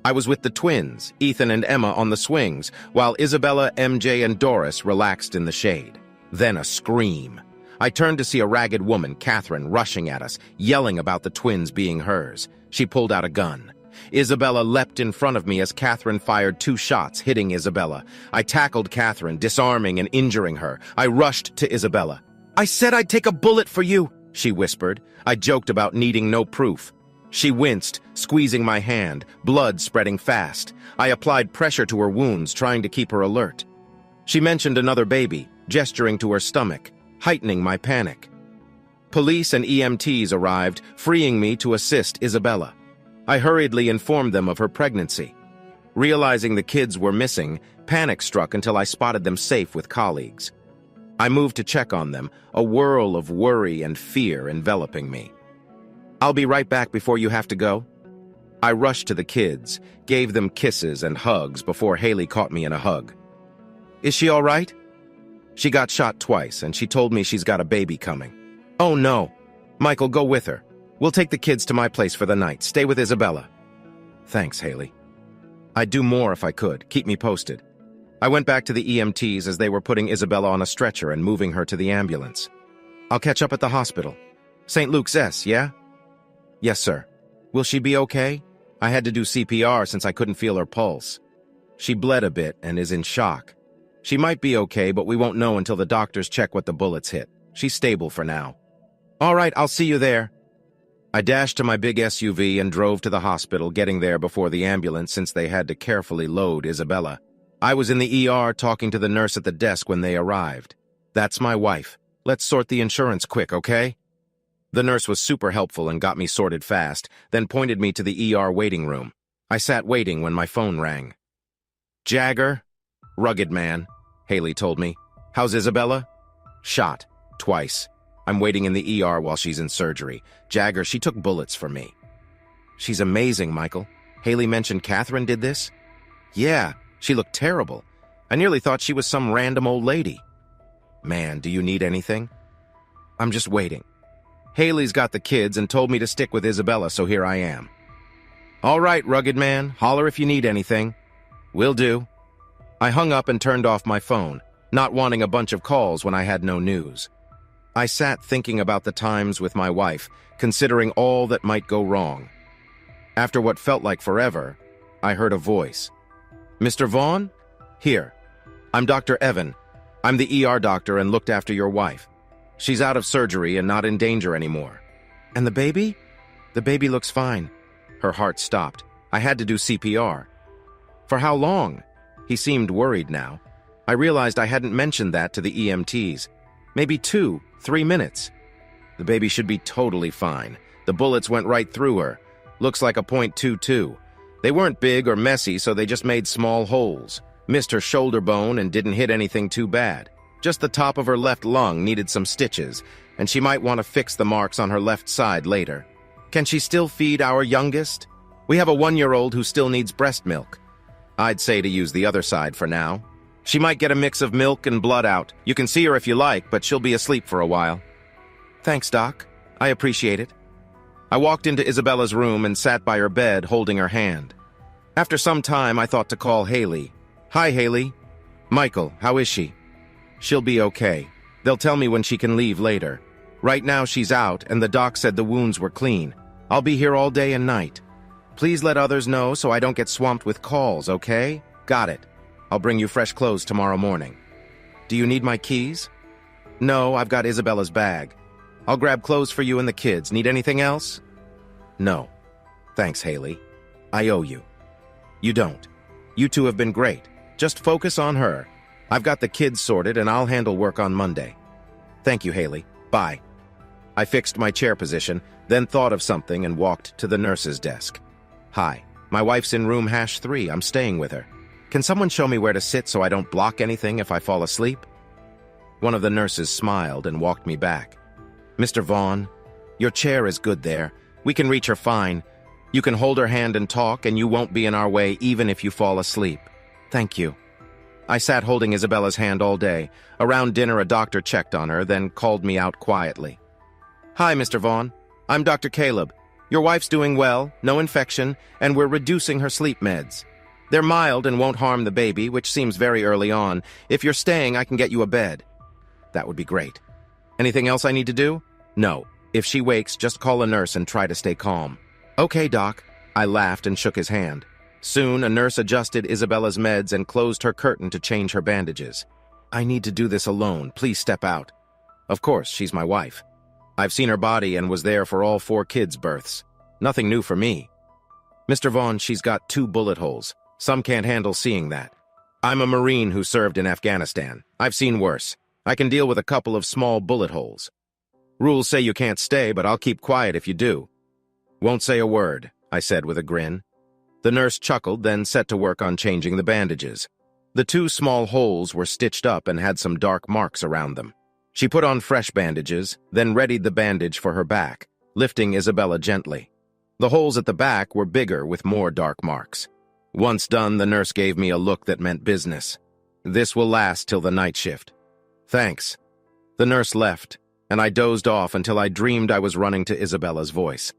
I was with the twins, Ethan and Emma, on the swings, while Isabella, MJ, and Doris relaxed in the shade. Then a scream. I turned to see a ragged woman, Catherine, rushing at us, yelling about the twins being hers. She pulled out a gun. Isabella leapt in front of me as Catherine fired 2 shots, hitting Isabella. I tackled Catherine, disarming and injuring her. I rushed to Isabella. "I said I'd take a bullet for you," she whispered. I joked about needing no proof. She winced, squeezing my hand, blood spreading fast. I applied pressure to her wounds, trying to keep her alert. She mentioned another baby, gesturing to her stomach, heightening my panic. Police and EMTs arrived, freeing me to assist Isabella. I hurriedly informed them of her pregnancy. Realizing the kids were missing, panic struck until I spotted them safe with colleagues. I moved to check on them, a whirl of worry and fear enveloping me. "I'll be right back before you have to go." I rushed to the kids, gave them kisses and hugs before Haley caught me in a hug. "Is she all right?" "She got shot twice, and she told me she's got a baby coming." "Oh no. Michael, go with her. We'll take the kids to my place for the night. Stay with Isabella." "Thanks, Haley. I'd do more if I could. Keep me posted." I went back to the EMTs as they were putting Isabella on a stretcher and moving her to the ambulance. "I'll catch up at the hospital. St. Luke's S, yeah?" "Yes, sir." "Will she be okay?" I had to do CPR since I couldn't feel her pulse. "She bled a bit and is in shock. She might be okay, but we won't know until the doctors check what the bullets hit. She's stable for now." "All right, I'll see you there." I dashed to my big SUV and drove to the hospital, getting there before the ambulance since they had to carefully load Isabella. I was in the ER talking to the nurse at the desk when they arrived. "That's my wife. Let's sort the insurance quick, okay?" The nurse was super helpful and got me sorted fast, then pointed me to the ER waiting room. I sat waiting when my phone rang. "Jagger?" "Rugged man," Haley told me. "How's Isabella?" "Shot. Twice. I'm waiting in the ER while she's in surgery. Jagger, she took bullets for me." "She's amazing, Michael. Haley mentioned Catherine did this?" "Yeah, she looked terrible. I nearly thought she was some random old lady." "Man, do you need anything?" "I'm just waiting. Haley's got the kids and told me to stick with Isabella, so here I am." "All right, rugged man. Holler if you need anything." "Will do." I hung up and turned off my phone, not wanting a bunch of calls when I had no news. I sat thinking about the times with my wife, considering all that might go wrong. After what felt like forever, I heard a voice. "Mr. Vaughn? Here. I'm Dr. Evan. I'm the ER doctor and looked after your wife. She's out of surgery and not in danger anymore." "And the baby?" "The baby looks fine." Her heart stopped. I had to do CPR. "For how long?" He seemed worried now. I realized I hadn't mentioned that to the EMTs. "Maybe 2-3 minutes." "The baby should be totally fine. The bullets went right through her. Looks like a .22. They weren't big or messy, so they just made small holes. Missed her shoulder bone and didn't hit anything too bad. Just the top of her left lung needed some stitches, and she might want to fix the marks on her left side later." "Can she still feed our youngest?" "We have a 1-year-old who still needs breast milk." "I'd say to use the other side for now. She might get a mix of milk and blood out. You can see her if you like, but she'll be asleep for a while." "Thanks, Doc. I appreciate it." I walked into Isabella's room and sat by her bed holding her hand. After some time, I thought to call Haley. "Hi, Haley." "Michael, how is she?" "She'll be okay. They'll tell me when she can leave later. Right now she's out, and the doc said the wounds were clean. I'll be here all day and night. Please let others know so I don't get swamped with calls, okay?" "Got it. I'll bring you fresh clothes tomorrow morning." "Do you need my keys?" "No, I've got Isabella's bag. I'll grab clothes for you and the kids. Need anything else?" "No. Thanks, Haley. I owe you." "You don't. You two have been great. Just focus on her. I've got the kids sorted and I'll handle work on Monday." "Thank you, Haley. Bye." I fixed my chair position, then thought of something and walked to the nurse's desk. "Hi. My wife's in room #3. I'm staying with her." Can someone show me where to sit so I don't block anything if I fall asleep? One of the nurses smiled and walked me back. Mr. Vaughn, your chair is good there. We can reach her fine. You can hold her hand and talk, and you won't be in our way even if you fall asleep. Thank you. I sat holding Isabella's hand all day. Around dinner, a doctor checked on her, then called me out quietly. Hi, Mr. Vaughn. I'm Dr. Caleb. Your wife's doing well, no infection, and we're reducing her sleep meds. They're mild and won't harm the baby, which seems very early on. If you're staying, I can get you a bed. That would be great. Anything else I need to do? No. If she wakes, just call a nurse and try to stay calm. Okay, Doc. I laughed and shook his hand. Soon, a nurse adjusted Isabella's meds and closed her curtain to change her bandages. I need to do this alone. Please step out. Of course, she's my wife. I've seen her body and was there for all 4 kids' births. Nothing new for me. Mr. Vaughn, she's got 2 bullet holes. Some can't handle seeing that. I'm a Marine who served in Afghanistan. I've seen worse. I can deal with a couple of small bullet holes. Rules say you can't stay, but I'll keep quiet if you do. Won't say a word, I said with a grin. The nurse chuckled, then set to work on changing the bandages. The 2 small holes were stitched up and had some dark marks around them. She put on fresh bandages, then readied the bandage for her back, lifting Isabella gently. The holes at the back were bigger with more dark marks. Once done, the nurse gave me a look that meant business. This will last till the night shift. Thanks. The nurse left, and I dozed off until I dreamed I was running to Isabella's voice.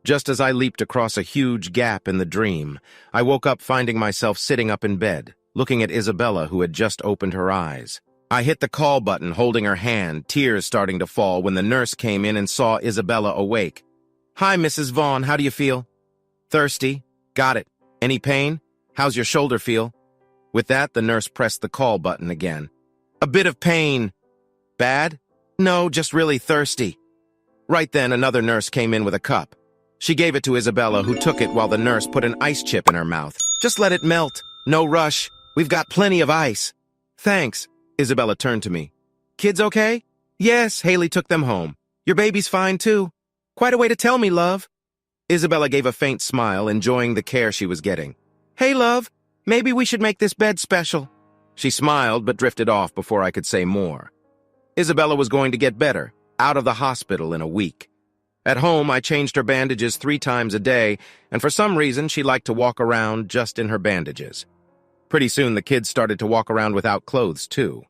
Just as I leaped across a huge gap in the dream, I woke up finding myself sitting up in bed, looking at Isabella, who had just opened her eyes. I hit the call button, holding her hand, tears starting to fall when the nurse came in and saw Isabella awake. Hi, Mrs. Vaughn, how do you feel? Thirsty? Got it. Any pain? How's your shoulder feel? With that, the nurse pressed the call button again. A bit of pain. Bad? No, just really thirsty. Right then, another nurse came in with a cup. She gave it to Isabella, who took it while the nurse put an ice chip in her mouth. Just let it melt. No rush. We've got plenty of ice. Thanks. Isabella turned to me. Kids okay? Yes, Haley took them home. Your baby's fine, too. Quite a way to tell me, love. Isabella gave a faint smile, enjoying the care she was getting. Hey, love, maybe we should make this bed special. She smiled, but drifted off before I could say more. Isabella was going to get better, out of the hospital in a week. At home, I changed her bandages 3 times a day, and for some reason, she liked to walk around just in her bandages. Pretty soon, the kids started to walk around without clothes, too.